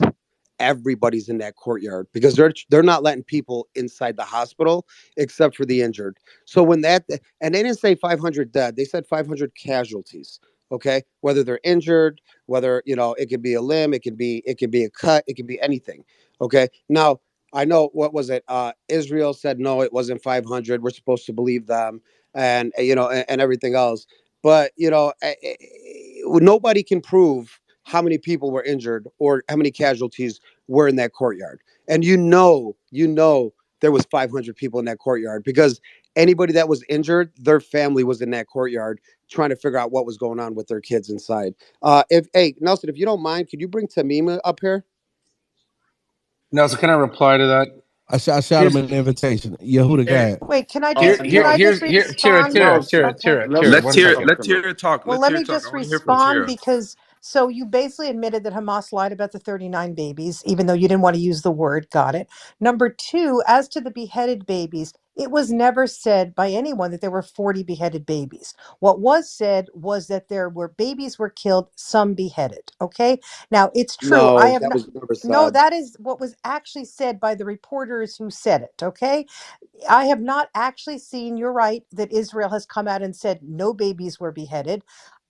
everybody's in that courtyard because they're not letting people inside the hospital except for the injured. So when that and they didn't say 500 dead, they said 500 casualties. Okay, whether they're injured, whether it could be a limb, it could be a cut, it could be anything. Okay, now I know what was it? Israel said no, it wasn't 500. We're supposed to believe them, and and everything else. But nobody can prove how many people were injured or how many casualties were in that courtyard. And there was 500 people in that courtyard because anybody that was injured, their family was in that courtyard trying to figure out what was going on with their kids inside. If Hey Nelson, if you don't mind, could you bring Tamima up here? Nelson, can I reply to that? I shot Here's him an invitation. Yehuda, go ahead. Wait, can I here just here here's respond? Tira. Okay. Let's 1 hear second. let's hear her talk. Well, Let's let hear her me talk. I just want to hear from respond Tira. because so you basically admitted that Hamas lied about the 39 babies, even though you didn't want to use the word. Got it. Number two, as to the beheaded babies, it was never said by anyone that there were 40 beheaded babies. What was said was that there were babies were killed, some beheaded. Okay. Now it's true. I No, have that not. was never No, said. that is what was actually said by the reporters who said it. Okay. I have not actually seen, you're right, that Israel has come out and said no babies were beheaded.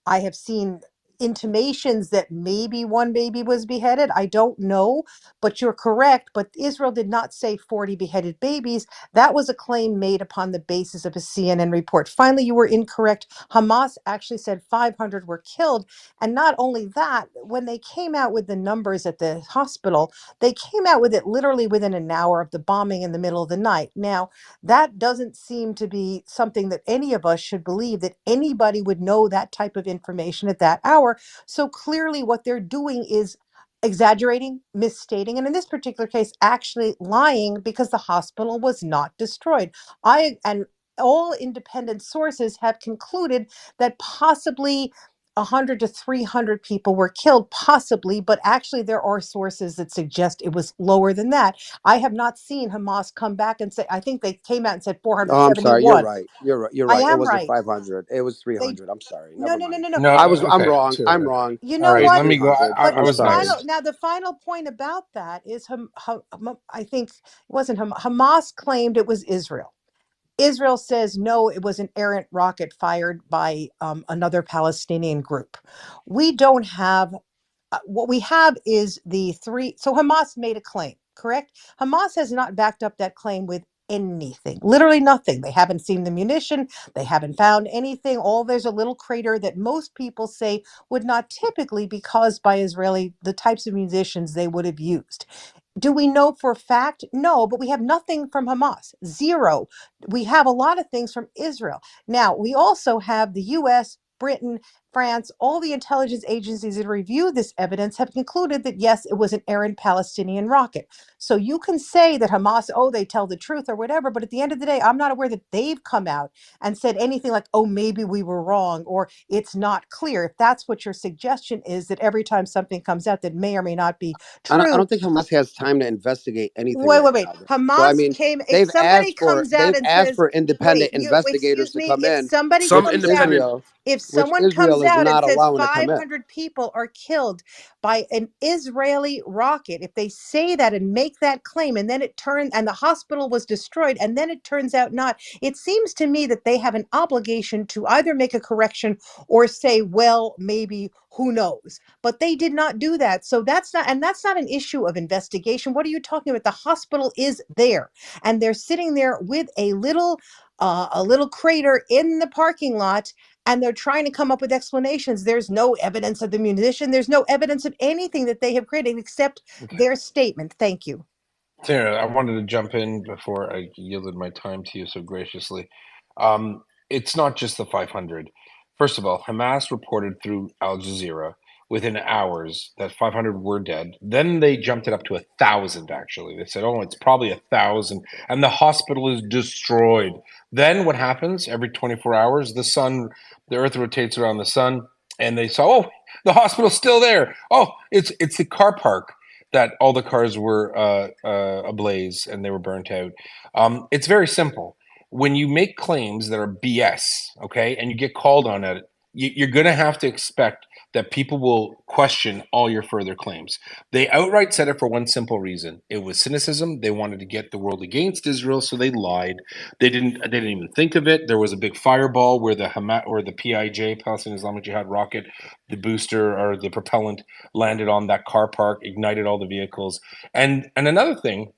I have seen intimations that maybe one baby was beheaded. I don't know, but you're correct. But Israel did not say 40 beheaded babies. That was a claim made upon the basis of a CNN report. Finally, you were incorrect. Hamas actually said 500 were killed. And not only that, when they came out with the numbers at the hospital, they came out with it literally within an hour of the bombing in the middle of the night. Now, that doesn't seem to be something that any of us should believe that anybody would know that type of information at that hour. So clearly, what they're doing is exaggerating, misstating, and in this particular case, actually lying because the hospital was not destroyed. And all independent sources have concluded that possibly 100 to 300 people were killed, possibly, but actually there are sources that suggest it was lower than that. I have not seen Hamas come back and say, I think they came out and said Oh, I'm sorry. You're 471. right. You're right. You're I right. It am wasn't right. 500. It was They 300. I'm sorry. no Never no no mind. no no. No, I'm okay. wrong. I'm wrong. You All know It right, was what? let me go. 300. But I I'm the was sorry. final nice. now the final point about that is I think it wasn't Hamas claimed it was Israel. Israel says no, it was an errant rocket fired by another Palestinian group. We don't have what we have is the three. So Hamas made a claim, correct? Hamas has not backed up that claim with anything, literally nothing. They haven't seen the munition. They haven't found anything. There's a little crater that most people say would not typically be caused by the types of munitions they would have used. Do we know for a fact? No, but we have nothing from Hamas. Zero. We have a lot of things from Israel. Now, we also have the US, Britain, France, all the intelligence agencies that reviewed this evidence have concluded that yes, it was an errant Palestinian rocket. So you can say that Hamas, they tell the truth or whatever, but at the end of the day, I'm not aware that they've come out and said anything like, maybe we were wrong or it's not clear. If that's what your suggestion is, that every time something comes out that may or may not be I true. don't think Hamas has time to investigate anything Wait, right wait, wait. now, though. So I Hamas mean, came, if somebody comes out they've and asked says, for independent wait, investigators excuse to me, come if in, somebody Some which comes out, independent. if which someone Israel comes is out and not says allowing to come in. 500 people are killed by an Israeli rocket, if they say that and make that claim, and then and the hospital was destroyed, and then it turns out not, it seems to me that they have an obligation to either make a correction or say, well, maybe, who knows? But they did not do that. So that's not an issue of investigation. What are you talking about? The hospital is there, and they're sitting there with a little crater in the parking lot, and they're trying to come up with explanations. There's no evidence of the munition. There's no evidence of anything that they have created except their statement. Thank you. Sarah, I wanted to jump in before I yielded my time to you so graciously. It's not just the 500. First of all, Hamas reported through Al Jazeera within hours that 500 were dead. Then they jumped it up to 1,000, actually. They said, it's probably 1,000. And the hospital is destroyed. Then what happens? Every 24 hours, the earth rotates around the sun. And they saw, the hospital's still there. It's the car park that all the cars were ablaze and they were burnt out. It's very simple. When you make claims that are BS, okay, and you get called on it, you're going to have to expect that people will question all your further claims. They outright said it for one simple reason. It was cynicism. They wanted to get the world against Israel, so they lied. They didn't even think of it. There was a big fireball where the Hamas or the PIJ, Palestinian Islamic Jihad rocket, the booster or the propellant landed on that car park, ignited all the vehicles. And another thing,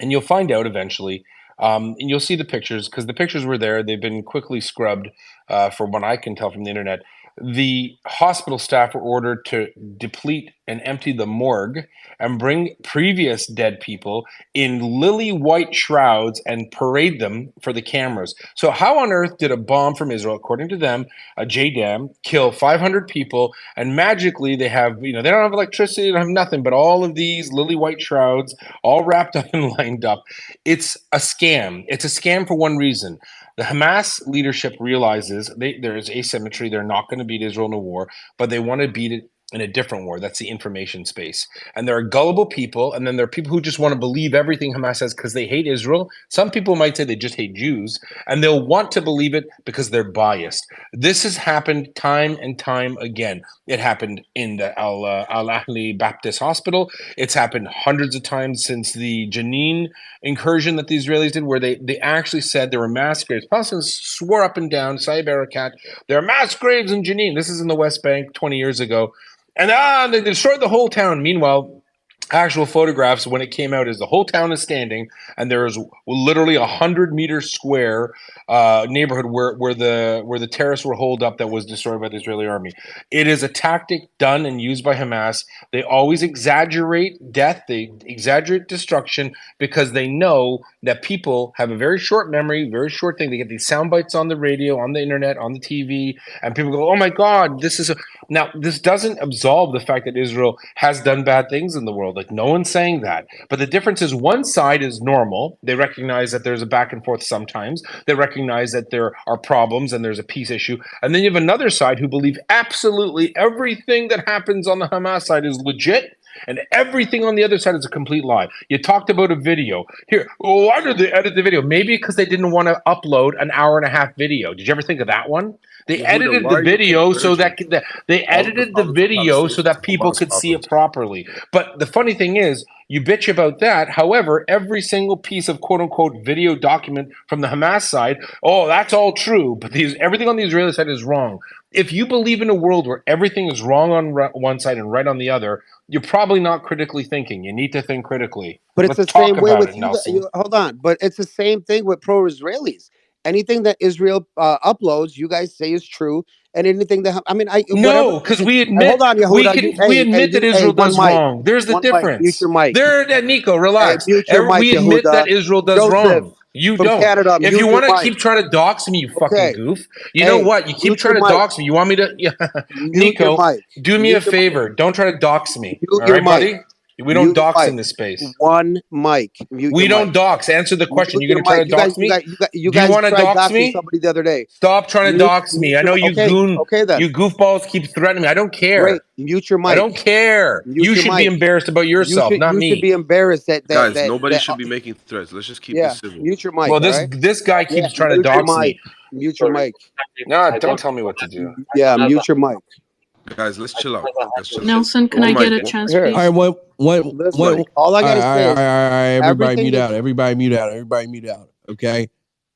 and you'll find out eventually, and you'll see the pictures because the pictures were there. They've been quickly scrubbed from what I can tell from the internet. The hospital staff were ordered to deplete and empty the morgue and bring previous dead people in lily white shrouds and parade them for the cameras. So how on earth did a bomb from Israel, according to them, a JDAM, kill 500 people, and magically they have, they don't have electricity, they don't have nothing, but all of these lily white shrouds all wrapped up and lined up. It's a scam. It's a scam for one reason. The Hamas leadership realizes there is asymmetry. They're not going to beat Israel in a war, but they want to beat it in a different war. That's the information space. And there are gullible people, and then there are people who just want to believe everything Hamas says because they hate Israel. Some people might say they just hate Jews, and they'll want to believe it because they're biased. This has happened time and time again. It happened in the Al-Ahli Baptist Hospital. It's happened hundreds of times since the Jenin incursion that the Israelis did, where they actually said there were mass graves. Palestinians swore up and down, Saeb Erekat, there are mass graves in Jenin. This is in the West Bank 20 years ago. And they destroyed the whole town. Meanwhile, actual photographs when it came out is the whole town is standing, and there is literally 100-meter square neighborhood where the terrorists were holed up that was destroyed by the Israeli army. It is a tactic done and used by Hamas. They always exaggerate death, they exaggerate destruction because they know that people have a very short memory, very short thing. They get these sound bites on the radio, on the internet, on the TV, and people go, "Oh my God, this is." Now, this doesn't absolve the fact that Israel has done bad things in the world. Like, no one's saying that. But the difference is one side is normal. They recognize that there's a back and forth sometimes. They recognize that there are problems and there's a peace issue. And then you have another side who believe absolutely everything that happens on the Hamas side is legit. And everything on the other side is a complete lie. You talked about a video. Here, why did they edit the video? Maybe because they didn't want to upload an hour-and-a-half video. Did you ever think of that one? They edited the video so that people could see it properly. But the funny thing is, You bitch about that. However, every single piece of quote unquote video document from the Hamas side, oh, that's all true, but everything on the Israeli side is wrong. If you believe in a world where everything is wrong on one side and right on the other, you're probably not critically thinking. You need to think critically. But it's Let's the talk same way about with it, you, Nelson. hold on. But it's the same thing with pro-Israelis. Anything that Israel uploads, you guys say is true, and anything that I mean, whatever. No, because we Hold admit on, Yehuda. we admit that Israel One does mic, wrong. There's the one mic. Mute difference. your mic. Nico, Hey, relax. mute your mic, We admit that Yehuda. Israel does Joseph wrong. You from don't. Canada, If you mute your want to mic. keep trying to dox me, you fucking Okay. goof. You know Hey, what? You keep mute your trying to mic. dox me. You want me to? Yeah. Mute your Nico, mic. do me Mute a your mic. favor. Don't try to dox me. Mute All your right, mic. buddy? We don't Mute your dox mic. in this space. One mic. Mute We your mic. don't dox. Answer the question. Mute You're your going to try mic. to dox me? You Do you guys want to tried dox doxing me? somebody the other day. Stop trying to dox me. I know you Okay. Okay then. you goofballs keep threatening me. I don't care. Great. Mute your mic. I don't care. Mute You your should be mic. embarrassed about yourself, not You should me. be embarrassed Guys, nobody should be making threats. Let's just keep yeah. this civil. Mute your mic. Well, All right. this guy Yeah. keeps trying to Mute your dox mic. me. Mute your mic. No, don't tell me what to do. Yeah. Mute your mic. Guys, let's chill out. Let's chill out. Nelson, can I get a chance, Here. please? All right, Listen. All I gotta say is everybody everything mute that out. Everybody mute out. Everybody mute out. Okay.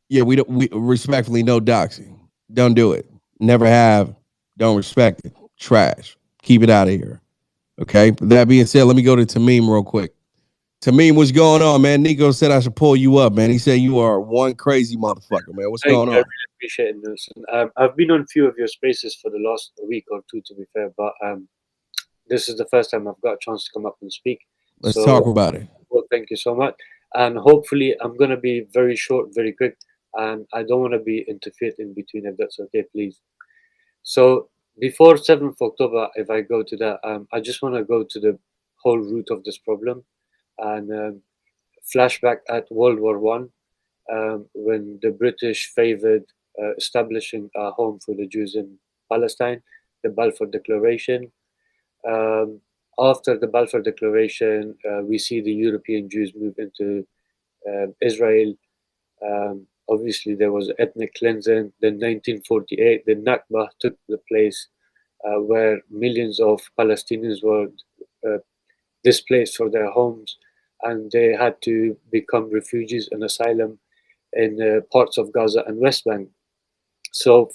Yeah, we respectfully no doxing. Don't do it. Never have. Don't respect it. Trash. Keep it out of here. Okay. But that being said, let me go to Tamim real quick. Tamim, what's going on, man? Nico said I should pull you up, man. He said you are one crazy motherfucker, man. What's going on? I really appreciate it, Nelson. I've been on a few of your spaces for the last week or two, to be fair, but this is the first time I've got a chance to come up and speak. Let's talk about it. Well, thank you so much. And hopefully I'm going to be very short, very quick, and I don't want to be interfered in between, if that's okay, please. So before 7th October, if I go to that, I just want to go to the whole root of this problem and flashback at World War One, when the British favored establishing a home for the Jews in Palestine, the Balfour Declaration. After the Balfour Declaration, we see the European Jews move into Israel. Obviously, there was ethnic cleansing. Then 1948, the Nakba took the place where millions of Palestinians were displaced for their homes, and they had to become refugees and asylum in parts of Gaza and West Bank. So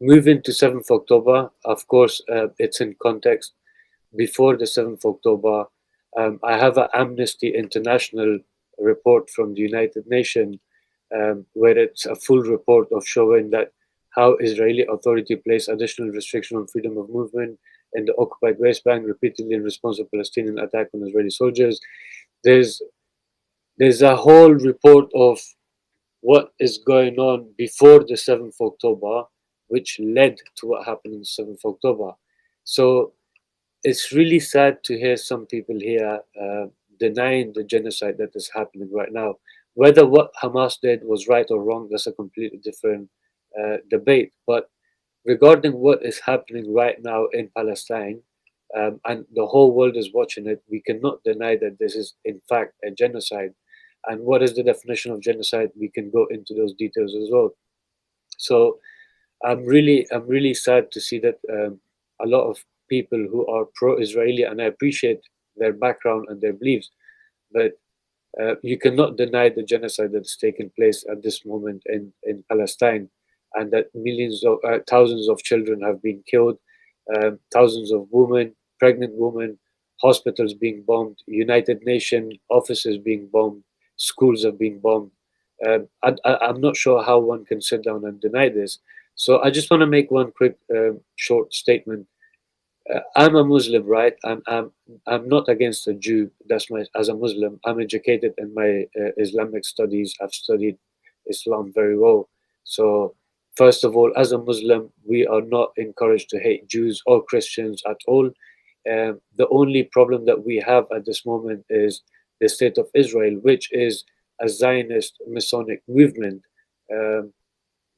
moving to 7th October, of course, it's in context. Before the 7th October, I have an Amnesty International report from the United Nations where it's a full report of showing that how Israeli authority place additional restriction on freedom of movement in the occupied West Bank, repeatedly in response to Palestinian attack on Israeli soldiers. There's a whole report of what is going on before the 7th October, which led to what happened on the 7th October. So it's really sad to hear some people here denying the genocide that is happening right now. Whether what Hamas did was right or wrong, that's a completely different debate. But regarding what is happening right now in Palestine, and the whole world is watching it, we cannot deny that this is in fact a genocide. And what is the definition of genocide? We can go into those details as well. So I'm really sad to see that a lot of people who are pro-Israeli, and I appreciate their background and their beliefs, but you cannot deny the genocide that is taking place at this moment in Palestine, and that thousands of children have been killed, thousands of women, pregnant women, hospitals being bombed, United Nations offices being bombed, schools have been bombed. I'm not sure how one can sit down and deny this. So I just want to make one quick short statement. I'm a Muslim, right? I'm not against a Jew. As a Muslim, I'm educated in my Islamic studies. I've studied Islam very well. So first of all, as a Muslim, we are not encouraged to hate Jews or Christians at all. The only problem that we have at this moment is the state of Israel, which is a Zionist Masonic movement,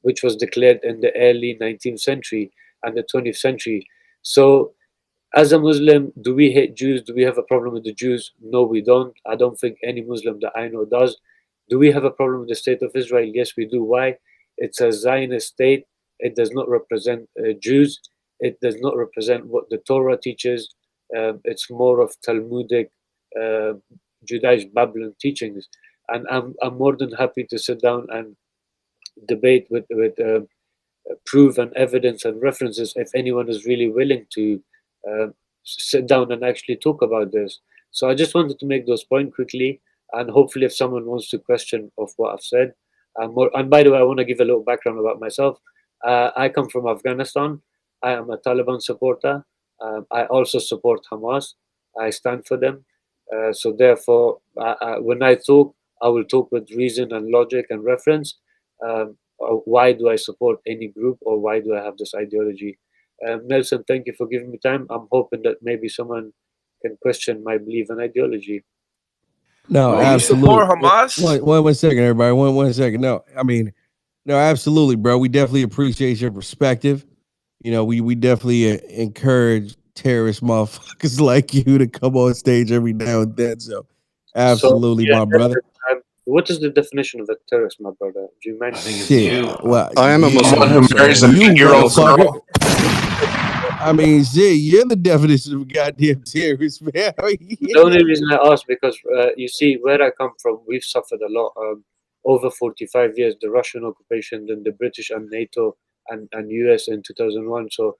which was declared in the early 19th century and the 20th century. So as a Muslim, do we hate Jews? Do we have a problem with the Jews? No, we don't. I don't think any Muslim that I know does. Do we have a problem with the state of Israel? Yes, we do. Why? It's a Zionist state. It does not represent Jews. It does not represent what the Torah teaches. It's more of Talmudic Judaic Babylon teachings, and I'm more than happy to sit down and debate with proof and evidence and references if anyone is really willing to sit down and actually talk about this. So I just wanted to make those points quickly, and hopefully if someone wants to question of what I've said. And by the way, I want to give a little background about myself. I come from Afghanistan. I am a Taliban supporter. I also support Hamas. I stand for them. So therefore, when I talk, I will talk with reason and logic and reference. Why do I support any group, or why do I have this ideology? Nelson, thank you for giving me time. I'm hoping that maybe someone can question my belief and ideology. No, Wait, you support absolutely. Hamas? One second, everybody. One second. No, I mean, no, absolutely, bro. We definitely appreciate your perspective. You know, we definitely encourage terrorist motherfuckers like you to come on stage every now and then. So, absolutely, So, yeah, my brother. what is the definition of a terrorist, my brother? Do you mind? Shit. Well, I am a Muslim. Someone who marries an you 8-year-old motherfucker. girl? I mean, shit, you're the definition of a goddamn terrorist, man. The only reason I ask, because you see, where I come from, we've suffered a lot. Over 45 years, the Russian occupation, then the British and NATO and US in 2001. So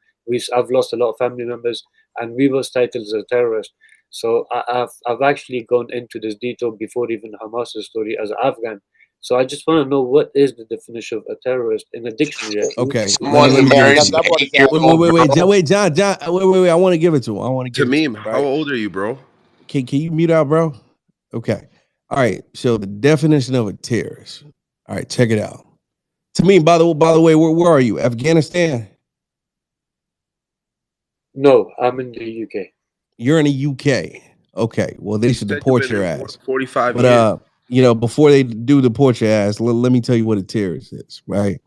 I've lost a lot of family members, and we was titled as a terrorist. So I've actually gone into this detail before even Hamas's story as an Afghan. So I just want to know, what is the definition of a terrorist in a dictionary? Okay. Someone who marries an 8-year-old girl? Wait, John. Wait. I want to give it to him. Tamim, how old are you, bro? Can you mute out, bro? Okay. All right. So the definition of a terrorist. All right, check it out. Tamim, by the way, where are you? Afghanistan? No, I'm in the UK. You're in the UK. Okay. Well, they should deport your ass. 45 but years. You know, before they do deport your ass, let me tell you what a terrorist is, right?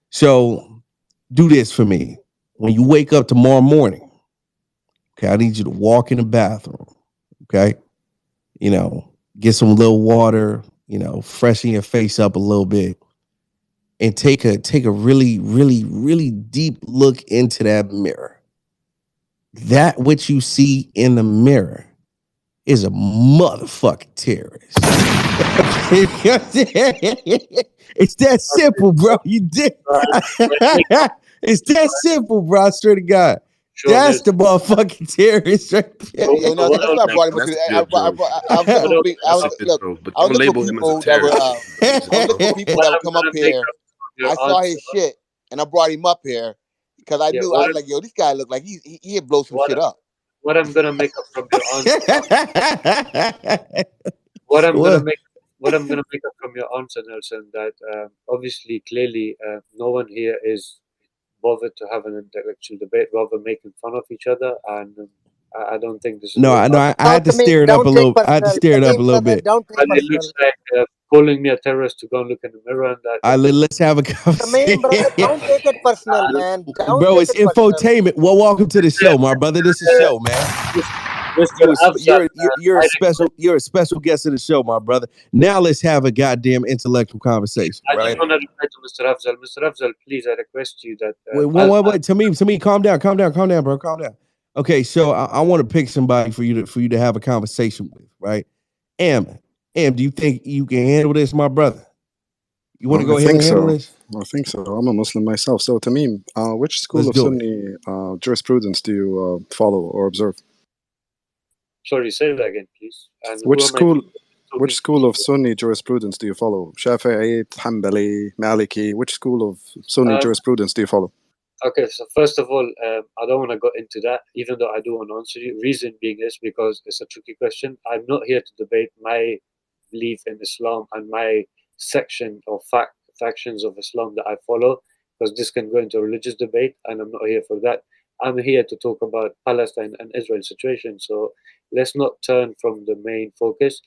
So do this for me. When you wake up tomorrow morning, okay, I need you to walk in the bathroom, okay? You know, get some little water, you know, freshen your face up a little bit, and take a really, really, really deep look into that mirror. That what you see in the mirror is a motherfucking terrorist. It's that simple, bro. You did. It's that simple, bro. I swear to God. Sure, that's the motherfucking terrorist right there. Yeah, no, that's why I brought him. I was looking for people that were. I was looking for people that would come up here. I saw his shit, and I brought him up here because I knew I was like, yo, this guy look like he'd blow some shit up. What I'm gonna make up from your answer. What I'm gonna make up from your answer, Nelson, that obviously, clearly, no one here is bothered to have an intellectual debate, rather making fun of each other, and I don't think this is. No, I had to steer it up a little. I had to steer it up a little bit. And it looks like calling me a terrorist to go and look in the mirror, and that. Let's have a conversation. Brother, don't take it personal, man. Bro, it's infotainment. Well, welcome to the show, my brother. This is a show, man. You're a special guest of the show, my brother. Now let's have a goddamn intellectual conversation. I just want to reply to Mr. Afzal. Mr. Afzal, please, I request you that. Wait. To me, calm down, bro, calm down. Okay, so I want to pick somebody for you to have a conversation with, right? Am, do you think you can handle this, my brother? You want to go ahead and handle this? I think so. I'm a Muslim myself. So, Tamim, which school of Sunni jurisprudence do you follow or observe? Sorry, say that again, please. And which school of Sunni jurisprudence do you follow? Shafi'i, Hanbali, Maliki. Which school of Sunni jurisprudence do you follow? Okay, so first of all, I don't want to go into that, even though I do want to answer you. Reason being is because it's a tricky question. I'm not here to debate my belief in Islam and my section or factions of Islam that I follow, because this can go into a religious debate, and I'm not here for that. I'm here to talk about Palestine and Israel situation. So let's not turn from the main focus.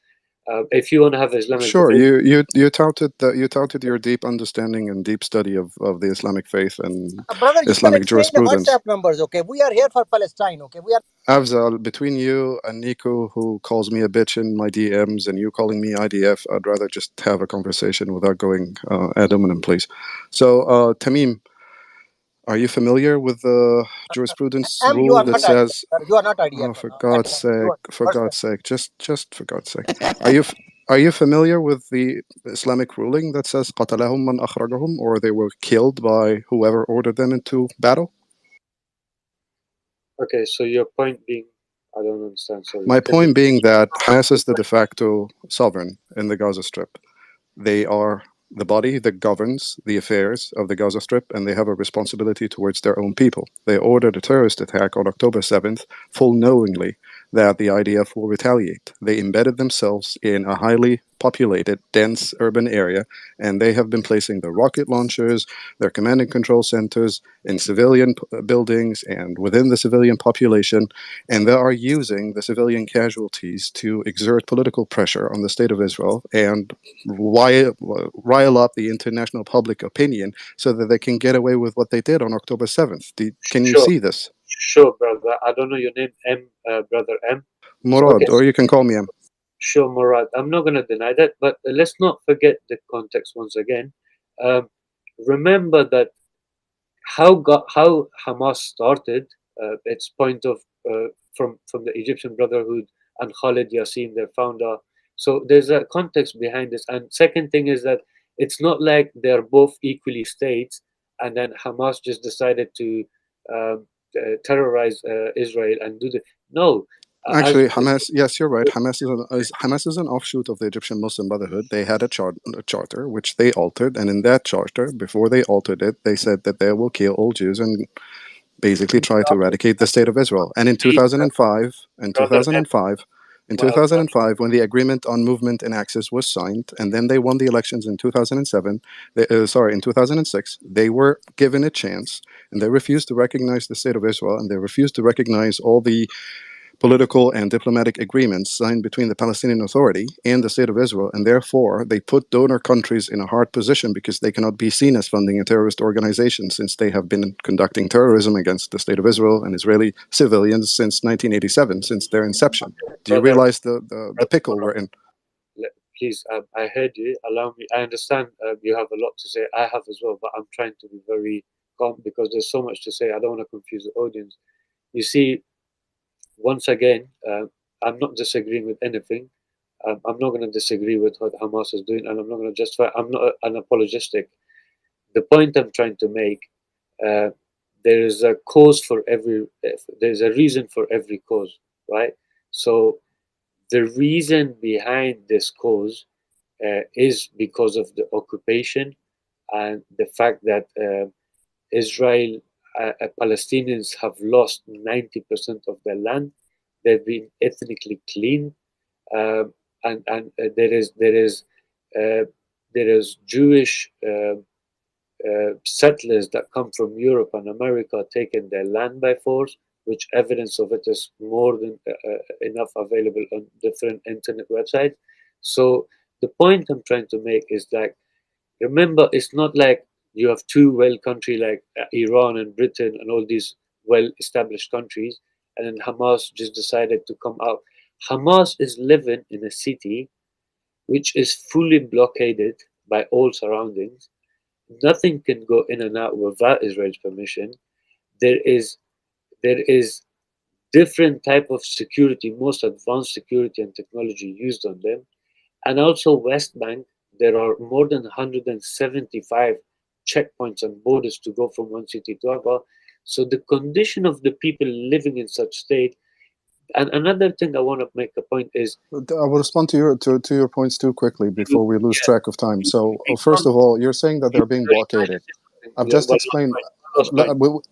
If you want to have Islamic debate, you touted your deep understanding and deep study of the Islamic faith and brother, Islamic jurisprudence. The WhatsApp numbers, okay? We are here for Palestine, okay? We are. Afzal, between you and Nico, who calls me a bitch in my DMs, and you calling me IDF, I'd rather just have a conversation without going ad hominem, please. So, Tamim, Are you familiar with the jurisprudence You rule are that not IDF. says, You are not IDF. oh, for God's sake, for First, God's sake, just for God's sake, are you familiar with the Islamic ruling that says قَتَلَهُمْ مَنْ أَخْرَجَهُمْ, or they were killed by whoever ordered them into battle? Okay, so your point being, I don't understand. Sorry. My point being that Hamas is the de facto sovereign in the Gaza Strip. They are the body that governs the affairs of the Gaza Strip, and they have a responsibility towards their own people. They ordered a terrorist attack on October 7th, full knowingly that the IDF will retaliate. They embedded themselves in a highly populated, dense urban area, and they have been placing their rocket launchers, their command and control centers in civilian buildings and within the civilian population, and they are using the civilian casualties to exert political pressure on the state of Israel and rile up the international public opinion so that they can get away with what they did on October 7th. Can you see this? Sure, brother. I don't know your name, brother M. Murad, Okay. or you can call me M. Sure, Murad. I'm not going to deny that, but let's not forget the context once again. Remember that how Hamas started, its point of from the Egyptian Brotherhood and Khalid Yassin, their founder. So there's a context behind this. And second thing is that it's not like they're both equally states, and then Hamas just decided to terrorize Israel and do the no. Actually, Hamas, yes, you're right. Hamas is an offshoot of the Egyptian Muslim Brotherhood. They had a charter, which they altered. And in that charter, before they altered it, they said that they will kill all Jews and basically try to eradicate the state of Israel. And in 2005, when the agreement on movement and access was signed, and then they won the elections in 2007, in 2006, they were given a chance, and they refused to recognize the state of Israel, and they refused to recognize all the political and diplomatic agreements signed between the Palestinian Authority and the State of Israel, and therefore they put donor countries in a hard position because they cannot be seen as funding a terrorist organization since they have been conducting terrorism against the State of Israel and Israeli civilians since 1987, since their inception. Do you realize the pickle we're in? Please, I heard you. Allow me. I understand you have a lot to say. I have as well, but I'm trying to be very calm because there's so much to say. I don't want to confuse the audience. You see, once again, I'm not disagreeing with anything. I'm not going to disagree with what Hamas is doing, and I'm not going to justify. I'm not unapologetic. The point I'm trying to make, there is a cause for every. There's a reason for every cause, right? So the reason behind this cause is because of the occupation and the fact that Israel, Palestinians have lost 90% of their land. They've been ethnically cleaned, and there is Jewish settlers that come from Europe and America taking their land by force, which evidence of it is more than enough available on different internet websites. So the point I'm trying to make is that, remember, it's not like you have two countries like Iran and Britain and all these well-established countries, and then Hamas just decided to come out. Hamas is living in a city which is fully blockaded by all surroundings. Nothing can go in and out without Israel's permission. There is different type of security, most advanced security and technology used on them. And also West Bank, there are more than 175 checkpoints and borders to go from one city to another. So the condition of the people living in such state. And another thing I want to make a point is, I will respond to your points too quickly before we lose track of time. So first of all, you're saying that they're being blockaded. I've just explained. No.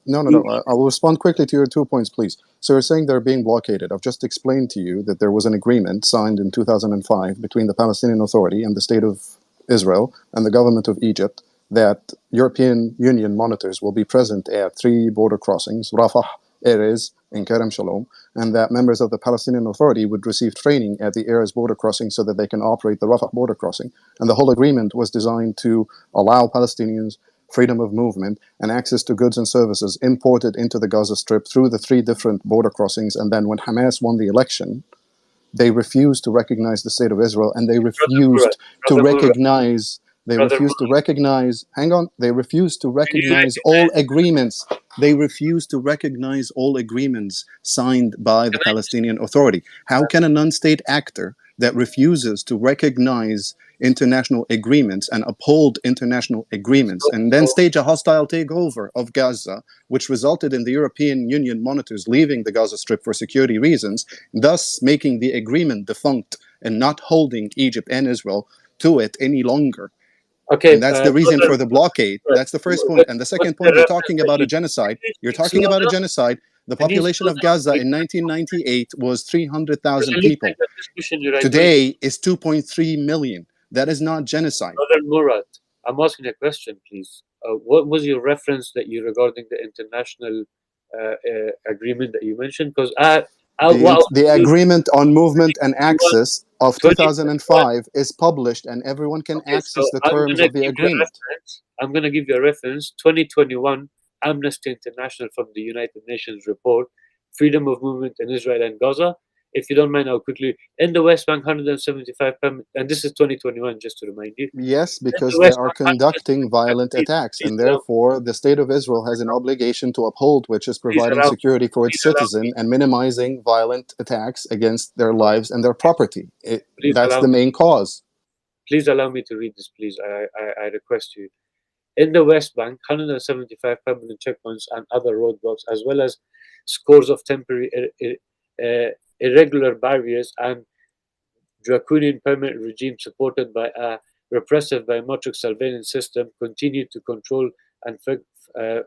I will respond quickly to your 2 points, please. So you're saying they're being blockaded. I've just explained to you that there was an agreement signed in 2005 between the Palestinian Authority and the State of Israel and the government of Egypt that European Union monitors will be present at 3 border crossings, Rafah, Erez, and Kerem Shalom, and that members of the Palestinian Authority would receive training at the Erez border crossing so that they can operate the Rafah border crossing. And the whole agreement was designed to allow Palestinians freedom of movement and access to goods and services imported into the Gaza Strip through the 3 different border crossings. And then when Hamas won the election, they refused to recognize the state of Israel, and they refused to recognize They Brother refuse to Murat, recognize, hang on, they refuse to can you recognize all recognize? agreements. They refuse to recognize all agreements signed by the Can I? Palestinian Authority. How can a non-state actor that refuses to recognize international agreements and uphold international agreements and then So stage a hostile takeover of Gaza, which resulted in the European Union monitors leaving the Gaza Strip for security reasons, thus making the agreement defunct and not holding Egypt and Israel to it any longer? okay, And that's the reason brother, for the blockade. That's the first point. And the what's second the point, you're reference talking that about a you? genocide. Can You're you speak talking slow about a down? genocide. The Can you population slow of down, Gaza please? in 1998 was Brother, 300,000 let me people. take that discussion right away. Today is 2.3 million. That is not genocide. Brother Murat, I'm asking a question, please. What was your reference that you regarding the international agreement that you mentioned? Because what I want The to do, agreement on movement and 2021, access of 2021. 2005 is published and everyone can Okay, so access the I'm terms gonna of the give you a agreement. reference. I'm gonna give you a reference. 2021, Amnesty International from the United Nations report, freedom of movement in Israel and Gaza. If you don't mind, I'll quickly. In the West Bank, 175 and this is 2021, just to remind you. Yes, In the because they West are Bank, conducting 175. violent attacks, Please and allow me. therefore the state of Israel has an obligation to uphold, which is Please providing allow me. security for its Please allow citizen me. and minimizing violent attacks against their lives and their property. Please That's allow the me. main cause. Please allow me to read this, please. I request you. In the West Bank, 175 permanent checkpoints and other roadblocks, as well as scores of temporary irregular barriers and draconian permanent regime supported by a repressive biometric surveillance system, continue to control and uh,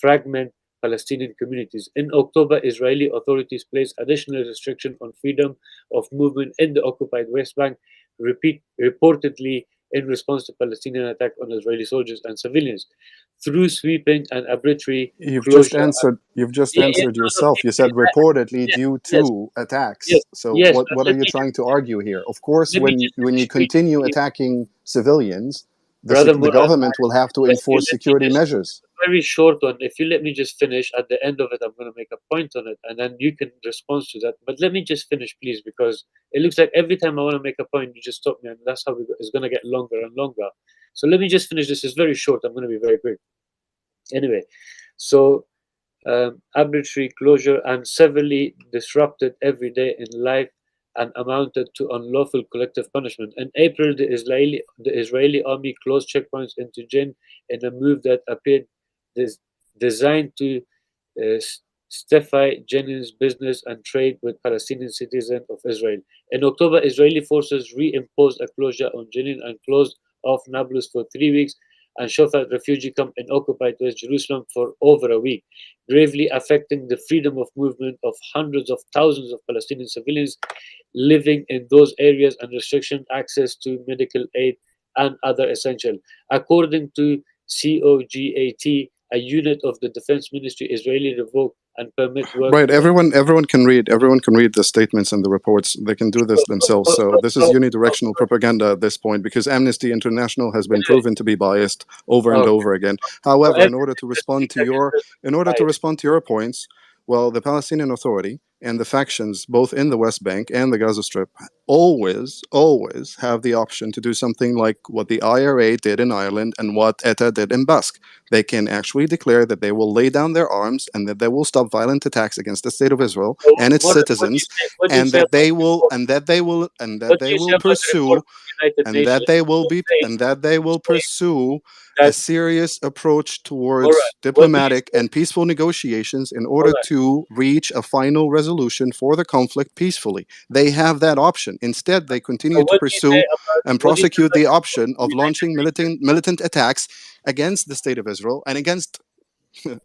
fragment Palestinian communities. In October, Israeli authorities placed additional restriction on freedom of movement in the occupied West Bank, reportedly in response to Palestinian attack on Israeli soldiers and civilians, through sweeping and arbitrary You've just closure. answered. You've just Yeah, yeah, answered no, no, yourself. You said reportedly yes, due yes, to yes, attacks. So yes. But what are you trying to argue here? Of course, let me just when you finish reading, continue please. attacking civilians, Brother the Murad, government will have to if you enforce let me security just, measures. very short one, if you let me just finish, at the end of it, I'm going to make a point on it, and then you can respond to that. But let me just finish, please, because it looks like every time I want to make a point, you just stop me, and that's how it's going to get longer and longer. So let me just finish. This is very short. I'm going to be very quick. Anyway, so arbitrary closure and severely disrupted every day in life and amounted to unlawful collective punishment. In April, the Israeli army closed checkpoints into Jin in a move that appeared designed to uh, stifle Jenin's business and trade with Palestinian citizens of Israel. In October, Israeli forces reimposed a closure on Jenin and closed off Nablus for 3 weeks and Shafat refugee camp in occupied West Jerusalem for over a week, gravely affecting the freedom of movement of hundreds of thousands of Palestinian civilians living in those areas and restriction access to medical aid and other essential. According to COGAT, a unit of the Defense Ministry, Israeli revoke and permit work. Right. Everyone can read. Everyone can read the statements and the reports. They can do this themselves. So this is unidirectional propaganda at this point because Amnesty International has been proven to be biased over and over again. However, in order to respond to your points, well, the Palestinian Authority and the factions, both in the West Bank and the Gaza Strip, always have the option to do something like what the IRA did in Ireland and what ETA did in Basque. They can actually declare that they will lay down their arms and that they will stop violent attacks against the state of Israel and its citizens, and that they will pursue a serious approach towards diplomatic and peaceful negotiations in order to reach a final resolution for the conflict peacefully. They have that option. Instead, they continue to pursue and prosecute the option of launching militant attacks against the state of Israel and against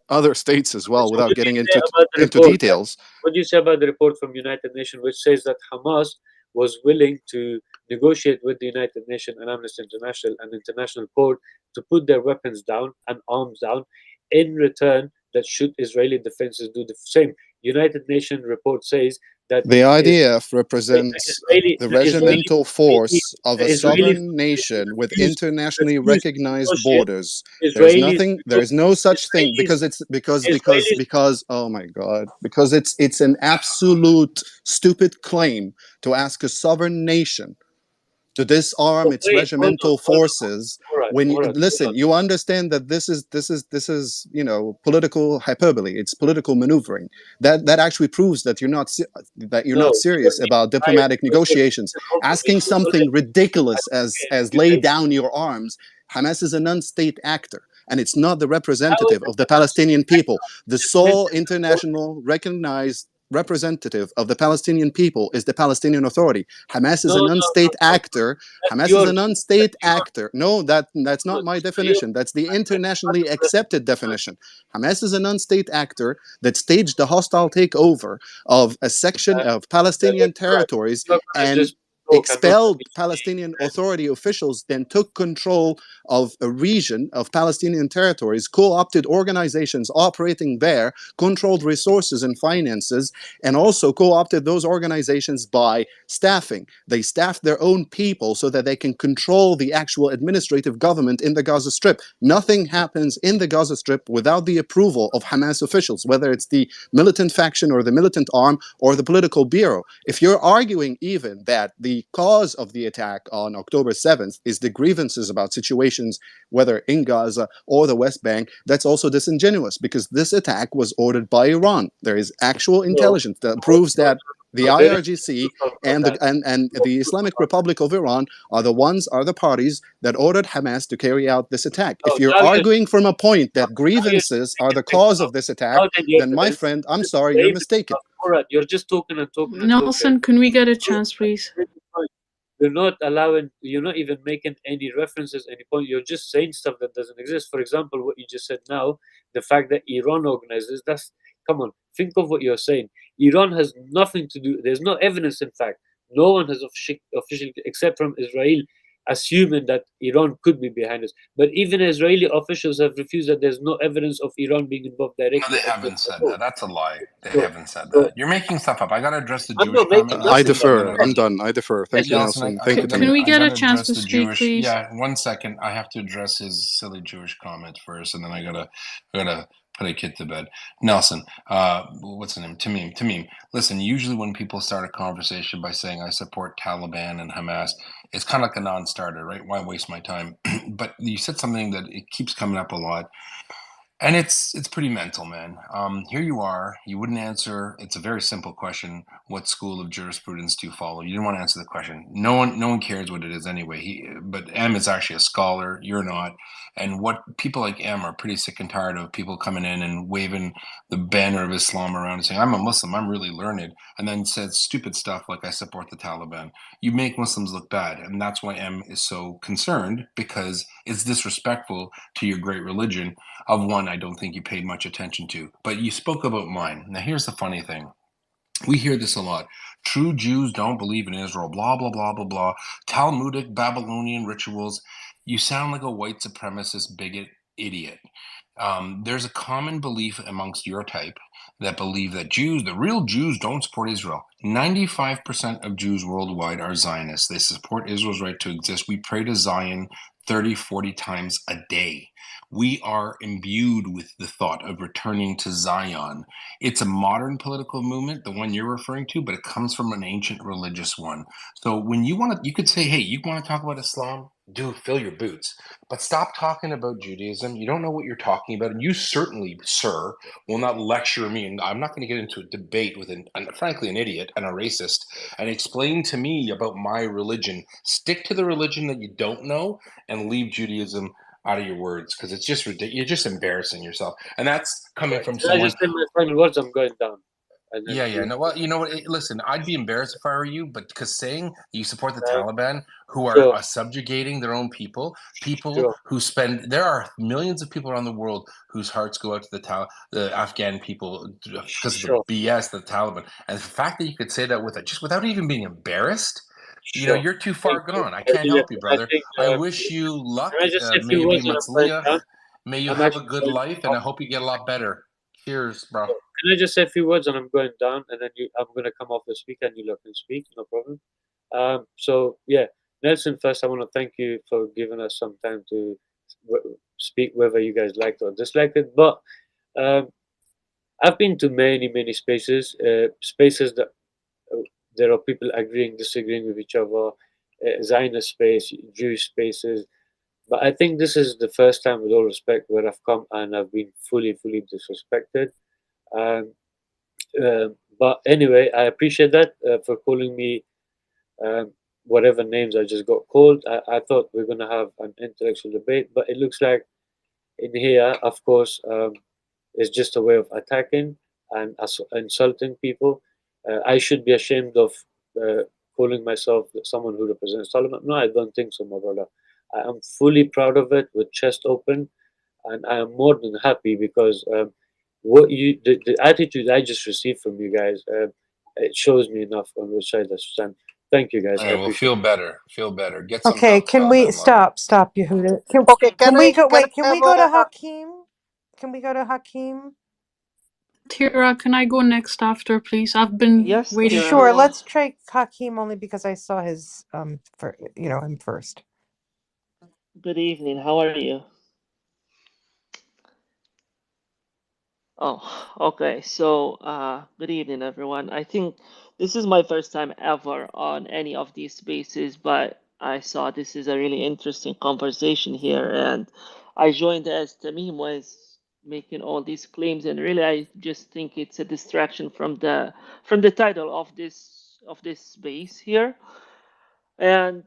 other states as well, without getting into details. What do you say about the report from United Nations, which says that Hamas was willing to negotiate with the United Nations and Amnesty International and International Court to put their weapons down and arms down in return that should Israeli defenses do the same? United Nations report says that the IDF represents the regimental force of a sovereign nation with internationally recognized borders. There is no such thing because oh my God, because it's an absolute stupid claim to ask a sovereign nation to disarm its regimental forces. When you listen, you understand that this is political hyperbole. It's political maneuvering. That actually proves that you're not serious about diplomatic negotiations. Asking something ridiculous as lay down your arms. Hamas is a non-state actor, and it's not the representative of the Palestinian people. The sole international recognized representative of the Palestinian people is the Palestinian Authority. Hamas is a non-state actor. Hamas is a non-state actor. No, that's not my definition. That's the internationally accepted definition. Hamas is a non-state actor that staged a hostile takeover of a section of Palestinian territories and expelled Palestinian Authority officials, then took control of a region of Palestinian territories, co-opted organizations operating there, controlled resources and finances, and also co-opted those organizations by staffing. They staffed their own people so that they can control the actual administrative government in the Gaza Strip. Nothing happens in the Gaza Strip without the approval of Hamas officials, whether it's the militant faction or the militant arm or the political bureau. If you're arguing even that the cause of the attack on October 7th is the grievances about situations, whether in Gaza or the West Bank, that's also disingenuous, because this attack was ordered by Iran. There is actual intelligence that proves that the IRGC and the Islamic Republic of Iran are the parties that ordered Hamas to carry out this attack. If you're arguing from a point that grievances are the cause of this attack, then my friend, I'm sorry, you're mistaken. You're just talking and talking and Nelson, can we get a chance, please? You're not allowing, you're not even making any references, any point. You're just saying stuff that doesn't exist. For example, what you just said now, the fact that Iran organizes, come on, think of what you're saying. Iran has nothing to do, there's no evidence, in fact. No one has officially, except from Israel, assuming that Iran could be behind us. But even Israeli officials have refused that there's no evidence of Iran being involved directly. No, they haven't said that. That's a lie. They haven't said that. You're making stuff up. I got to address the Jewish comment. I defer. I'm done. I defer. Thank you, Nelson. Nelson. Thank you, Can we get a chance to speak, please? Yeah, 1 second. I have to address his silly Jewish comment first, and then I gotta put a kid to bed. Nelson, what's the name? Tamim. Listen, usually when people start a conversation by saying I support Taliban and Hamas, it's kind of like a non-starter, right? Why waste my time? But you said something that it keeps coming up a lot. And it's pretty mental, man. Here you are. You wouldn't answer. It's a very simple question. What school of jurisprudence do you follow? You didn't want to answer the question. No one cares what it is anyway. But M is actually a scholar. You're not. And what people like M are pretty sick and tired of, people coming in and waving the banner of Islam around and saying, I'm a Muslim, I'm really learned, and then says stupid stuff like I support the Taliban. You make Muslims look bad. And that's why M is so concerned, because it's disrespectful to your great religion, of one I don't think you paid much attention to. But you spoke about mine. Now, here's the funny thing. We hear this a lot. True Jews don't believe in Israel, blah, blah, blah, blah, blah. Talmudic Babylonian rituals. You sound like a white supremacist bigot idiot. There's a common belief amongst your type that believe that Jews, the real Jews, don't support Israel. 95% of Jews worldwide are Zionists. They support Israel's right to exist. We pray to Zion 30, 40 times a day. We are imbued with the thought of returning to Zion. It's a modern political movement, the one you're referring to, but it comes from an ancient religious one. So when you want to, you could say, hey, you want to talk about Islam? Dude, fill your boots. But stop talking about Judaism. You don't know what you're talking about. And you certainly, sir, will not lecture me. And I'm not going to get into a debate with, frankly, an idiot and a racist and explain to me about my religion. Stick to the religion that you don't know and leave Judaism out of your words, because it's just ridiculous. You're just embarrassing yourself. And that's coming from someone. I just said my final words, I'm going down. Yeah. No, well, you know what? Listen, I'd be embarrassed if I were you, but because saying you support the Taliban, who are subjugating their own people who spend, there are millions of people around the world whose hearts go out to the Afghan people because of the BS, the Taliban. And the fact that you could say that without even being embarrassed, you know, you're too far gone. I can't help you, brother. I wish you luck. May you be Matzliach. May you have a good life, and I hope you get a lot better. Cheers, bro. Can I just say a few words, and I'm going down, and then I'm going to come off the speaker, and you lot can speak, no problem. So yeah, Nelson, first I want to thank you for giving us some time to speak, whether you guys liked or disliked it. But I've been to many spaces that there are people agreeing, disagreeing with each other. Zionist space, Jewish spaces. But I think this is the first time, with all respect, where I've come and I've been fully disrespected. Um, but anyway, I appreciate that for calling me whatever names I just got called. I thought we are going to have an intellectual debate, but it looks like in here, of course, it's just a way of attacking and insulting people. I should be ashamed of calling myself someone who represents Taliban. No, I don't think so, my brother. I am fully proud of it with chest open, and I am more than happy because the attitude I just received from you guys, it shows me enough on which side I stand. Thank you, guys. All right, well, feel better. Feel better. Get some Okay, help, can we Taliban lover. stop, Yehuda? Okay, Can we go? can Wait, can I we have go to a Hakeem? Can we go to Hakeem? Tira, can I go next after, please? I've been waiting for. Sure. Let's try Hakeem only because I saw his him first. Good evening. How are you? Oh, okay. So, good evening, everyone. I think this is my first time ever on any of these spaces, but I saw this is a really interesting conversation here, and I joined as Tamim was making all these claims, and really, I just think it's a distraction from the title of this space here. And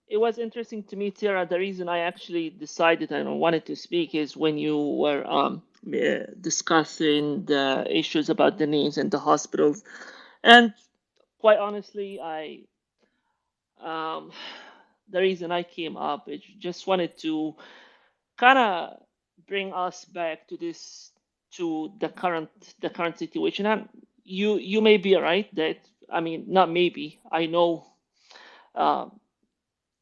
it was interesting to me, Tara. The reason I actually decided and wanted to speak is when you were discussing the issues about the names and the hospitals. And quite honestly, the reason I came up is just wanted to kind of bring us back to the current situation. And you may be right that, I mean, not maybe, I know.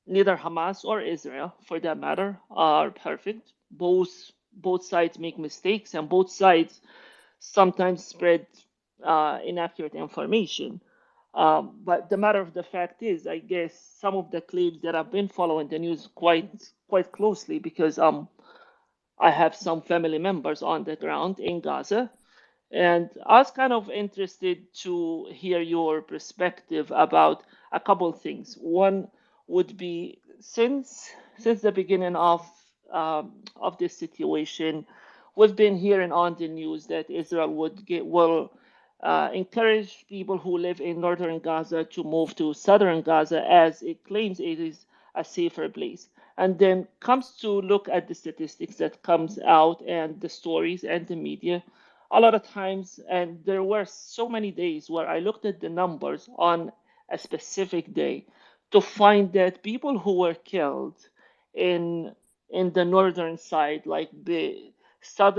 Neither Hamas or Israel, for that matter, are perfect. Both sides make mistakes, and both sides sometimes spread inaccurate information. But the matter of the fact is, I guess some of the claims that I've been following the news quite closely because I have some family members on the ground in Gaza, and I was kind of interested to hear your perspective about a couple of things. One would be since the beginning of this situation, we've been hearing on the news that Israel will encourage people who live in northern Gaza to move to southern Gaza as it claims it is a safer place. And then comes to look at the statistics that comes out and the stories and the media a lot of times, and there were so many days where I looked at the numbers on a specific day to find that people who were killed in the northern side, like the south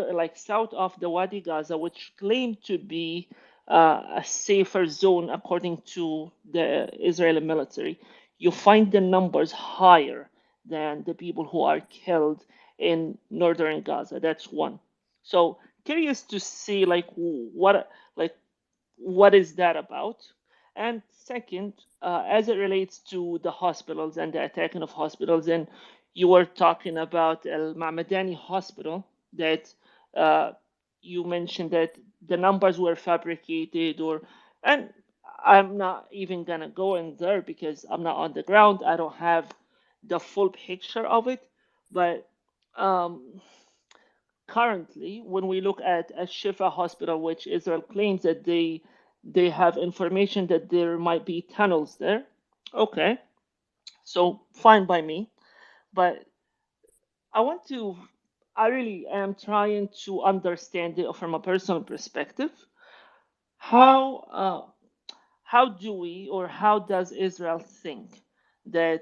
of the Wadi Gaza, which claimed to be a safer zone according to the Israeli military, you find the numbers higher than the people who are killed in northern Gaza. That's one. So curious to see what is that about. And second, as it relates to the hospitals and the attacking of hospitals, and you were talking about El Mamadani Hospital that you mentioned that the numbers were fabricated, and I'm not even gonna go in there because I'm not on the ground. I don't have the full picture of it, but currently, when we look at Shifa Hospital, which Israel claims that they have information that there might be tunnels there. Okay, so fine by me. But I really am trying to understand it from a personal perspective. How do we, or how does Israel think that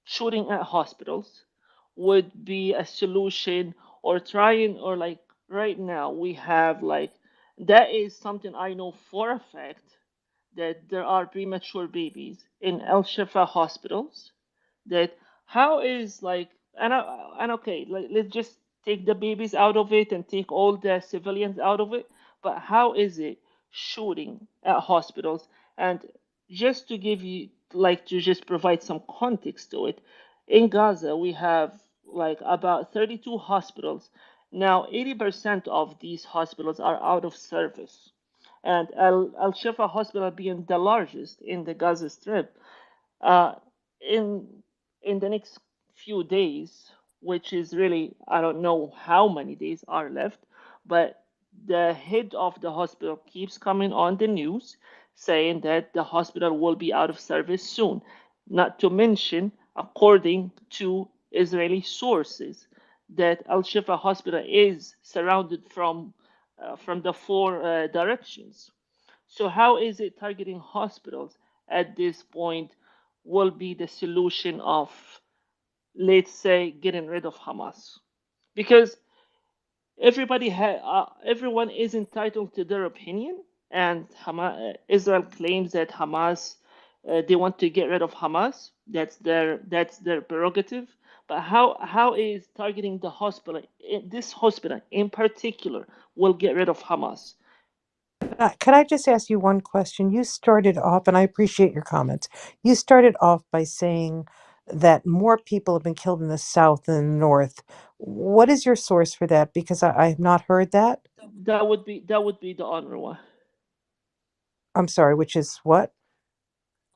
shooting at hospitals would be a solution, or trying, or like right now we have like that is something I know for a fact that there are premature babies in El Shifa hospitals. That how is like and okay, let's just take the babies out of it and take all the civilians out of it, but how is it shooting at hospitals? And just to give you like to just provide some context to it, in Gaza we have like about 32 hospitals now. 80% of these hospitals are out of service, and Al Shifa Hospital being the largest in the Gaza Strip, in the next few days, which is really, I don't know how many days are left, but the head of the hospital keeps coming on the news saying that the hospital will be out of service soon. Not to mention, according to Israeli sources, that Al Shifa hospital is surrounded from the four directions. So how is it targeting hospitals at this point will be the solution of, let's say, getting rid of Hamas? Because everyone is entitled to their opinion, and Israel claims that Hamas, they want to get rid of Hamas. That's their prerogative. But how is targeting the hospital, this hospital in particular, will get rid of Hamas? Can I just ask you one question? You started off, and I appreciate your comments. You started off by saying that more people have been killed in the south than the north. What is your source for that? Because I have not heard that. That would be the UNRWA, I'm sorry, which is what?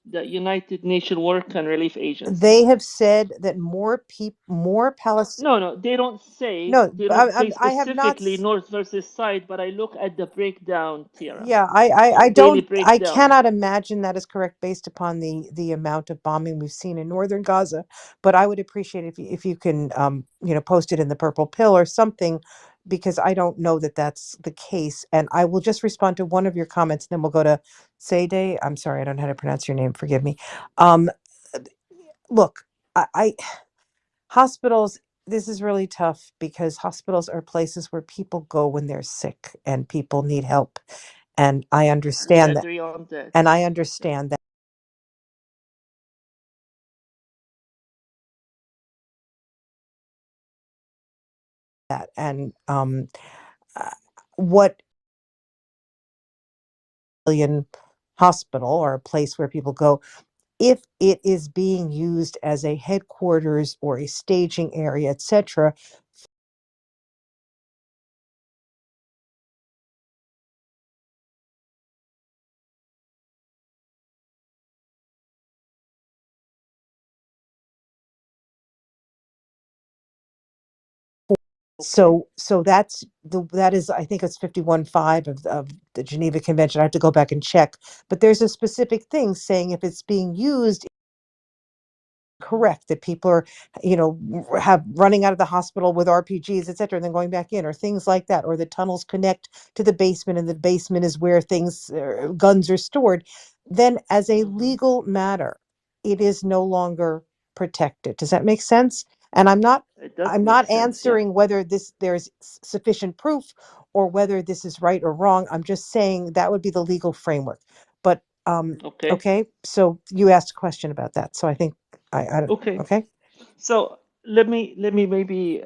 the United Nations Work and Relief Agency. They have said that more Palestinians. No, they don't say. No, They don't say I have not. specifically north versus south, but I look at the breakdown, Tira. Yeah, I Daily don't. I breakdown. cannot imagine that is correct based upon the amount of bombing we've seen in northern Gaza. But I would appreciate if you can post it in the Purple Pill or something, because I don't know that that's the case. And I will just respond to one of your comments, then we'll go to Sade. I'm sorry, I don't know how to pronounce your name. Forgive me. Um, look, I hospitals. This is really tough because hospitals are places where people go when they're sick and people need help. And I We understand that. agree on that. And I understand that. And what hospital or a place where people go, if it is being used as a headquarters or a staging area, etc., so that is, I think it's 51.5 of the Geneva Convention. I have to go back and check, but there's a specific thing saying if it's being used correct, that people are have running out of the hospital with RPGs, etc., and then going back in, or things like that, or the tunnels connect to the basement and the basement is where things guns are stored, then as a legal matter it is no longer protected. Does that make sense? And I'm not answering whether there's sufficient proof or whether this is right or wrong. I'm just saying that would be the legal framework. But okay, so you asked a question about that, so I think I don't. Okay. So let me maybe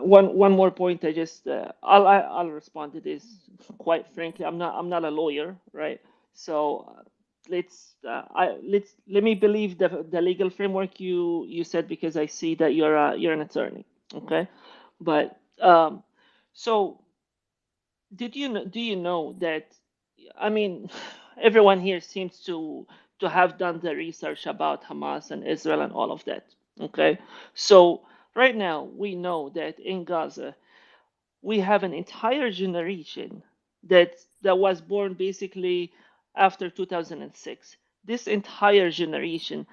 one more point. I just I'll respond to this quite frankly. I'm not a lawyer, right? So let me believe the legal framework you said, because I see that you're an attorney, okay? But so do you know that, I mean, everyone here seems to have done the research about Hamas and Israel and all of that. Okay, so right now we know that in Gaza we have an entire generation that was born basically after 2006. This entire generation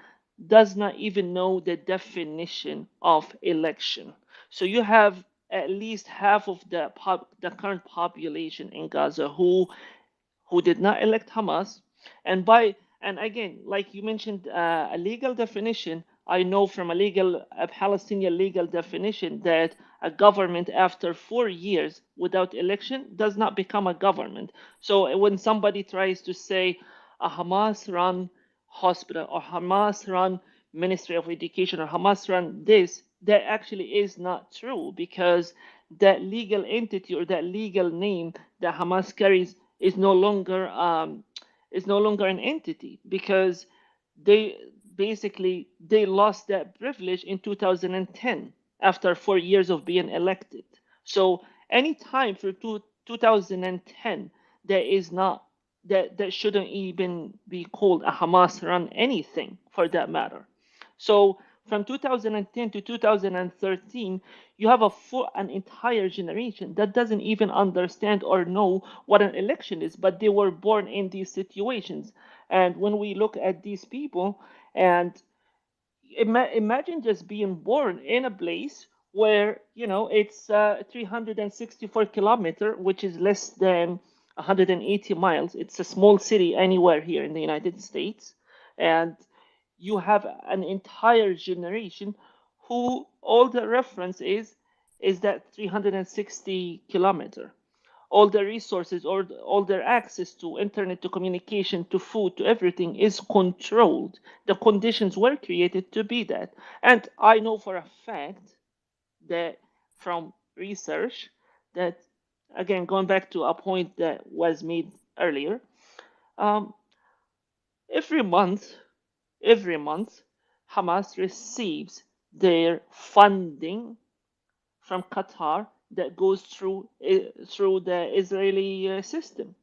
does not even know the definition of election. So you have at least half of the current population in Gaza who did not elect Hamas. And again, like you mentioned, a legal definition. I know from a Palestinian legal definition that a government after 4 years without election does not become a government. So when somebody tries to say a Hamas-run hospital or Hamas-run Ministry of Education or Hamas-run this, that actually is not true, because that legal entity or that legal name that Hamas carries is no longer an entity, because they lost that privilege in 2010 after 4 years of being elected. So any time for 2010 there is not that shouldn't even be called a Hamas run anything for that matter. So from 2010 to 2013, you have an entire generation that doesn't even understand or know what an election is, but they were born in these situations. And when we look at these people, and imagine just being born in a place where it's 364 kilometer, which is less than 180 miles. It's a small city anywhere here in the United States, and you have an entire generation who all the reference is that 360 kilometer. All the resources or all their access to internet, to communication, to food, to everything is controlled. The conditions were created to be that. And I know for a fact that from research that, again, going back to a point that was made earlier, um, every month, Hamas receives their funding from Qatar that goes through the Israeli system,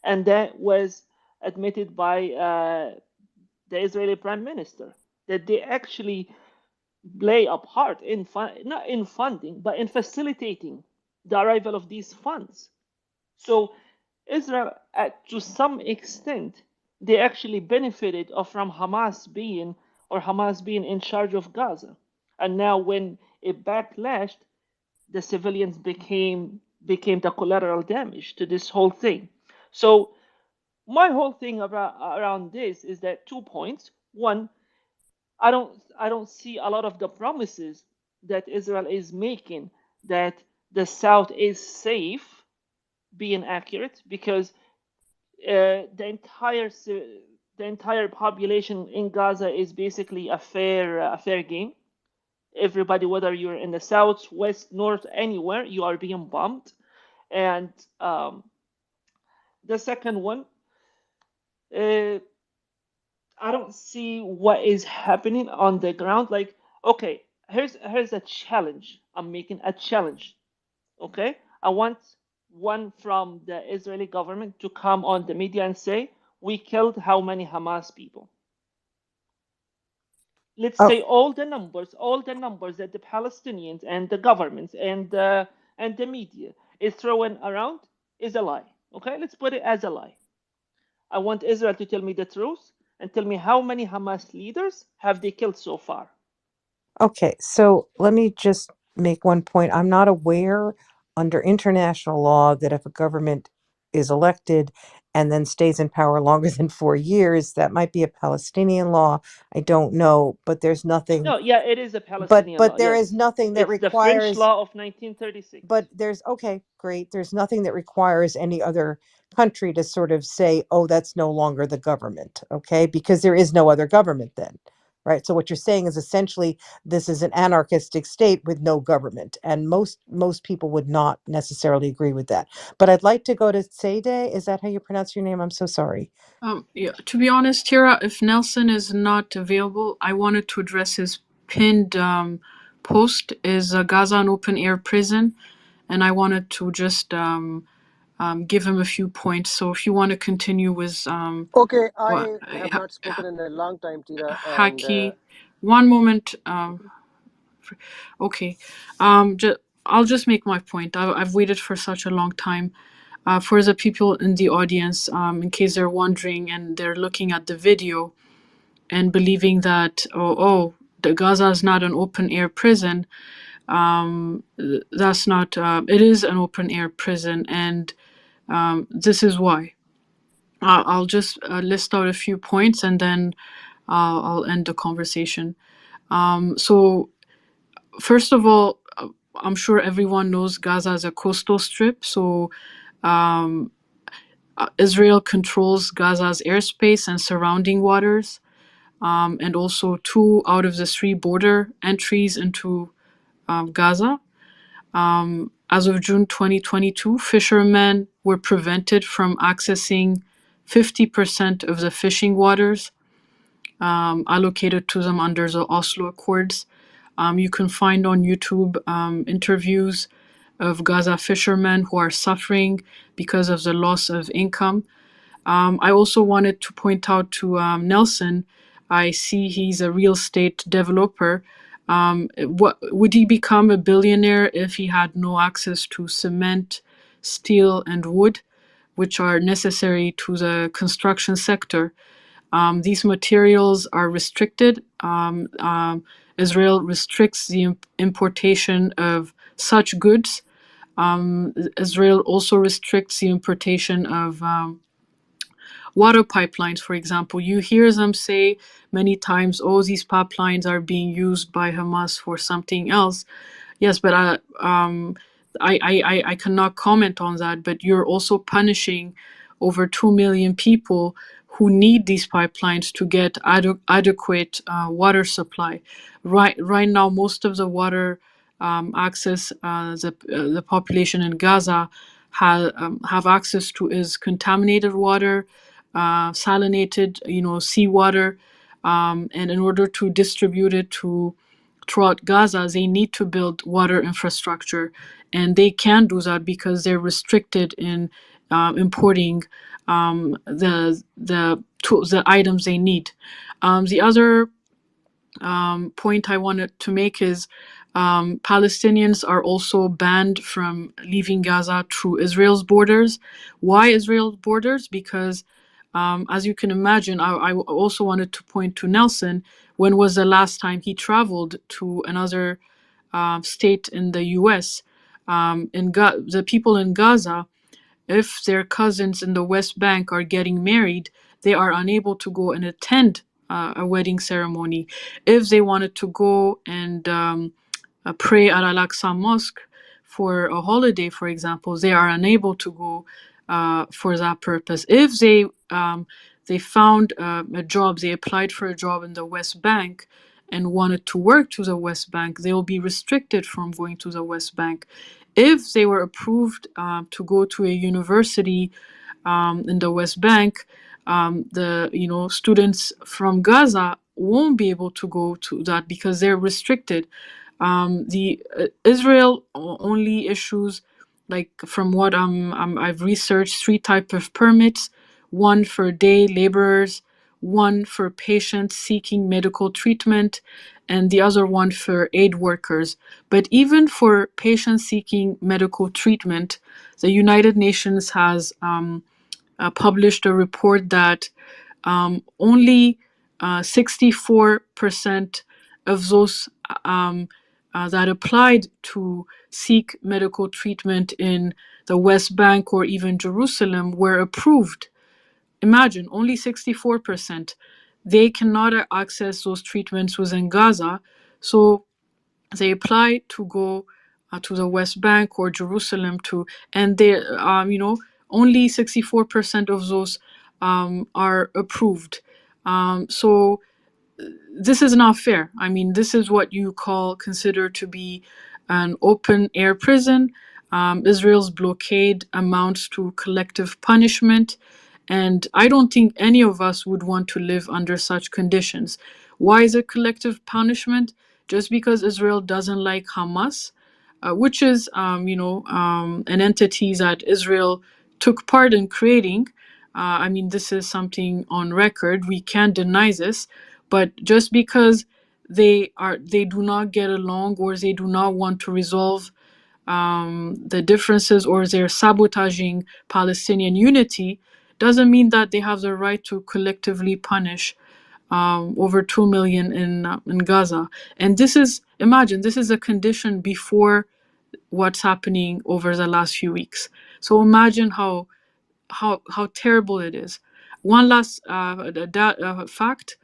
and that was admitted by the Israeli Prime Minister, that they actually play a part in not in funding but in facilitating the arrival of these funds. So Israel, to some extent, they actually benefited from Hamas being in charge of Gaza, and now when it backlashed, the civilians became the collateral damage to this whole thing. So my whole thing around this is that 2 points. One, I don't see a lot of the promises that Israel is making that the South is safe being accurate, because the entire population in Gaza is basically a fair game. Everybody, whether you're in the south, west, north, anywhere, you are being bombed. And the second one, I don't see what is happening on the ground. Like, okay, here's a challenge. I'm making a challenge. Okay, I want one from the Israeli government to come on the media and say, we killed how many Hamas people? Let's say all the numbers that the Palestinians and the governments and the media is throwing around is a lie. Okay, let's put it as a lie. I want Israel to tell me the truth and tell me how many Hamas leaders have they killed so far. Okay, so let me just make one point. I'm not aware under international law that if a government is elected and then stays in power longer than 4 years, that might be a Palestinian law. I don't know, but there's nothing. No, yeah, it is a Palestinian law. But there is Yes, nothing that it's the French requires. law of 1936. But there's okay, great. There's nothing that requires any other country to sort of say, oh, that's no longer the government, okay? Because there is no other government then, right? So what you're saying is essentially this is an anarchistic state with no government, and most people would not necessarily agree with that. But I'd like to go to Seyde. Is that how you pronounce your name? I'm so sorry. Yeah, to be honest, Tira, if Nelson is not available, I wanted to address his pinned post. Is Gaza an open air prison? And I wanted to just give him a few points. So if you want to continue with Okay, what I have not spoken in a long time, Tira, and Haki, one moment. Okay, I'll just make my point. I've waited for such a long time. For the people in the audience, in case they're wondering and they're looking at the video and believing that, the Gaza is not an open air prison. That's not, it is an open air prison, and this is why. I'll just list out a few points and then I'll end the conversation. So, first of all, I'm sure everyone knows Gaza is a coastal strip. So, Israel controls Gaza's airspace and surrounding waters, and also 2 out of the 3 border entries into Gaza. As of June 2022, fishermen were prevented from accessing 50% of the fishing waters allocated to them under the Oslo Accords. You can find on YouTube interviews of Gaza fishermen who are suffering because of the loss of income. I also wanted to point out to Nelson, I see he's a real estate developer. What would he become a billionaire if he had no access to cement, steel, and wood, which are necessary to the construction sector? These materials are restricted. Israel restricts the importation of such goods. Israel also restricts the importation of water pipelines, for example. You hear them say many times, oh, these pipelines are being used by Hamas for something else. Yes, but I cannot comment on that. But you're also punishing over 2 million people who need these pipelines to get adequate water supply. Right now, most of the water access the population in Gaza have access to is contaminated water, salinated, seawater, and in order to distribute it throughout Gaza, they need to build water infrastructure, and they can't do that because they're restricted in importing the items they need. The other point I wanted to make is Palestinians are also banned from leaving Gaza through Israel's borders. Why Israel's borders? Because as you can imagine, I also wanted to point to Nelson. When was the last time he traveled to another state in the U.S.? The people in Gaza, if their cousins in the West Bank are getting married, they are unable to go and attend a wedding ceremony. If they wanted to go and pray at Al-Aqsa Mosque for a holiday, for example, they are unable to go for that purpose. If they found a job, they applied for a job in the West Bank and wanted to work to the West Bank, they will be restricted from going to the West Bank. If they were approved to go to a university in the West Bank, the students from Gaza won't be able to go to that because they're restricted. Israel only issues, like from what I've researched, 3 types of permits: one for day laborers, one for patients seeking medical treatment, and the other one for aid workers. But even for patients seeking medical treatment, the United Nations has published a report that only 64% of those that applied to seek medical treatment in the West Bank or even Jerusalem were approved. Imagine, only 64%. They cannot access those treatments within Gaza, so they apply to go to the West Bank or Jerusalem and they, only 64% of those are approved. So this is not fair. I mean, this is what you consider to be an open air prison. Israel's blockade amounts to collective punishment, and I don't think any of us would want to live under such conditions. Why is it collective punishment? Just because Israel doesn't like Hamas, which is, an entity that Israel took part in creating. I mean, this is something on record. We can't deny this. But just because they do not get along, or they do not want to resolve the differences, or they're sabotaging Palestinian unity, doesn't mean that they have the right to collectively punish over 2 million in Gaza. And imagine, this is a condition before what's happening over the last few weeks. So imagine how terrible it is. One last fact: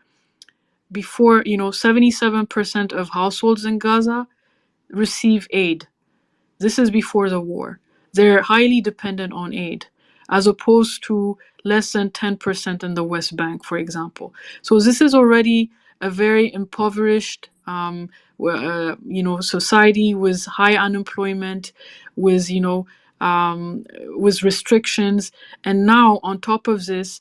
before, 77% of households in Gaza receive aid. This is before the war. They're highly dependent on aid, as opposed to less than 10% in the West Bank, for example. So this is already a very impoverished society with high unemployment, with with restrictions, and now on top of this,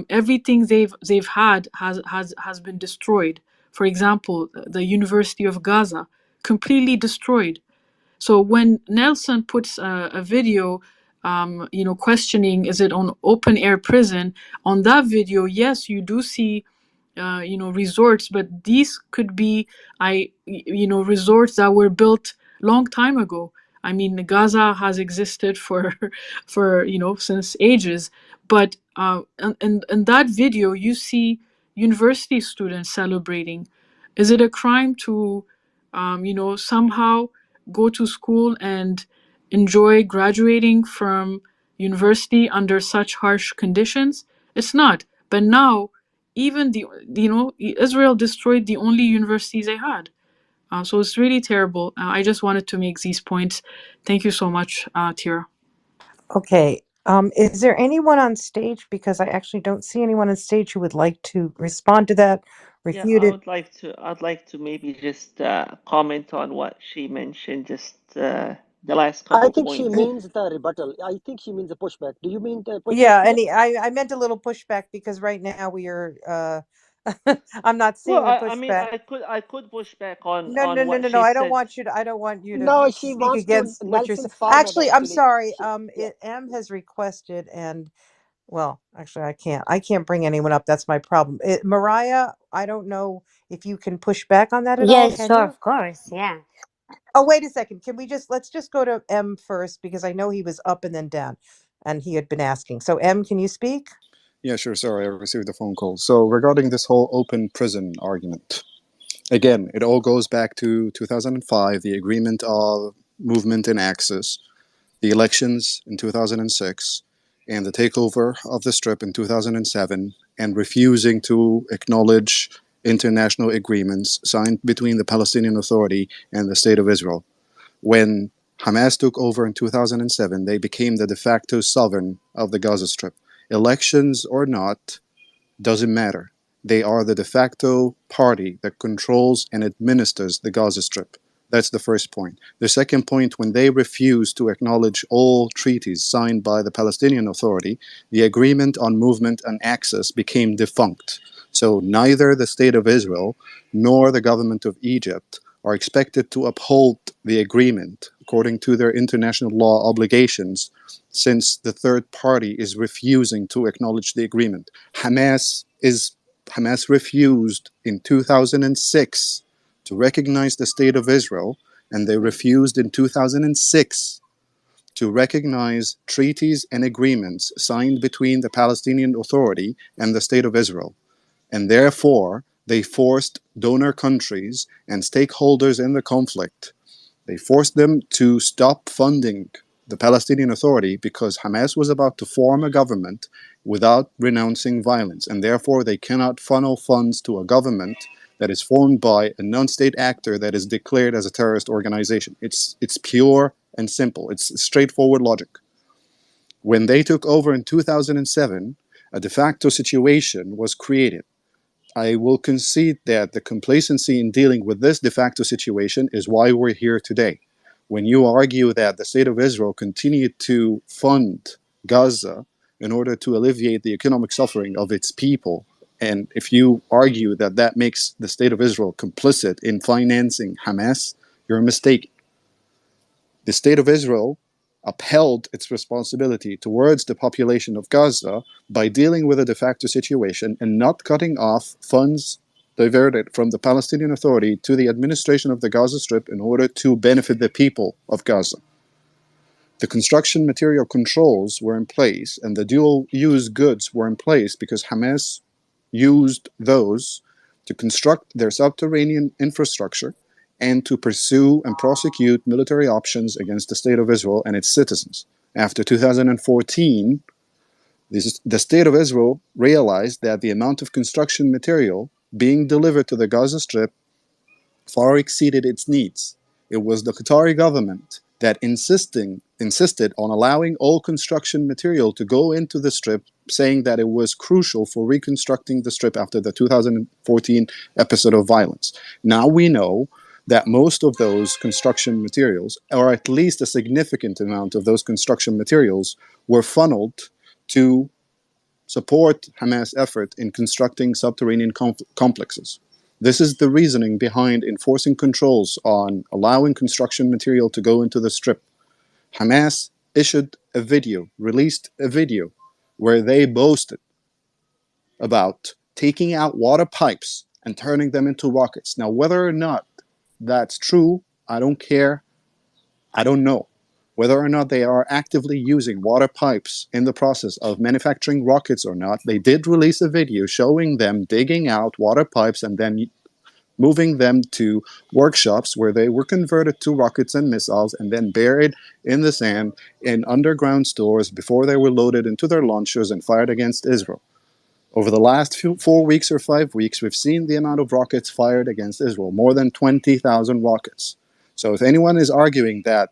everything they've had has been destroyed. For example, the University of Gaza, completely destroyed. So when Nelson puts a video, questioning, is it an open air prison? On that video, yes, you do see resorts, but these could be resorts that were built long time ago. I mean, Gaza has existed for since ages, but in that video you see university students celebrating. Is it a crime to somehow go to school and enjoy graduating from university under such harsh conditions? It's not. But now, even Israel destroyed the only universities they had. So it's really terrible. I just wanted to make these points. Thank you so much, Tira. Okay. Is there anyone on stage? Because I actually don't see anyone on stage who would like to respond to that, Yeah, refute it. I'd like to maybe just comment on what she mentioned, just the last I couple think she points. means the rebuttal. I think she means a pushback. Do you mean the pushback? Yeah, Here? I meant a little pushback because right now we are I'm not Well, seeing a I mean, pushback. I could push back on No. what No. she I don't said. want you to. I don't want you to No, she speak wants to against what you're saying. Nelson's format. Actually, I'm Actually, sorry. yeah. M has requested, and well, actually, I can't bring anyone up. That's my problem. Mariah, I don't know if you can push back on that at all. Yes, Can sure, you? of course, yeah. Oh, wait a second. Can we let's just go to M first because I know he was up and then down, and he had been asking. So M, can you speak? Yeah, sure. Sorry, I received a phone call. So regarding this whole open prison argument, again, it all goes back to 2005, the agreement of movement and access, the elections in 2006, and the takeover of the Strip in 2007, and refusing to acknowledge international agreements signed between the Palestinian Authority and the State of Israel. When Hamas took over in 2007, they became the de facto sovereign of the Gaza Strip. Elections or not, doesn't matter. They are the de facto party that controls and administers the Gaza Strip. That's the first point. The second point, when they refused to acknowledge all treaties signed by the Palestinian Authority, the agreement on movement and access became defunct. So neither the State of Israel nor the government of Egypt are expected to uphold the agreement according to their international law obligations, since the third party is refusing to acknowledge the agreement. Hamas refused in 2006 to recognize the State of Israel, and they refused in 2006 to recognize treaties and agreements signed between the Palestinian Authority and the State of Israel. And therefore, they forced donor countries and stakeholders in the conflict, they forced them to stop funding the Palestinian Authority because Hamas was about to form a government without renouncing violence, and therefore they cannot funnel funds to a government that is formed by a non-state actor that is declared as a terrorist organization. It's pure and simple. It's straightforward logic. When they took over in 2007, a de facto situation was created. I will concede that the complacency in dealing with this de facto situation is why we're here today. When you argue that the State of Israel continued to fund Gaza in order to alleviate the economic suffering of its people, and if you argue that that makes the State of Israel complicit in financing Hamas, you're mistaken. The State of Israel upheld its responsibility towards the population of Gaza by dealing with a de facto situation and not cutting off funds diverted from the Palestinian Authority to the administration of the Gaza Strip in order to benefit the people of Gaza. The construction material controls were in place and the dual-use goods were in place because Hamas used those to construct their subterranean infrastructure and to pursue and prosecute military options against the State of Israel and its citizens. After 2014, the State of Israel realized that the amount of construction material being delivered to the Gaza Strip far exceeded its needs. It was the Qatari government that insisted on allowing all construction material to go into the Strip, saying that it was crucial for reconstructing the Strip after the 2014 episode of violence. Now we know that most of those construction materials, or at least a significant amount of those construction materials, were funneled to support Hamas' effort in constructing subterranean complexes. This is the reasoning behind enforcing controls on allowing construction material to go into the Strip. Hamas released a video, where they boasted about taking out water pipes and turning them into rockets. Now, whether or not that's true, I don't care. I don't know. Whether or not they are actively using water pipes in the process of manufacturing rockets or not, they did release a video showing them digging out water pipes and then moving them to workshops where they were converted to rockets and missiles and then buried in the sand in underground stores before they were loaded into their launchers and fired against Israel. Over the last 4 weeks or 5 weeks, we've seen the amount of rockets fired against Israel, more than 20,000 rockets. So if anyone is arguing that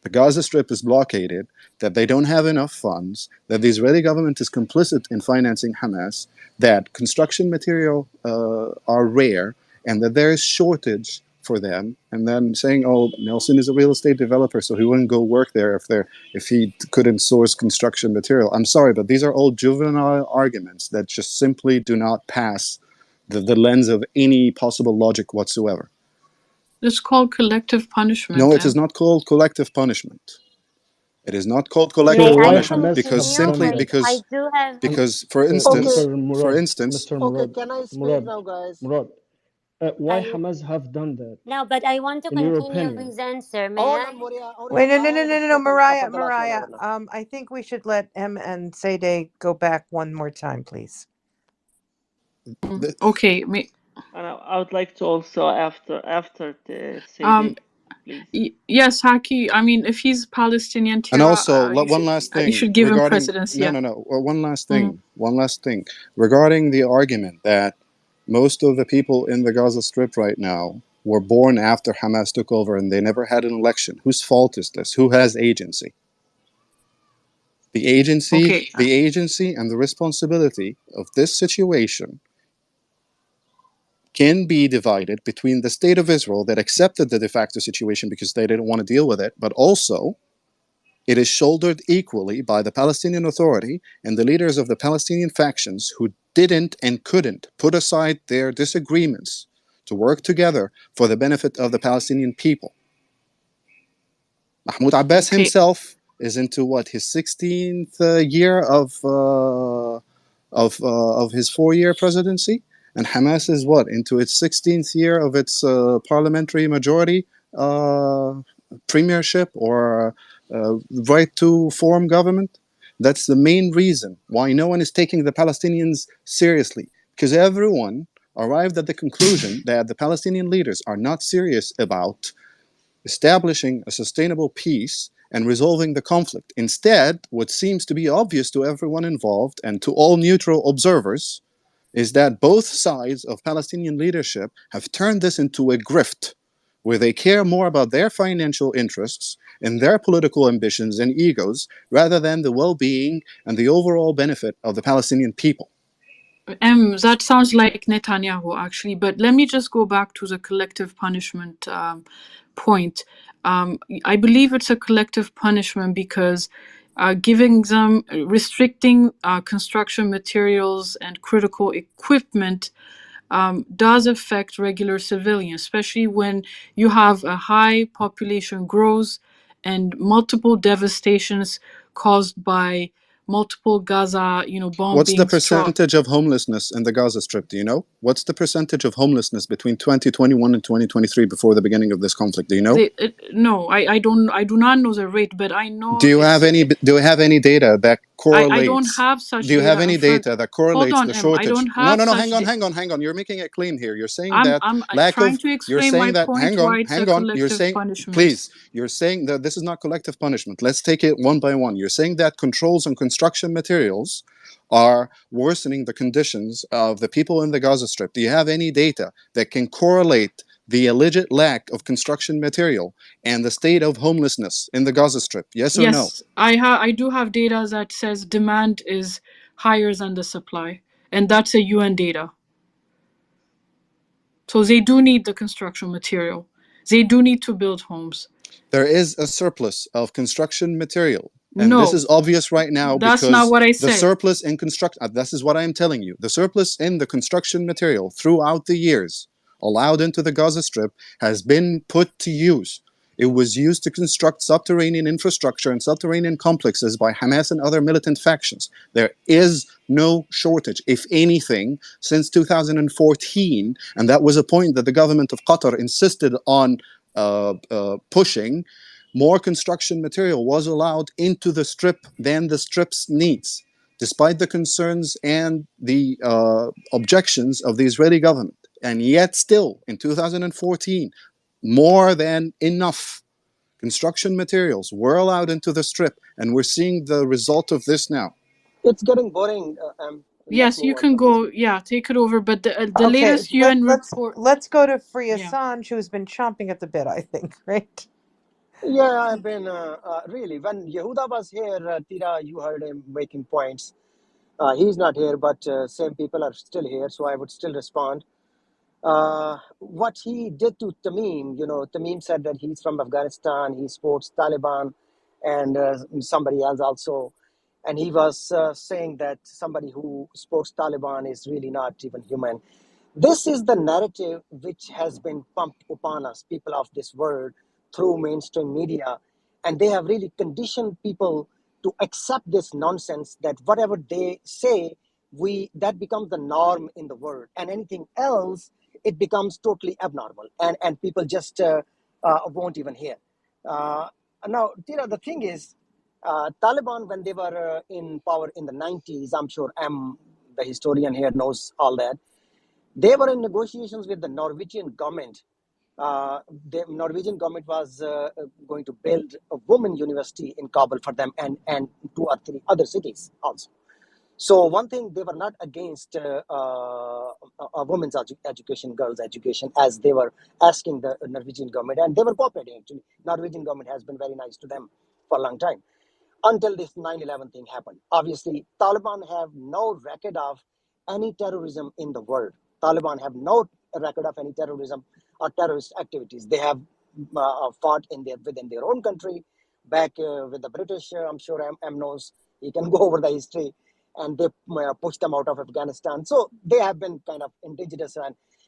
the Gaza Strip is blockaded, that they don't have enough funds, that the Israeli government is complicit in financing Hamas, that construction material are rare, and that there is shortage for them, and then saying, "Oh, Nelson is a real estate developer, so he wouldn't go work there if he couldn't source construction material." I'm sorry, but these are all juvenile arguments that just simply do not pass the lens of any possible logic whatsoever. It's called collective punishment. No, it is not called collective punishment. It is not called collective punishment because simply because for instance, Mr. Okay, can I speak now, guys? Murad, why Hamas have done that? No, but I want to In your continue opinion? his answer. May Hold I? on, Moria. Wait, no, Mariah, for the last 1 Mariah. hour now. I think we should let M and Sede go back one more time, please. Okay. And I would like to also after the Sede, please. Yes, Haki. I mean, if he's Palestinian, and also you one last thing should give him regarding precedence. one last thing regarding the argument that most of the people in the Gaza Strip right now were born after Hamas took over and they never had an election. Whose fault is this? Who has agency? The agency and the responsibility of this situation can be divided between the state of Israel that accepted the de facto situation because they didn't want to deal with it, but also it is shouldered equally by the Palestinian Authority and the leaders of the Palestinian factions who didn't and couldn't put aside their disagreements to work together for the benefit of the Palestinian people. Mahmoud Abbas himself is into what, his 16th year of his 4-year presidency, and Hamas is what, into its 16th year of its parliamentary majority premiership or right to form government. That's the main reason why no one is taking the Palestinians seriously, because everyone arrived at the conclusion that the Palestinian leaders are not serious about establishing a sustainable peace and resolving the conflict. Instead, what seems to be obvious to everyone involved and to all neutral observers is that both sides of Palestinian leadership have turned this into a grift where they care more about their financial interests and their political ambitions and egos rather than the well-being and the overall benefit of the Palestinian people. That sounds like Netanyahu, actually. But let me just go back to the collective punishment point. I believe it's a collective punishment because restricting construction materials and critical equipment does affect regular civilians, especially when you have a high population growth and multiple devastations caused by multiple Gaza, bombings. What's the percentage of homelessness in the Gaza Strip? Do you know? What's the percentage of homelessness between 2021 and 2023 before the beginning of this conflict? Do you know? No, I don't. I do not know the rate, but I know. Do you have any data that correlates? I don't have such. Do you have any data that correlates the shortage? I don't have. No. Hang on. You're making it clean here. You're saying that I'm lack trying of. to explain You're saying my that. point. Hang on. You're saying. Punishment. Please. You're saying that this is not collective punishment. Let's take it one by one. You're saying that controls on construction materials are worsening the conditions of the people in the Gaza Strip. Do you have any data that can correlate the alleged lack of construction material and the state of homelessness in the Gaza Strip? Yes or no? Yes, I do have data that says demand is higher than the supply, and that's a UN data. So they do need the construction material. They do need to build homes. There is a surplus of construction material. And this is obvious right now that's because not what I said. The surplus in construction, this is what I am telling you. The surplus in the construction material throughout the years allowed into the Gaza Strip has been put to use It was used to construct subterranean infrastructure and subterranean complexes by Hamas and other militant factions. There is no shortage, if anything, since 2014, and that was a point that the government of Qatar insisted on pushing. More construction material was allowed into the strip than the strip's needs, despite the concerns and the objections of the Israeli government. And yet still, in 2014, more than enough construction materials were allowed into the strip, and we're seeing the result of this now. It's getting boring. Yes, you can go. Yeah, take it over. But the Okay, latest UN report. let's go to Free Yeah. Assange, who's been chomping at the bit, I think, right? Yeah, I've been really. When Yehuda was here, Tira, you heard him making points. He's not here, but same people are still here, so I would still respond. What he did to Tamim, Tamim said that he's from Afghanistan, he supports Taliban, and somebody else also. And he was saying that somebody who supports Taliban is really not even human. This is the narrative which has been pumped upon us, people of this world, through mainstream media. And they have really conditioned people to accept this nonsense that whatever they say, that becomes the norm in the world. And anything else, it becomes totally abnormal. And people just won't even hear. Now, Tira, the thing is, Taliban, when they were in power in the 90s, I'm sure the historian here knows all that. They were in negotiations with the Norwegian government. The Norwegian government was going to build a women university in Kabul for them and 2 or 3 other cities also. So one thing, they were not against women's education, girls' education, as they were asking the Norwegian government, and they were cooperating actually. Norwegian government has been very nice to them for a long time. Until this 9/11 thing happened. Obviously, Taliban have no record of any terrorism in the world. Taliban have no record of any terrorism or terrorist activities. They have fought within their own country, back with the British. I'm sure M knows, he can go over the history, and they pushed them out of Afghanistan. So they have been kind of indigenous,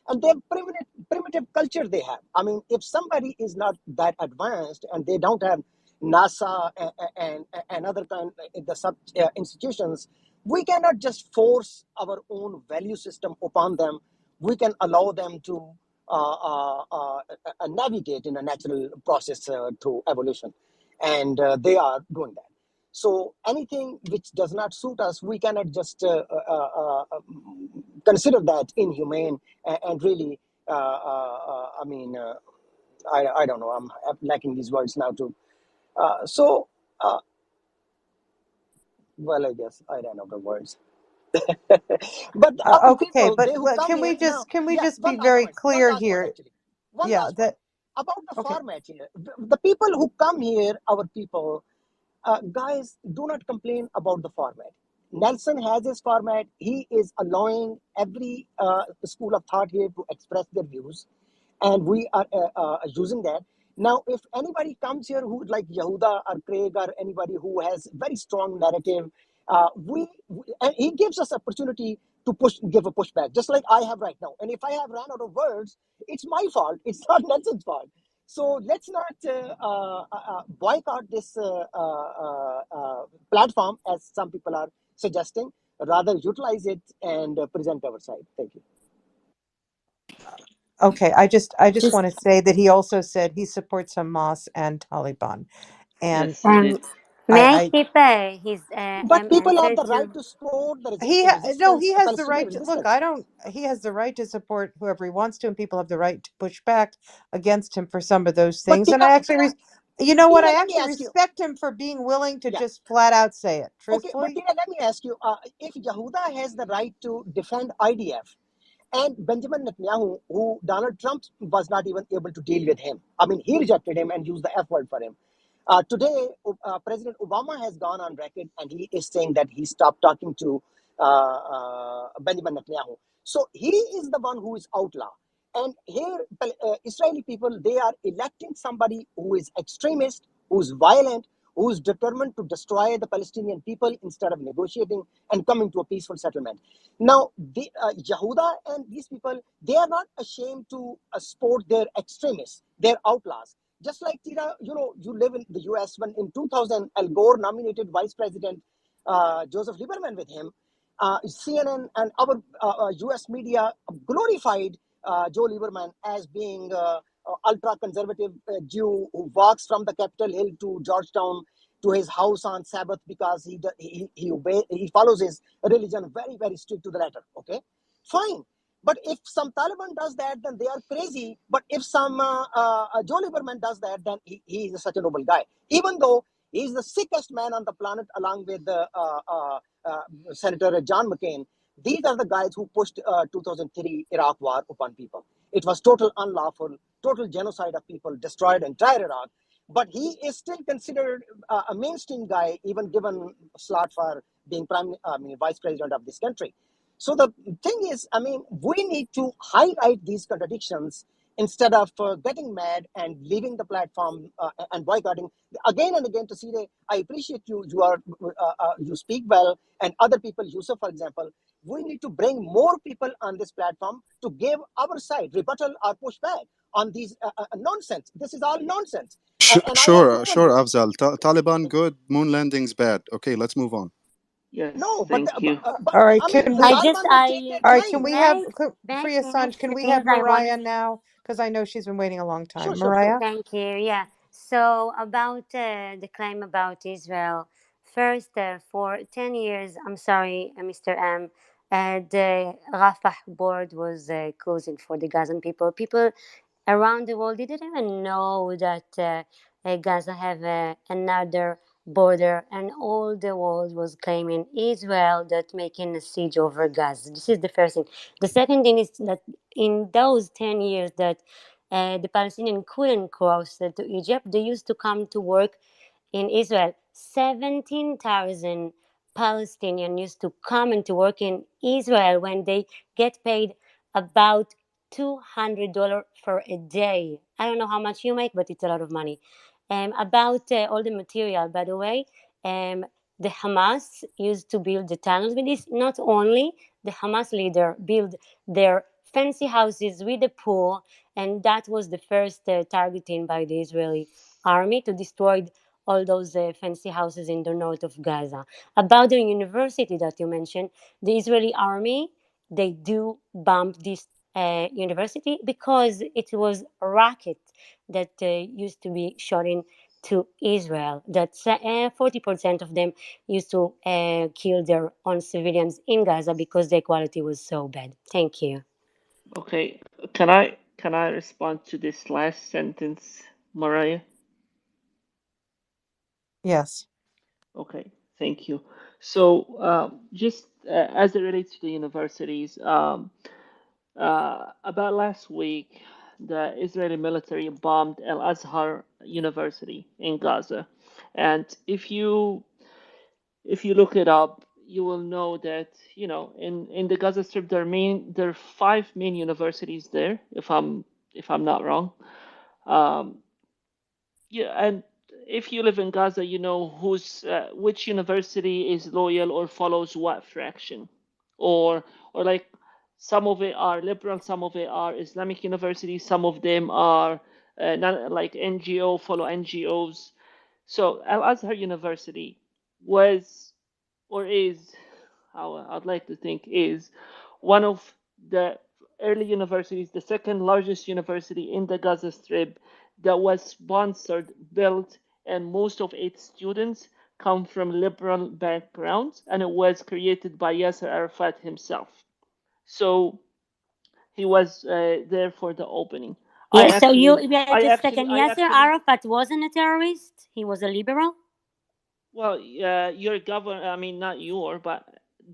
and they have primitive culture they have. I mean, if somebody is not that advanced and they don't have NASA and other kind of the institutions, we cannot just force our own value system upon them. We can allow them to navigate in a natural process through evolution, and they are doing that. So anything which does not suit us, we cannot just consider that inhumane and really. I mean, I don't know. I'm lacking these words now too. Well, I guess I don't know the words. But our Okay, people, but they who come can we here now, just be one last very point, clear here? actually. One Yeah, last point that about the okay. format here. The people who come here, our people, guys, do not complain about the format. Nelson has his format. He is allowing every school of thought here to express their views, and we are using that. Now, if anybody comes here who like Yehuda or Craig or anybody who has very strong narrative, and he gives us opportunity to give a pushback, just like I have right now. And if I have run out of words, it's my fault. It's not Nelson's fault. So let's not boycott this platform, as some people are suggesting. Rather, utilize it and present our side. Thank you. Okay, I just want to say that he also said he supports Hamas and Taliban, and Yes, he did. May I I keep his But people have answer the to? right to support the he resistance, has the Palestinian right to look. resistance. He has the right to support whoever he wants to, and people have the right to push back against him for some of those But things. And I actually, you know what? I let me actually ask you. respect him for being willing to Yeah. just flat out say it Okay, but truthfully. let me ask you. If Yehuda has the right to defend IDF, and Benjamin Netanyahu, who Donald Trump was not even able to deal with him. I mean, he rejected him and used the F word for him. Today, President Obama has gone on record and he is saying that he stopped talking to Benjamin Netanyahu. So he is the one who is outlaw. And here, Israeli people, they are electing somebody who is extremist, who is violent, who is determined to destroy the Palestinian people instead of negotiating and coming to a peaceful settlement. Now, Yehuda and these people, they are not ashamed to support their extremists, their outlaws. Just like Tira, you live in the US when in 2000, Al Gore nominated Vice President Joseph Lieberman with him. CNN and our US media glorified Joe Lieberman as being ultra conservative Jew who walks from the Capitol Hill to Georgetown to his house on Sabbath because he follows his religion very, very strict to the letter. Okay, fine. But if some Taliban does that, then they are crazy. But if some Joe Lieberman does that, then he is such a noble guy. Even though he's the sickest man on the planet, along with Senator John McCain. These are the guys who pushed 2003 Iraq war upon people. It was total unlawful, total genocide of people, destroyed entire Iraq. But he is still considered a mainstream guy, even given slot for being vice president of this country. So the thing is, we need to highlight these contradictions instead of getting mad and leaving the platform and boycotting again and again to see that I appreciate you. You speak well, and other people, Yusuf, for example. We need to bring more people on this platform to give our side, rebuttal or pushback on these nonsense. This is all nonsense. Sure, Afzal. Taliban good, moon landings bad. Okay, let's move on. Yes, no, thank you. All right, can we? All right, can we have for your son? Can we have Mariah now? Because I know she's been waiting a long time. Mariah. Thank you. Yeah. So about the claim about Israel, first for 10 years, I'm sorry, Mr. M. The Rafah board was closing for the Gazan people. People around the world didn't even know that Gaza have another border, and all the world was claiming Israel that making a siege over Gaza. This is the first thing. The second thing is that in those 10 years that the Palestinians couldn't cross to Egypt, they used to come to work in Israel. 17,000 Palestinians used to come and to work in Israel when they get paid about $200 for a day. I don't know how much you make, but it's a lot of money. About all the material, by the way, the Hamas used to build the tunnels with this. Not only the Hamas leader built their fancy houses with a pool, and that was the first targeting by the Israeli army to destroy all those fancy houses in the north of Gaza. About the university that you mentioned, the Israeli army, they do bomb this university because it was a rocket that used to be shot into Israel. That 40% of them used to kill their own civilians in Gaza because the equality was so bad. Thank you. Okay, can I respond to this last sentence, Mariah? Yes. Okay, thank you. So just as it relates to the universities, about last week, the Israeli military bombed Al Azhar University in Gaza, and if you look it up, you will know that in the Gaza Strip there are 5 main universities there, if I'm not wrong. Yeah, and if you live in Gaza, you know which university is loyal or follows what fraction, or like some of it are liberal, some of it are Islamic universities, some of them are not like NGO, follow NGOs. So Al Azhar University was or is, how I'd like to think, is one of the early universities, the second largest university in the Gaza Strip that was sponsored, built, and most of its students come from liberal backgrounds, and it was created by Yasser Arafat himself. So he was there for the opening. Yeah, so just a second. Yasser Arafat wasn't a terrorist. He was a liberal. Well, your government, I mean, not your, but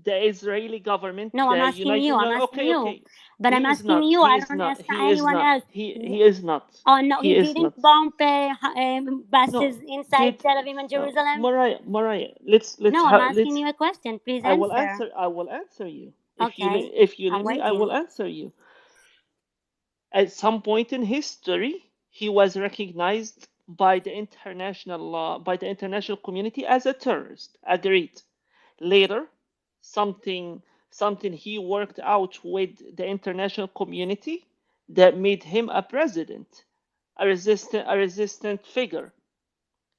the Israeli government. No, I'm asking you. I'm asking you. But I'm asking you. I don't ask anyone else. He is not. Oh no, he didn't bomb buses inside Tel Aviv and Jerusalem. Mariah, let's. No, I'm asking you a question. Please answer. I will answer you. Okay. If you let me, I will answer you. At some point in history, he was recognized by the international law, by the international community as a terrorist. Agreed. Later, something he worked out with the international community that made him a president. a resistant figure.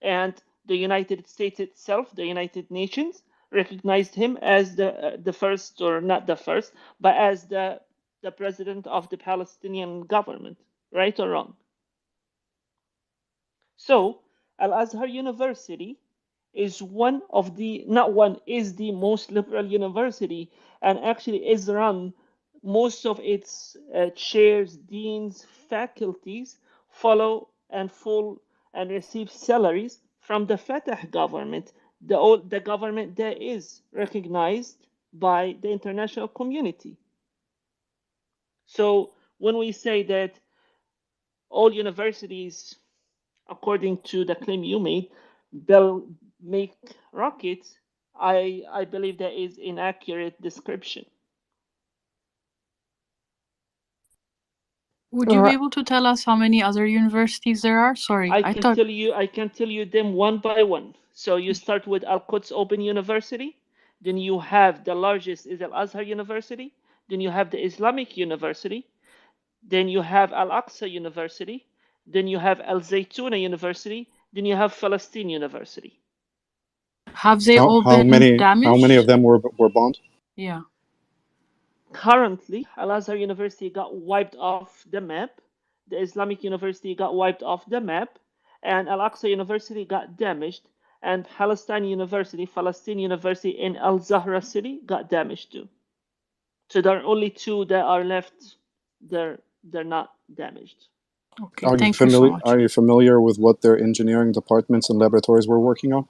And the United States itself, the United Nations, recognized him as the first, or not the first, but as the president of the Palestinian government, right or wrong? So Al-Azhar University is one of the, not one, is the most liberal university, and actually is run, most of its chairs, deans, faculties follow and full and receive salaries from the Fatah government, the government that is recognized by the international community. So when we say that all universities, according to the claim you made, they'll make rockets, I believe that is inaccurate description. Would you be able to tell us how many other universities there are? Sorry, I I can thought. tell you them one by one. So you start with Al-Quds Open University, then you have the largest is Al-Azhar University, then you have the Islamic University, then you have Al-Aqsa University, then you have Al-Zaytuna University, then you have Palestine University. Have they all been damaged? How many of them were bombed? Yeah. Currently, Al-Azhar University got wiped off the map, the Islamic University got wiped off the map, and Al-Aqsa University got damaged, and Palestine University in Al-Zahra city got damaged too. So there are only two that are left. They're not damaged. Okay, thank you so much. Are you familiar with what their engineering departments and laboratories were working on?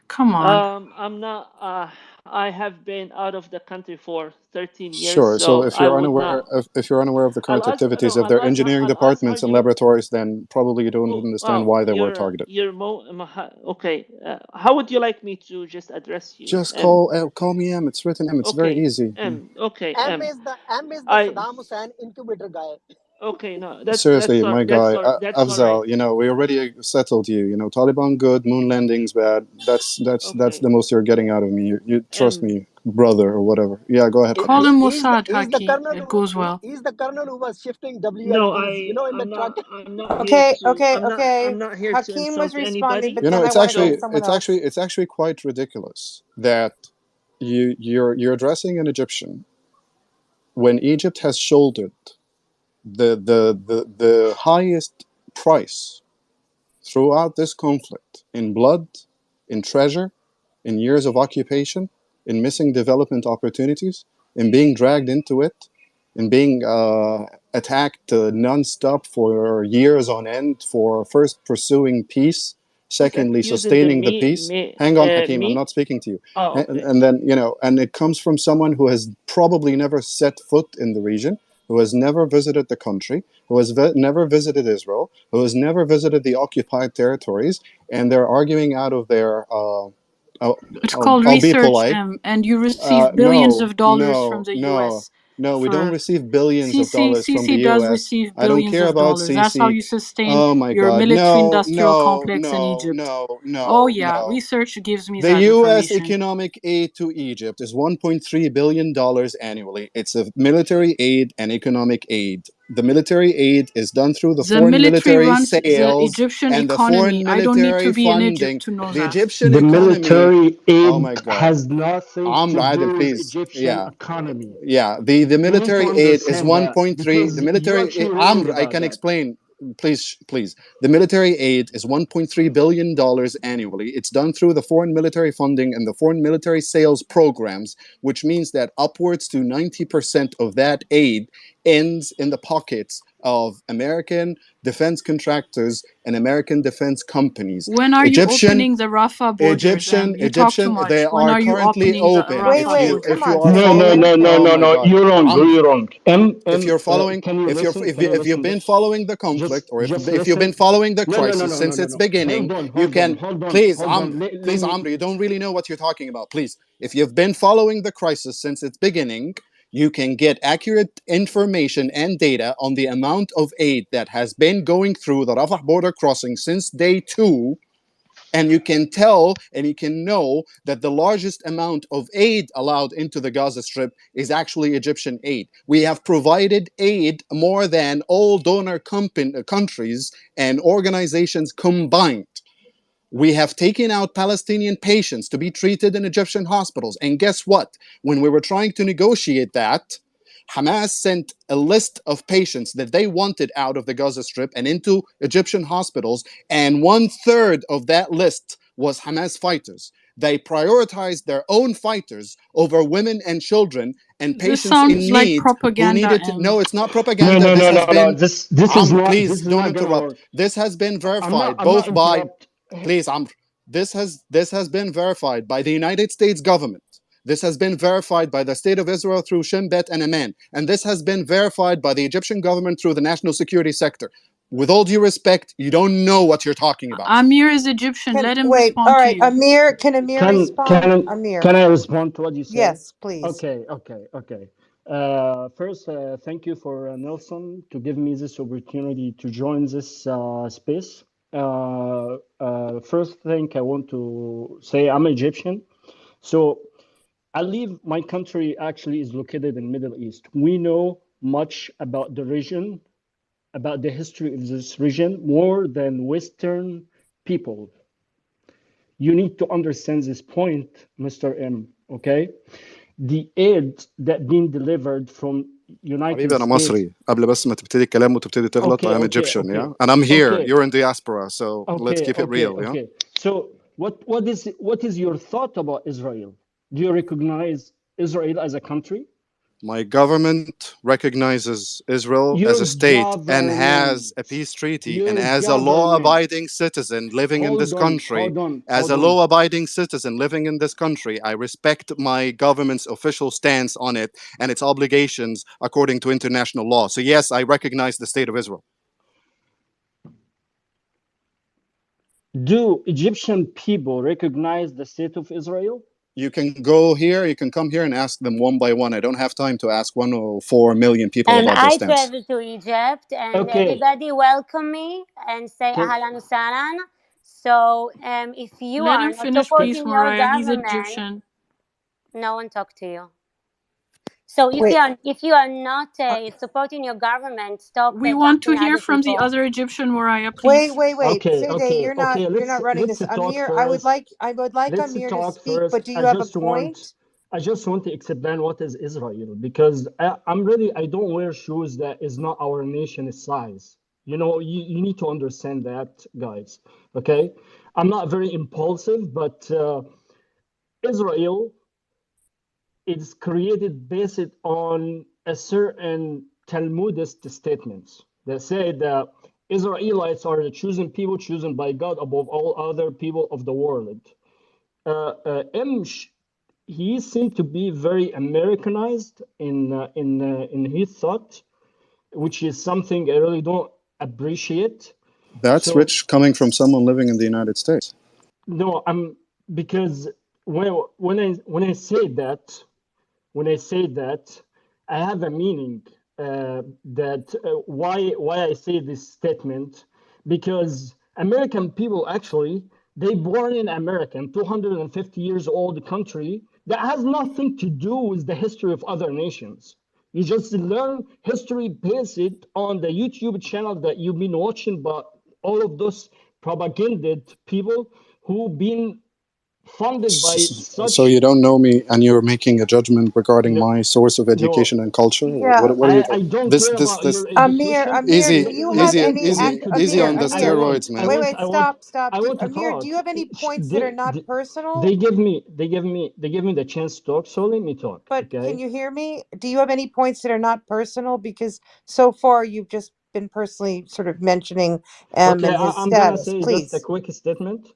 Come on. I'm not. I have been out of the country for 13 years. Sure. So if you're unaware of the current Al-Azhar, activities no, of their Al-Azhar, engineering Al-Azhar departments and Uni- laboratories, then probably you don't understand why they were targeted. Okay. How would you like me to just address you? Just call me M. It's written M. It's very easy. Okay. M is the Saddam Hussein incubator guy. Okay, no, that's seriously, my guy, that's Afzal. right. You know, we already settled you. You know, Taliban good, moon landings bad. That's the most you're getting out of me. You trust me, brother, or whatever. Yeah, go ahead. Call him Mossad, Haki. It goes well. He's the colonel who was shifting WMDs, No, in the truck. I'm not Okay, here to, okay. I'm not here to Hakeem was insult responding, anybody. but You know, then it's I want to go to someone else. it's actually quite ridiculous that you're addressing an Egyptian when Egypt has shouldered the highest price throughout this conflict in blood, in treasure, in years of occupation, in missing development opportunities, in being dragged into it, in being attacked non-stop for years on end, for first pursuing peace, secondly sustaining the peace. Hang on, Hakeem, I'm not speaking to you. Oh, okay. And then, you know, and it comes from someone who has probably never set foot in the region, who has never visited the country, who has never visited Israel, who has never visited the occupied territories, and they're arguing out of their it's called research, and you receive billions of dollars from the US. No, we don't receive billions of dollars from the US. does receive billions I don't care of about dollars. CC. That's how you sustain your God. military-industrial complex in Egypt. Oh yeah, research gives me that The US information. economic aid to Egypt is $1.3 billion annually. It's a military aid and economic aid. The military aid is done through the foreign military runs sales the Egyptian and the economy. foreign military I don't need to be funding. in Egypt to know the that. Egyptian the economy, military aid oh my God, has nothing to Adel, do with please. Egyptian economy. Yeah. The military You need to aid is understand 1.3. because The military you're actually wrong I about can that. explain. Please. The military aid is $1.3 billion annually. It's done through the foreign military funding and the foreign military sales programs, which means that upwards to 90% of that aid ends in the pockets of American defense contractors and American defense companies. When are you opening the Rafah borders? You talk too much. They when are you currently opening open. the Rafah Wait, borders? come on. No. You're wrong. If you're following, if you've been following the conflict, or if you've been following the crisis since its beginning, you can please, Amr, you don't really know what you're talking about. Please, if you've been following the crisis since its beginning, you can get accurate information and data on the amount of aid that has been going through the Rafah border crossing since day 2. And you can tell and you can know that the largest amount of aid allowed into the Gaza Strip is actually Egyptian aid. We have provided aid more than all donor countries and organizations combined. We have taken out Palestinian patients to be treated in Egyptian hospitals. And guess what? When we were trying to negotiate that, Hamas sent a list of patients that they wanted out of the Gaza Strip and into Egyptian hospitals, and 1/3 of that list was Hamas fighters. They prioritized their own fighters over women and children and This patients in sounds like need who propaganda, needed to. and No, it's not No, propaganda. no, This no, has no, no. been. This is not. Please This is don't not gonna interrupt. work. This has been verified I'm not both by. interrupt. Please, this has been verified by the United States government. This has been verified by the State of Israel through Shin Bet and Aman. And this has been verified by the Egyptian government through the national security sector. With all due respect, you don't know what you're talking about. Amir is Egyptian. Let him Wait, all respond to right, you. Amir, can Amir respond? Amir. Can I respond to what you said? Yes, please. Okay. First, thank you for Nelson to give me this opportunity to join this space. First thing I want to say, I'm Egyptian, so I live. My country actually is located in Middle East. We know much about the region, about the history of this region, more than Western people. You need to understand this point, Mr. M. Okay, the aid that being delivered from United حبيبي أنا States. مصري قبل بس ما تبتدي الكلام وتبتدي تغلط. I am Egyptian, yeah? And I'm here. You're in diaspora, so let's keep it real, yeah? Okay. So what is your thought about Israel? Do you recognize Israel as a country? My government recognizes Israel as a state and has a peace treaty. And as a law-abiding citizen living in this country, I respect my government's official stance on it and its obligations according to international law. So yes, I recognize the state of Israel. Do Egyptian people recognize the state of Israel? You can come here and ask them one by one. I don't have time to ask 104 million people And about their I stance. travel to Egypt, and everybody welcome me and say ahlan usalan. So if you Let are him not finish, please, supporting your Mariah. He's government, Egyptian. no one talk to you. So if you are not supporting your government, stop We want to talking hear other from the people. other Egyptian, Mariah, please. Wait. Sede, you're not running this. Amir, I would like Amir to speak, but do you have a point? I just want to explain what is Israel, because I don't wear shoes that is not our nation's size. You know, you need to understand that, guys. Okay, I'm not very impulsive, but Israel is created based on a certain Talmudist statements that say that Israelites are the chosen people, chosen by God above all other people of the world. He seemed to be very Americanized in his thought, which is something I really don't appreciate. That's rich coming from someone living in the United States. No, because when I say that, I have a meaning that why I say this statement, because American people actually, they born in America, 250 years old country that has nothing to do with the history of other nations. You just learn history based on the YouTube channel that you've been watching, but all of those propagandist people who've been funded by such. So you don't know me, and you're making a judgment regarding my source of education and culture. Yeah, what are you? I don't care about your Amir, education. do you have any easy on the steroids, man. Wait, stop. I want to Amir, talk. do you have any points that are not personal? They give me the chance to talk, so let me talk. But okay? Can you hear me? Do you have any points that are not personal? Because so far you've just been personally sort of mentioning M and his I'm status. gonna say just a quick statement.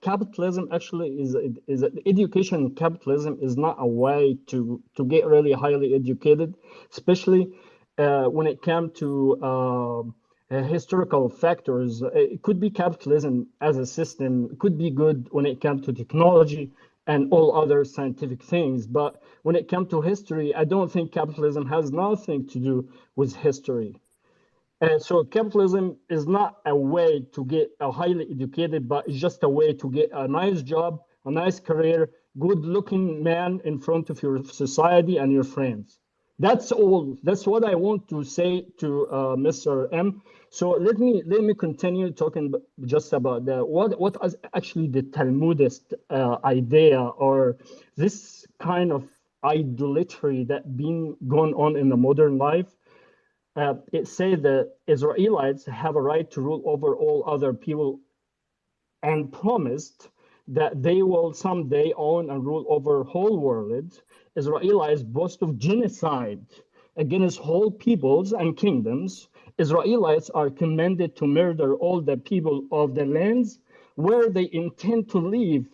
Capitalism actually is education in capitalism is not a way to get really highly educated, especially when it comes to historical factors. It could be capitalism as a system. It could be good when it comes to technology and all other scientific things. But when it comes to history, I don't think capitalism has nothing to do with history. So capitalism is not a way to get a highly educated, but it's just a way to get a nice job, a nice career, good-looking man in front of your society and your friends. That's all. That's what I want to say to Mr. M. So let me continue talking just about what is actually the Talmudist idea, or this kind of idolatry that been going on in the modern life. It says that Israelites have a right to rule over all other people, and promised that they will someday own and rule over whole world. Israelites boast of genocide against whole peoples and kingdoms. Israelites are commanded to murder all the people of the lands where they intend to live,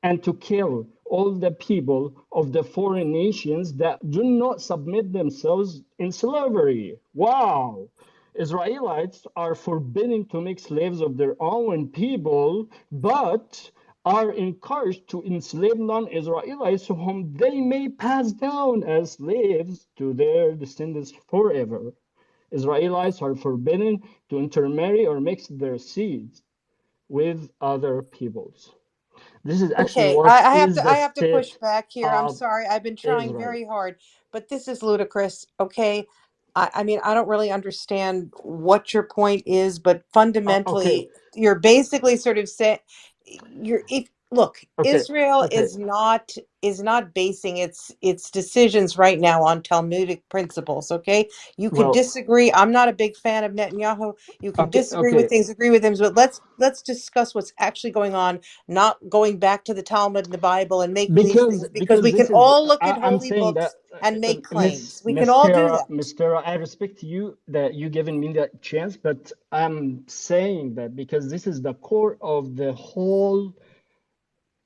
and to kill all the people of the foreign nations that do not submit themselves in slavery. Wow! Israelites are forbidden to make slaves of their own people, but are encouraged to enslave non-Israelites whom they may pass down as slaves to their descendants forever. Israelites are forbidden to intermarry or mix their seeds with other peoples. This is actually Okay, what I have is to the I have to push state back here. I'm of sorry. I've been trying Israel. very hard, but this is ludicrous. Okay. I mean, I don't really understand what your point is, but Okay, fundamentally, you're basically sort of saying you're if look, okay, Israel okay. is not basing its decisions right now on Talmudic principles. Okay. You can Well, disagree. I'm not a big fan of Netanyahu. You can okay, disagree with okay. things, agree with things, but let's discuss what's actually going on, not going back to the Talmud and the Bible and making these things, because Because we can this is all look at I'm holy saying that books and make claims. We can Miss all do Tara, that. I respect you that you giving me that chance, but I'm saying that because this is the core of the whole,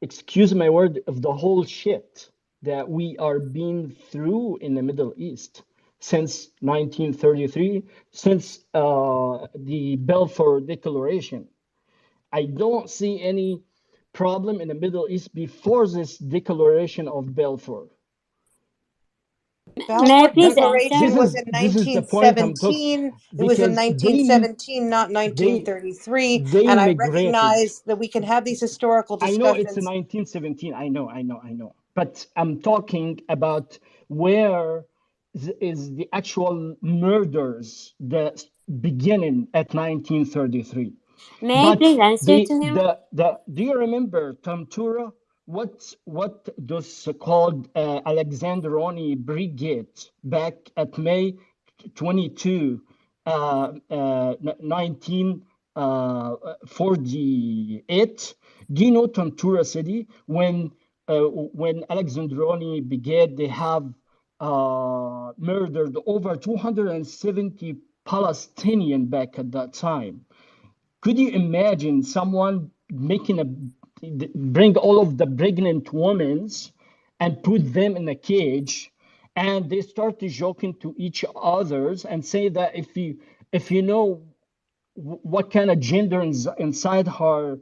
excuse my word, of the whole shit that we are being through in the Middle East since 1933, since the Balfour Declaration. I don't see any problem in the Middle East before this declaration of Balfour. May I Balfour please That answer? Declaration was in this is the point I'm talking, 1917. It was in because 1917, not they 1933. they And I migrated. recognize that we can have these historical I know it's discussions. 1917. I know. But I'm talking about where is the actual murders that beginning at 1933. May I But please answer to him? the do you remember Tamtura? What those called Alexandroni Brigade back at May 22, 1948? Do you know Tamtura city? When Alexandroni Brigade, they have murdered over 270 Palestinian back at that time. Could you imagine someone bring all of the pregnant women and put them in a cage, and they start to joking to each others and say that if you know what kind of gender inside her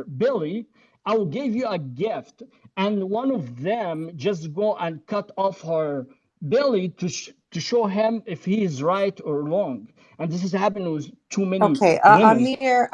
belly, I will give you a gift. And one of them just go and cut off her belly to show him if he is right or wrong. And this is happening with too many Okay, women.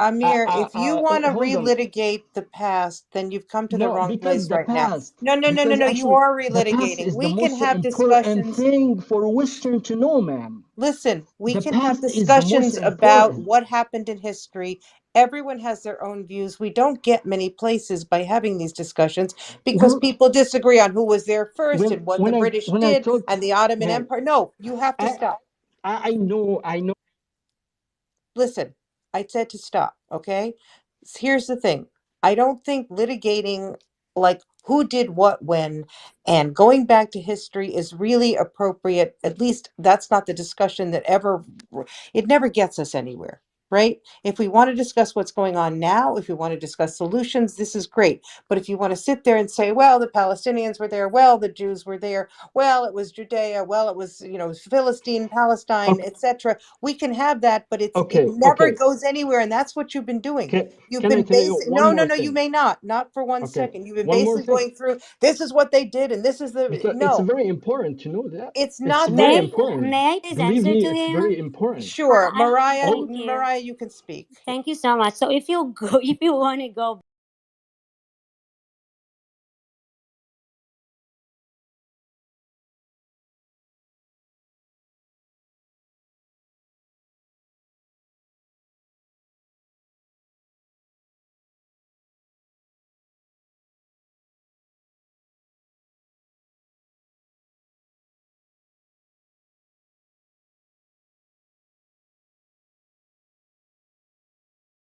Amir, if you want to Hold on. relitigate the past, then you've come to the No, wrong because place the right now. past, No, no, no, no, because no. You actually are the past relitigating. is the We can most have important discussions. thing for Western to know, ma'am. Listen, we The can have past is the most discussions about important. what happened in history. Everyone has their own views. We don't get many places by having these discussions because Well, people disagree on who was there first when and what the when I British when I did talk, and the Ottoman man, Empire. No, you have to I stop. I know. Listen, I said to stop, okay? Here's the thing. I don't think litigating like who did what when and going back to history is really appropriate. At least that's not the discussion that it never gets us anywhere. right? If we want to discuss what's going on now, if we want to discuss solutions, this is great. But if you want to sit there and say, well, the Palestinians were there, well, the Jews were there, well, it was Judea, well, it was, Philistine, Palestine, Okay, etc. We can have that, but it okay, never okay. goes anywhere, and that's what you've been doing. You've Can I been tell you basic. one No, no, more no, you thing? may not for 1 Okay, second. You've been one more basically thing. going through, this is what they did, and this is the, It's no, very important to know that. it's It's not very that important. May I please Believe answer me, to it's him? very important. Sure, I Mariah, thank you. Mariah, you can speak. Thank you so much. So if you want to go